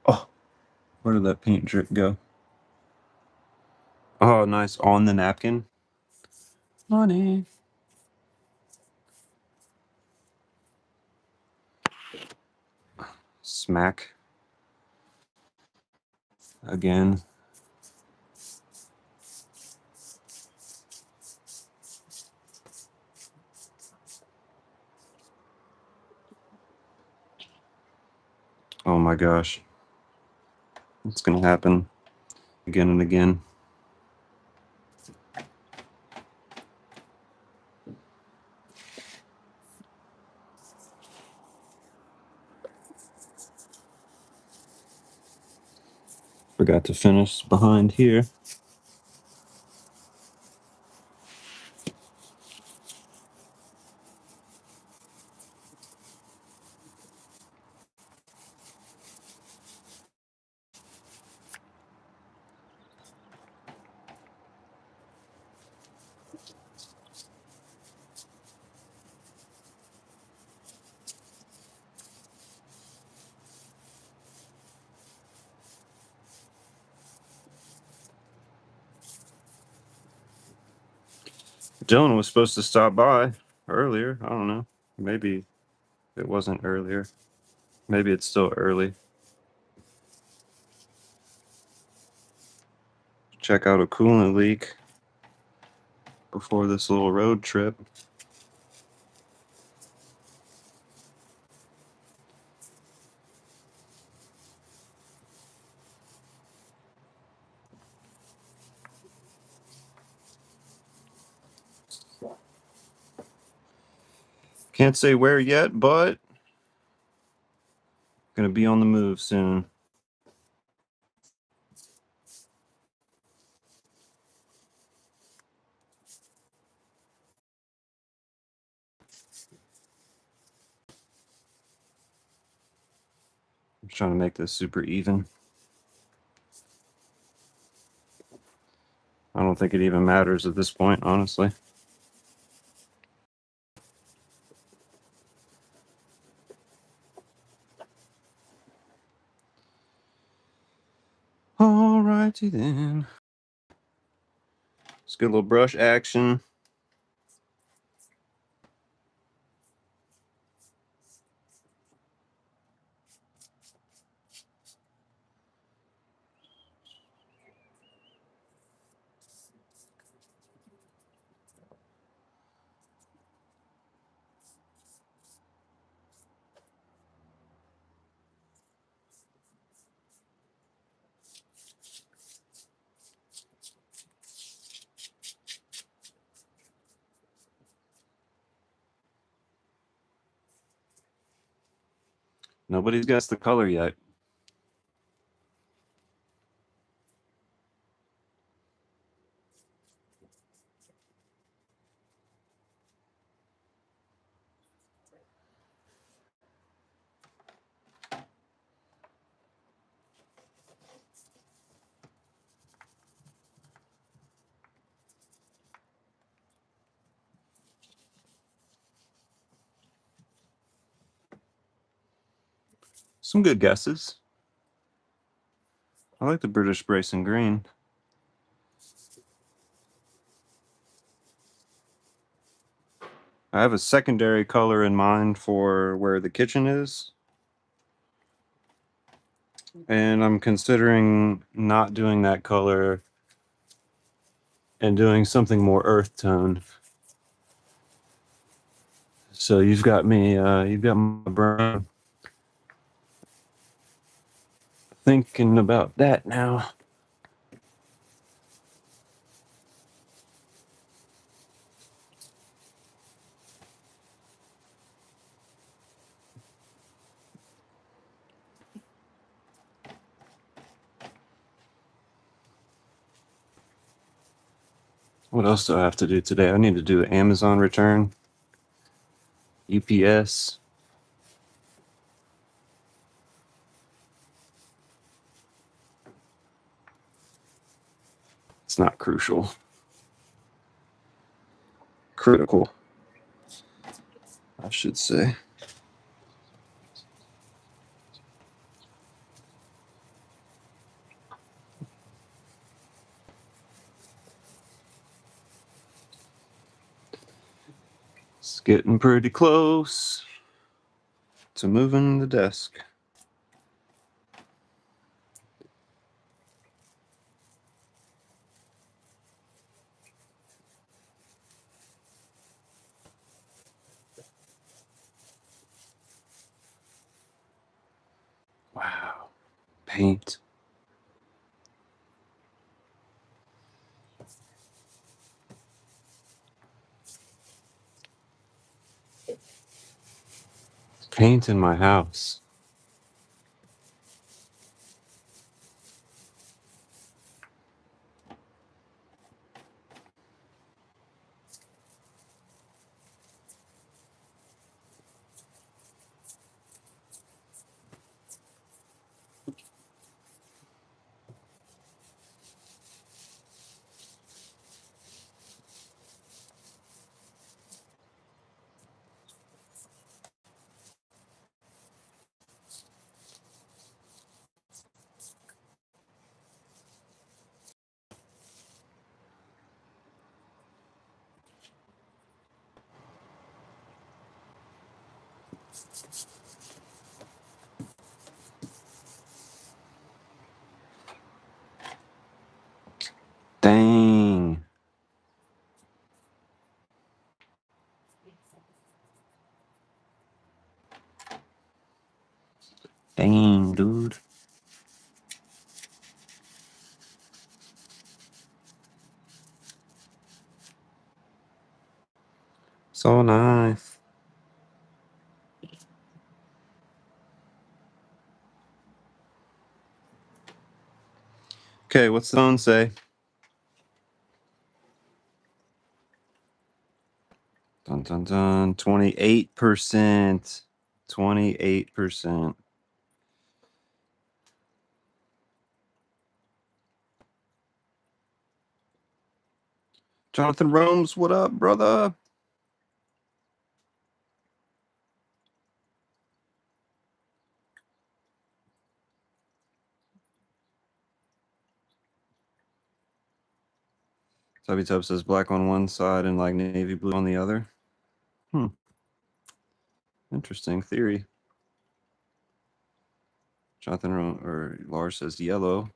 Oh, where did that paint drip go? Oh, nice. On the napkin. Money. Smack. Again. Oh my gosh. It's going to happen again and again. Forgot to finish behind here. Dylan was supposed to stop by earlier. I don't know. Maybe it wasn't earlier. Maybe it's still early. Check out a coolant leak before this little road trip. Can't say where yet, but gonna be on the move soon. I'm trying to make this super even. I don't think it even matters at this point, honestly. Alrighty then. Let's get a little brush action. Nobody's guessed the color yet. Some good guesses. I like the British Bracing Green. I have a secondary color in mind for where the kitchen is, and I'm considering not doing that color and doing something more earth tone. So you've got my brown thinking about that now. What else do I have to do today? I need to do Amazon return, UPS. It's not crucial. Critical, I should say. It's getting pretty close to moving the desk. Wow. Paint. Paint in my house. Dang. Dang, dude. So nice. Okay, what's the phone say? Dun dun dun. 28%. 28%. Jonathan Romes, what up, brother? Tubby Tub says black on one side and like navy blue on the other. Interesting theory. Or Lars says yellow.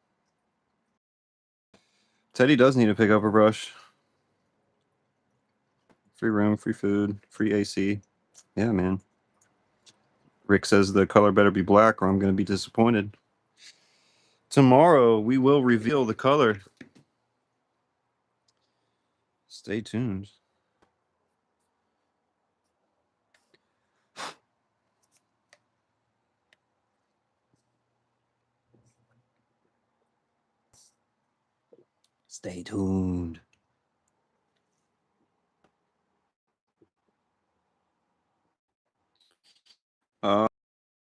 Teddy does need to pick up a brush. Free room, free food, free AC. Yeah, man. Rick says the color better be black or I'm going to be disappointed. Tomorrow we will reveal the color. Stay tuned. Stay tuned.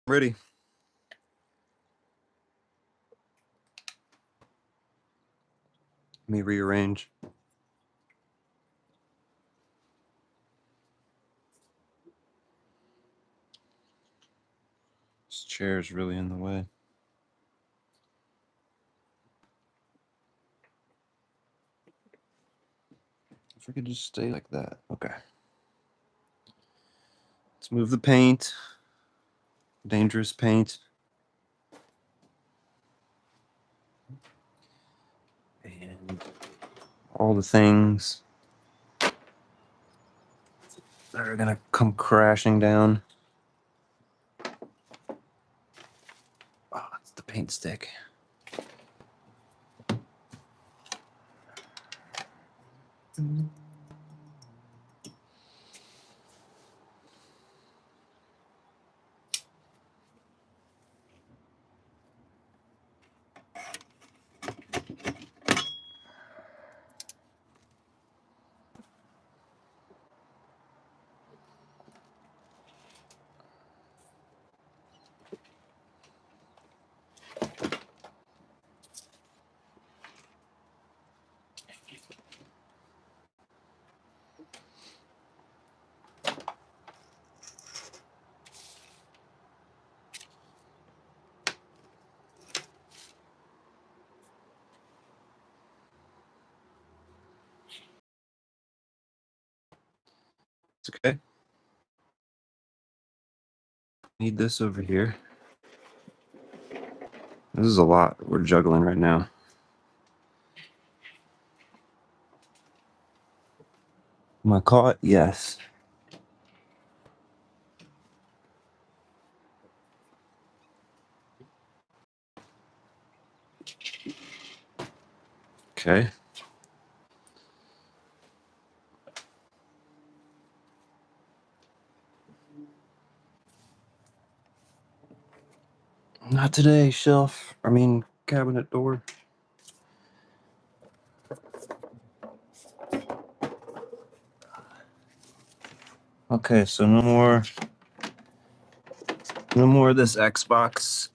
Ready. Let me rearrange. This chair is really in the way. If I could just stay like that. Okay. Let's move the paint. Dangerous paint. And all the things that are gonna come crashing down. Oh, it's the paint stick. It's okay. Need this over here. This is a lot we're juggling right now. Am I caught? Yes. Okay. Not today, shelf. I mean, cabinet door. Okay, so no more of this Xbox.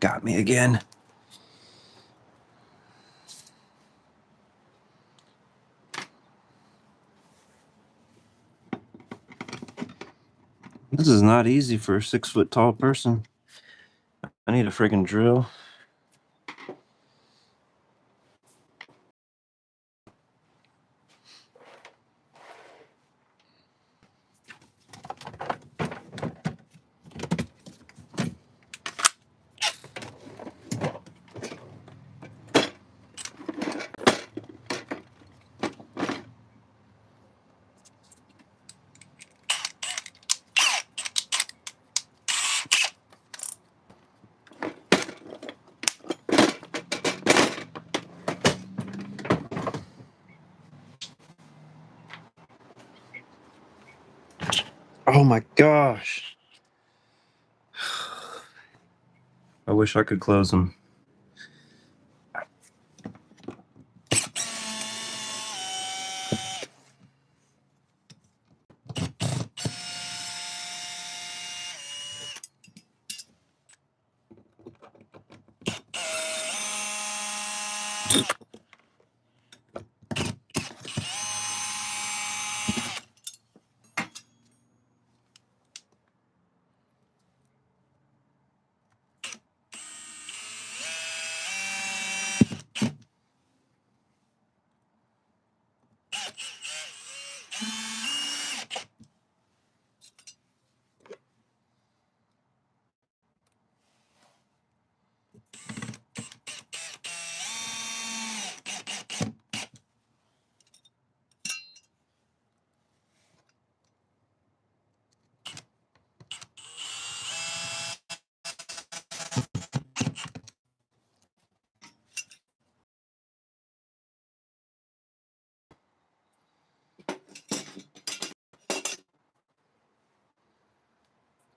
Got me again. This is not easy for a 6-foot tall person. I need a friggin' drill. Oh my gosh. I wish I could close them.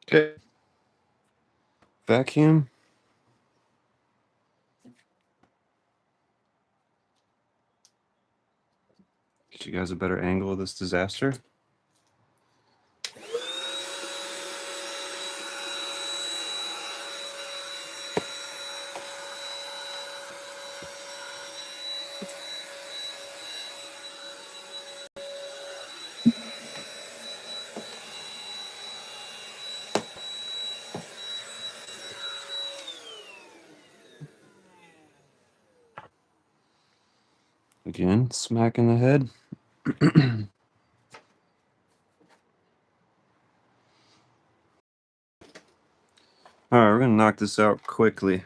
Okay. Vacuum. Get you guys a better angle of this disaster. Again, smack in the head. All right, we're gonna knock this out quickly.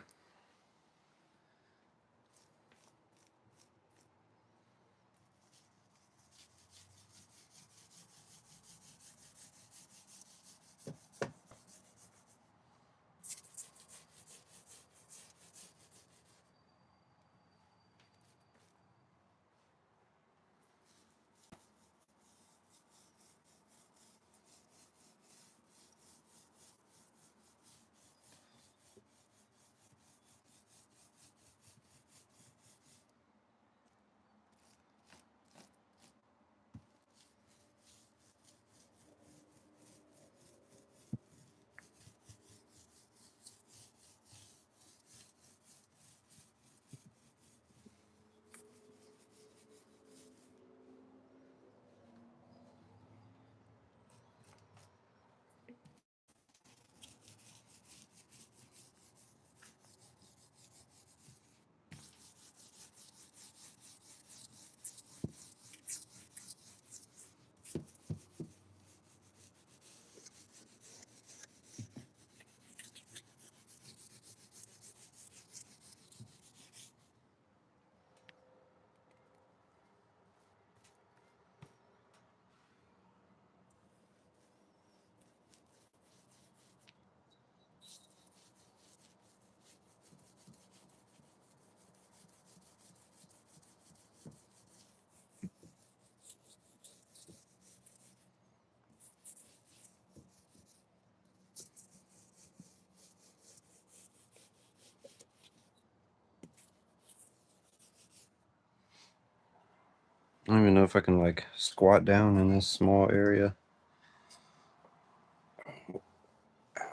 I don't even know if I can like squat down in this small area.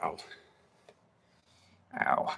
Ow. Ow.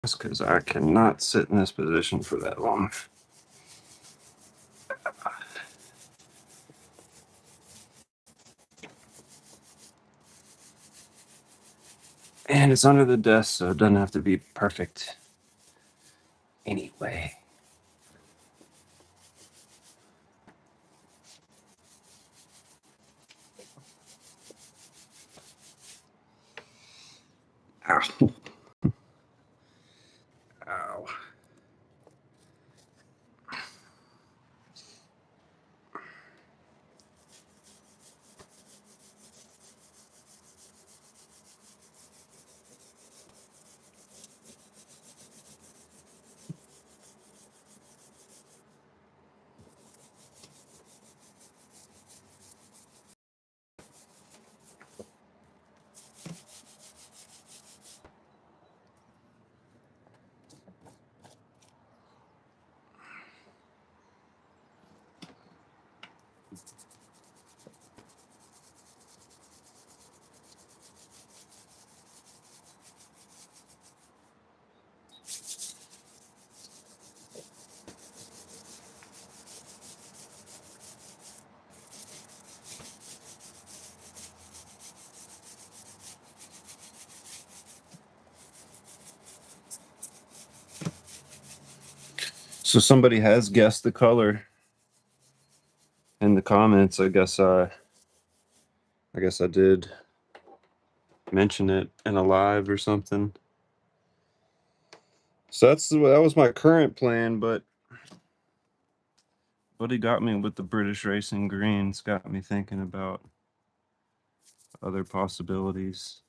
That's because I cannot sit in this position for that long. And it's under the desk, so it doesn't have to be perfect anyway. Ow. Ow. So somebody has guessed the color in the comments. I guess I did mention it in a live or something. So that was my current plan, but he got me with the British Racing Greens, got me thinking about other possibilities.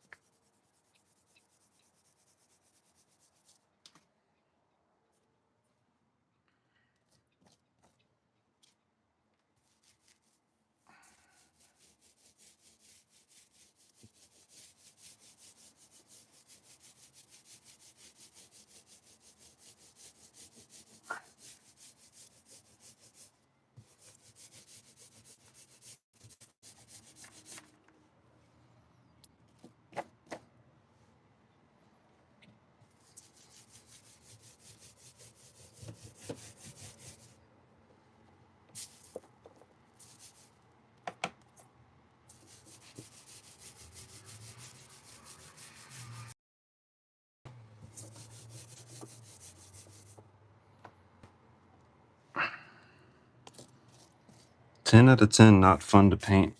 10 out of 10 not fun to paint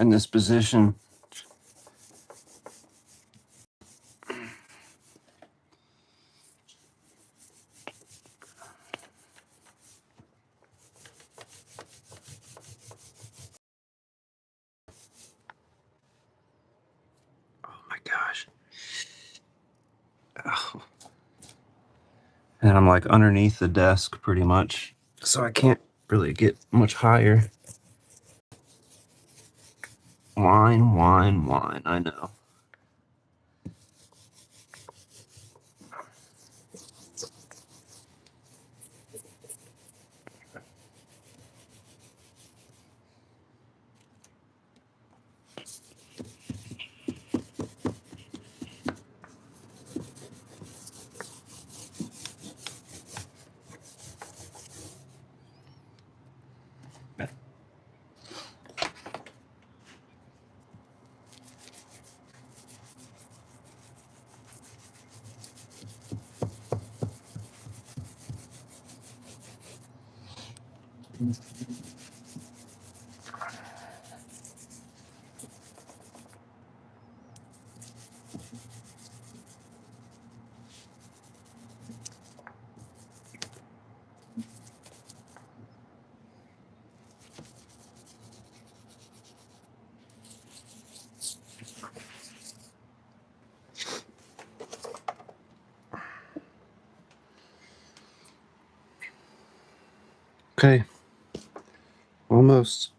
in this position. Oh my gosh. Oh. And I'm like underneath the desk pretty much, so I can't really get much higher. Wine, wine, wine, I know. Okay, almost.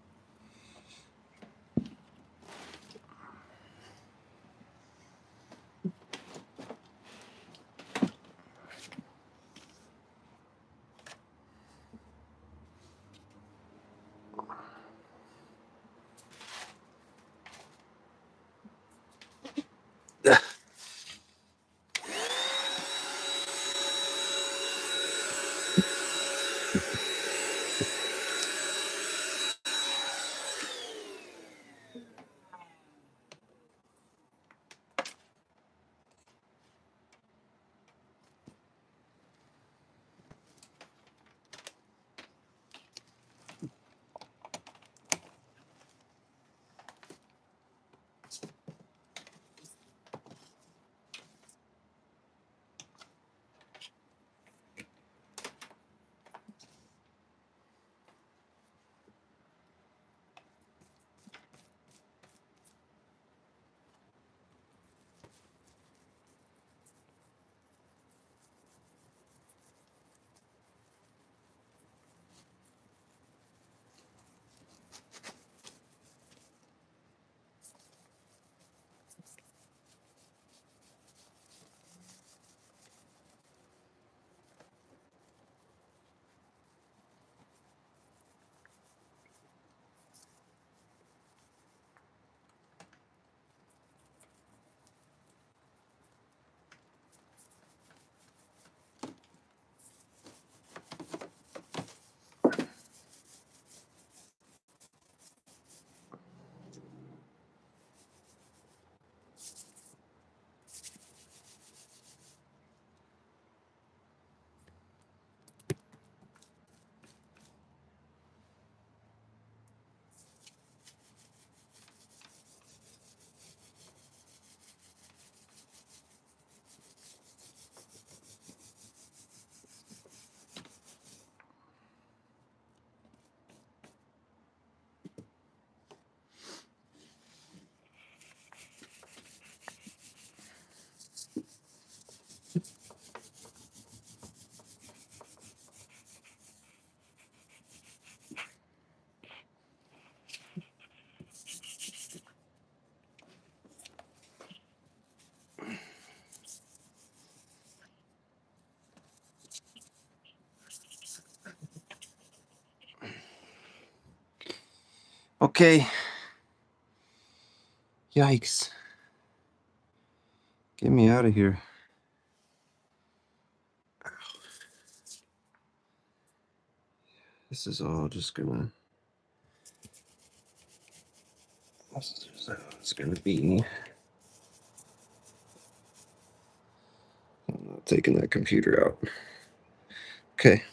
Okay. Yikes. Get me out of here. This is all just gonna. This is just how it's gonna be. I'm not taking that computer out. Okay.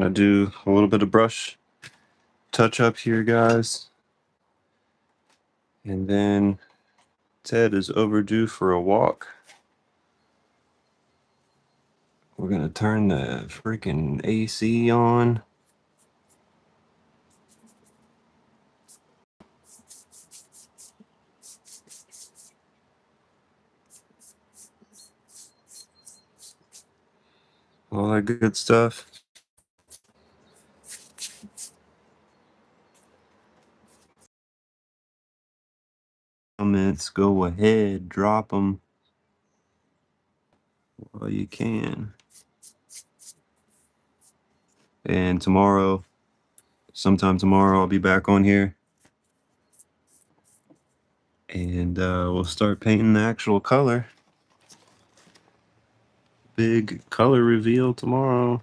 gonna do a little bit of brush touch up here, guys. And then Ted is overdue for a walk. We're gonna turn the freaking AC on. All that good stuff. Comments, go ahead, drop them while you can. And tomorrow, sometime tomorrow, I'll be back on here. And we'll start painting the actual color. Big color reveal tomorrow.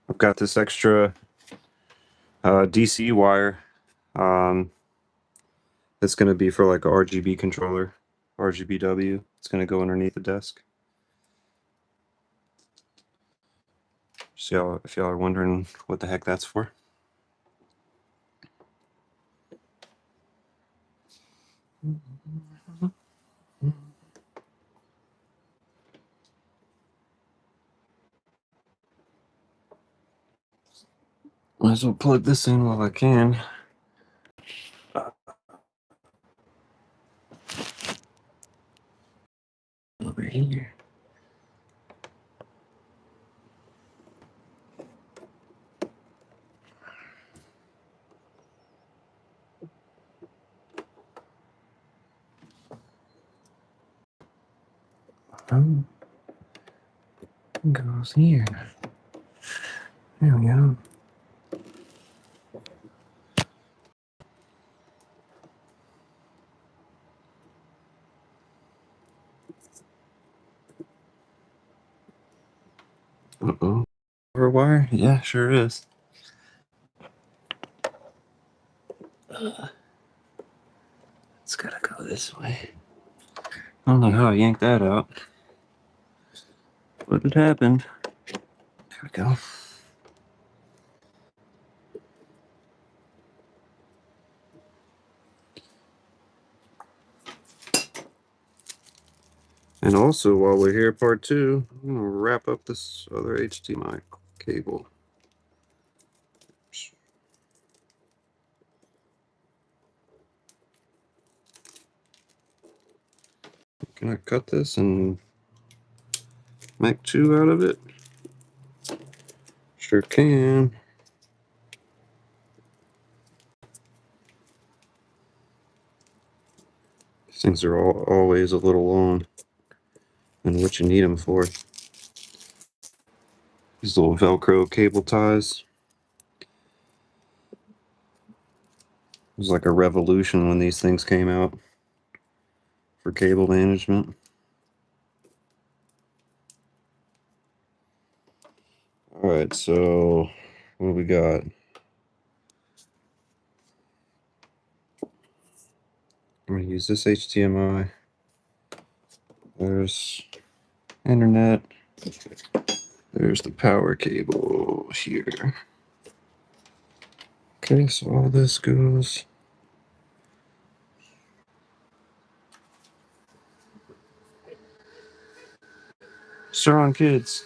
I've got this extra DC wire. It's going to be for like a RGB controller, RGBW. It's going to go underneath the desk. So if y'all are wondering what the heck that's for. Might as well plug this in while I can. Over here. Goes here. There we go. Uh-oh. Over wire? Yeah, sure is. It's gotta go this way. I don't know how I yanked that out, but it happened. There we go. And also, while we're here, part two, I'm gonna wrap up this other HDMI cable. Can I cut this and make two out of it? Sure can. These things are always a little long and what you need them for. These little Velcro cable ties. It was like a revolution when these things came out for cable management. Alright, so what do we got? I'm going to use this HDMI. There's internet. There's the power cable here. Okay, so all this goes. Strong kids.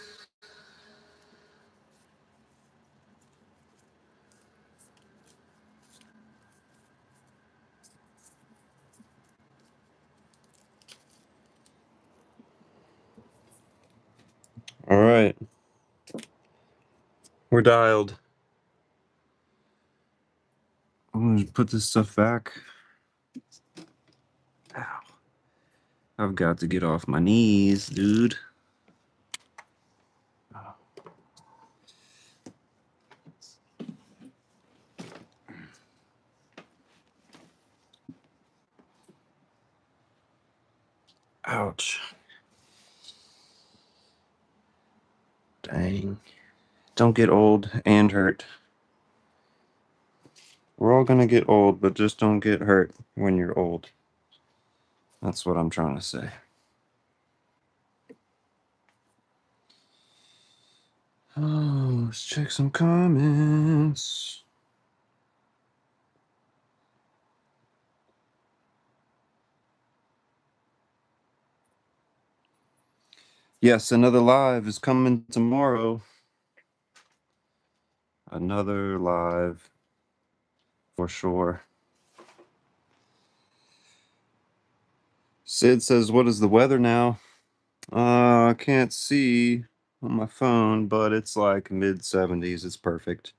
All right. We're dialed. I'm gonna put this stuff back. Ow. I've got to get off my knees, dude. Ouch. Dang. Don't get old and hurt. We're all gonna get old, but just don't get hurt when you're old. That's what I'm trying to say. Oh, let's check some comments. Yes, another live is coming tomorrow. Another live for sure. Sid says, "What is the weather now?" I can't see on my phone, but it's like mid 70s. It's perfect.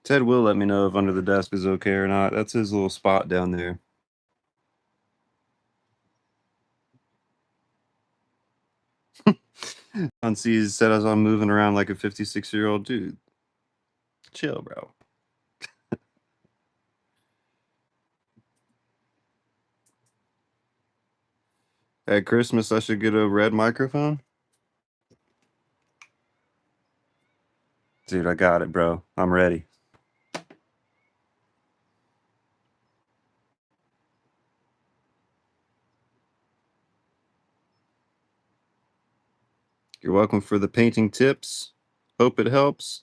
Ted will let me know if under the desk is okay or not. That's his little spot down there. On sees said as I'm moving around like a 56-year-old dude. Chill, bro. At Christmas, I should get a red microphone. Dude, I got it, bro. I'm ready. You're welcome for the painting tips. Hope it helps.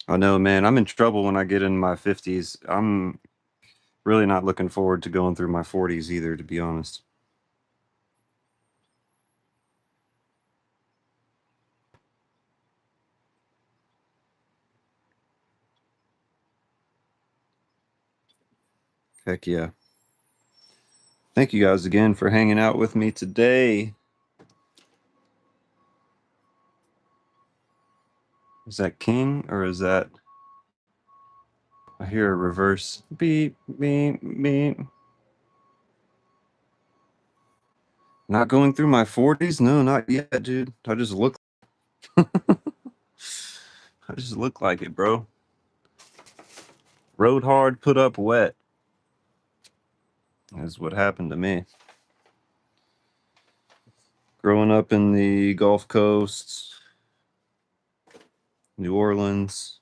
I know, man. I'm in trouble when I get in my 50s. I'm really not looking forward to going through my 40s either, to be honest. Heck yeah. Thank you guys again for hanging out with me today. Is that King or is that... I hear a reverse beep, beep, beep. Not going through my 40s? No, not yet, dude. I just look I just look like it, bro. Rode hard, put up wet. Is what happened to me. Growing up in the Gulf Coast, New Orleans,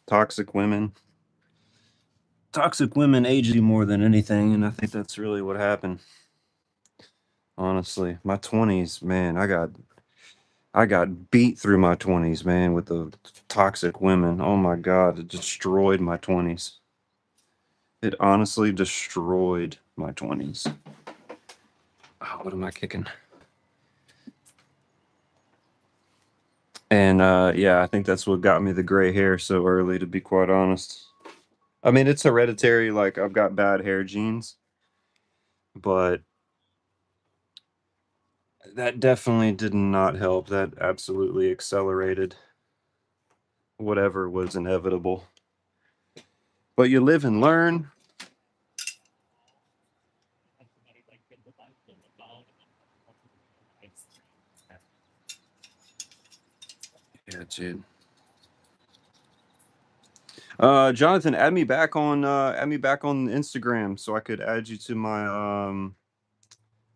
toxic women. Toxic women age you more than anything, and I think that's really what happened. Honestly, my 20s, man, I got beat through my 20s, man, with the toxic women. Oh my God, it destroyed my 20s. It honestly destroyed my 20s. Oh, what am I kicking? And yeah, I think that's what got me the gray hair so early, to be quite honest. I mean, it's hereditary, like I've got bad hair genes, but that definitely did not help. That absolutely accelerated whatever was inevitable. But you live and learn. Yeah, dude. Jonathan, add me back on Instagram so I could add you to my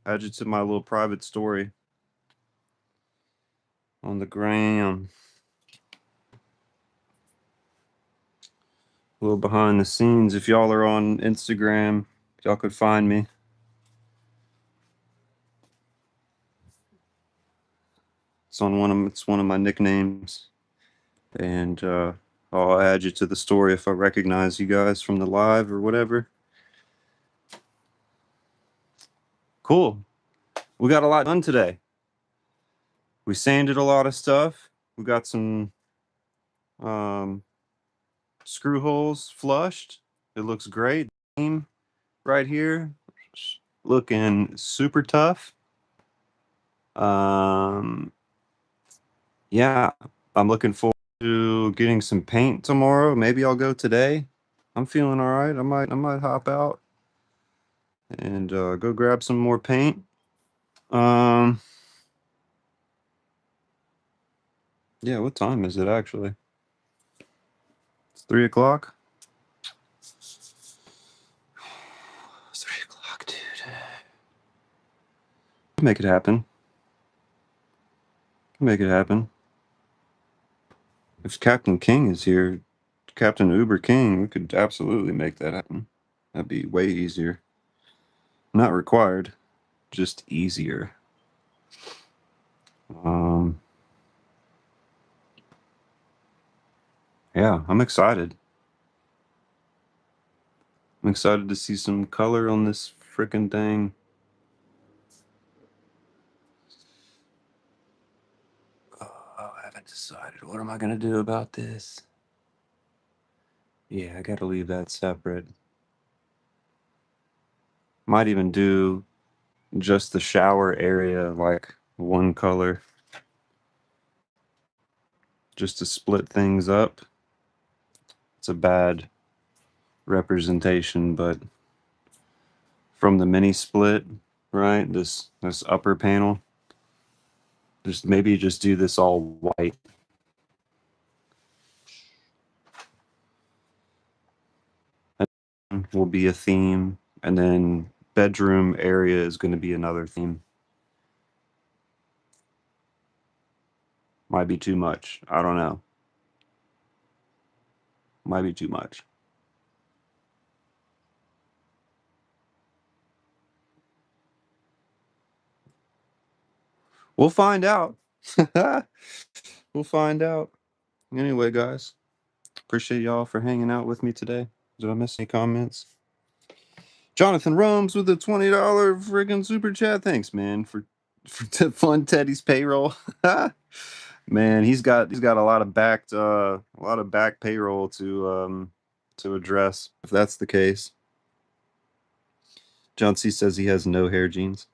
little private story on the gram. A little behind the scenes. If y'all are on Instagram, y'all could find me. It's one of my nicknames. And I'll add you to the story if I recognize you guys from the live or whatever. Cool. We got a lot done today. We sanded a lot of stuff. We got some um screw holes flushed. It looks great. Seam right here, looking super tough. Um, yeah, I'm looking forward to getting some paint tomorrow. Maybe I'll go today. I'm feeling all right. I might hop out and go grab some more paint. Um, yeah, what time is it actually? It's 3 o'clock. It's 3 o'clock, dude. Make it happen. Make it happen. If Captain King is here, Captain Uber King, we could absolutely make that happen. That'd be way easier. Not required, just easier. Um, yeah, I'm excited. I'm excited to see some color on this freaking thing. Oh, I haven't decided. What am I gonna do about this? Yeah, I gotta leave that separate. Might even do just the shower area like one color, just to split things up. It's a bad representation, but from the mini split, right? This upper panel, just maybe just do this all white. Will be a theme, and then bedroom area is going to be another theme. Might be too much. I don't know. Might be too much. We'll find out. We'll find out. Anyway, guys, appreciate y'all for hanging out with me today. Did I miss any comments? Jonathan Romes with a $20 friggin' super chat. Thanks, man, for to fund Teddy's payroll. Man, he's got a lot of back payroll to address if that's the case. John C says he has no hair jeans.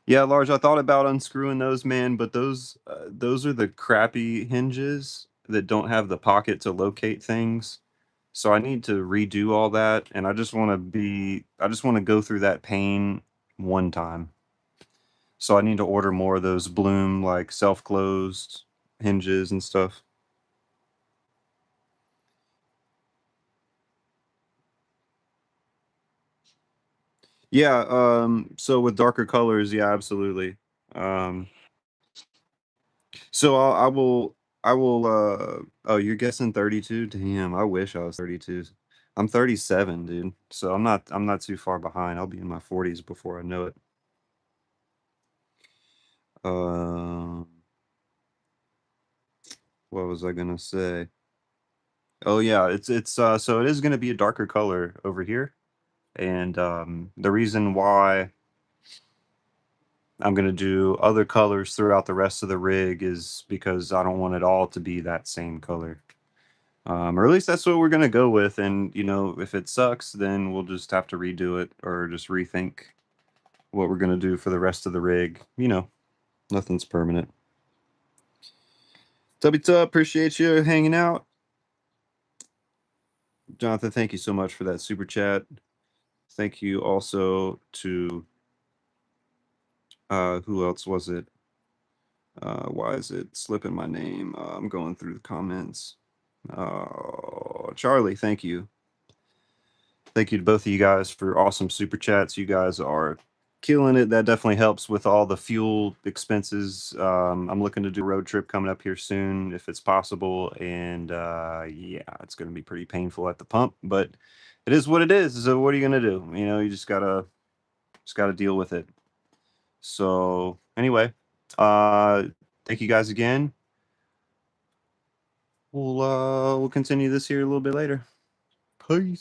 Yeah, Large, I thought about unscrewing those, man, but those are the crappy hinges that don't have the pocket to locate things. So I need to redo all that, and I just want to go through that pain one time. So I need to order more of those Bloom like self-closed hinges and stuff. Yeah, so with darker colors, yeah, absolutely. Um, so I will oh, you're guessing 32? Damn, I wish I was 32. I'm 37, dude. So I'm not too far behind. I'll be in my 40s before I know it. Um, what was I gonna say? Oh yeah, it's so it is gonna be a darker color over here. And the reason why I'm gonna do other colors throughout the rest of the rig is because I don't want it all to be that same color. Or at least that's what we're gonna go with. And if it sucks, then we'll just have to redo it or just rethink what we're gonna do for the rest of the rig. Nothing's permanent. Tubby Tub, appreciate you hanging out. Jonathan, thank you so much for that super chat. Thank you also to who else was it? Why is it slipping my name? I'm going through the comments. Charlie, thank you. Thank you to both of you guys for awesome super chats. You guys are killing it. That definitely helps with all the fuel expenses. I'm looking to do a road trip coming up here soon if it's possible. And yeah, it's going to be pretty painful at the pump, but it is what it is. So what are you going to do? You just gotta deal with it. So anyway, uh, thank you guys again. We'll continue this here a little bit later. Peace.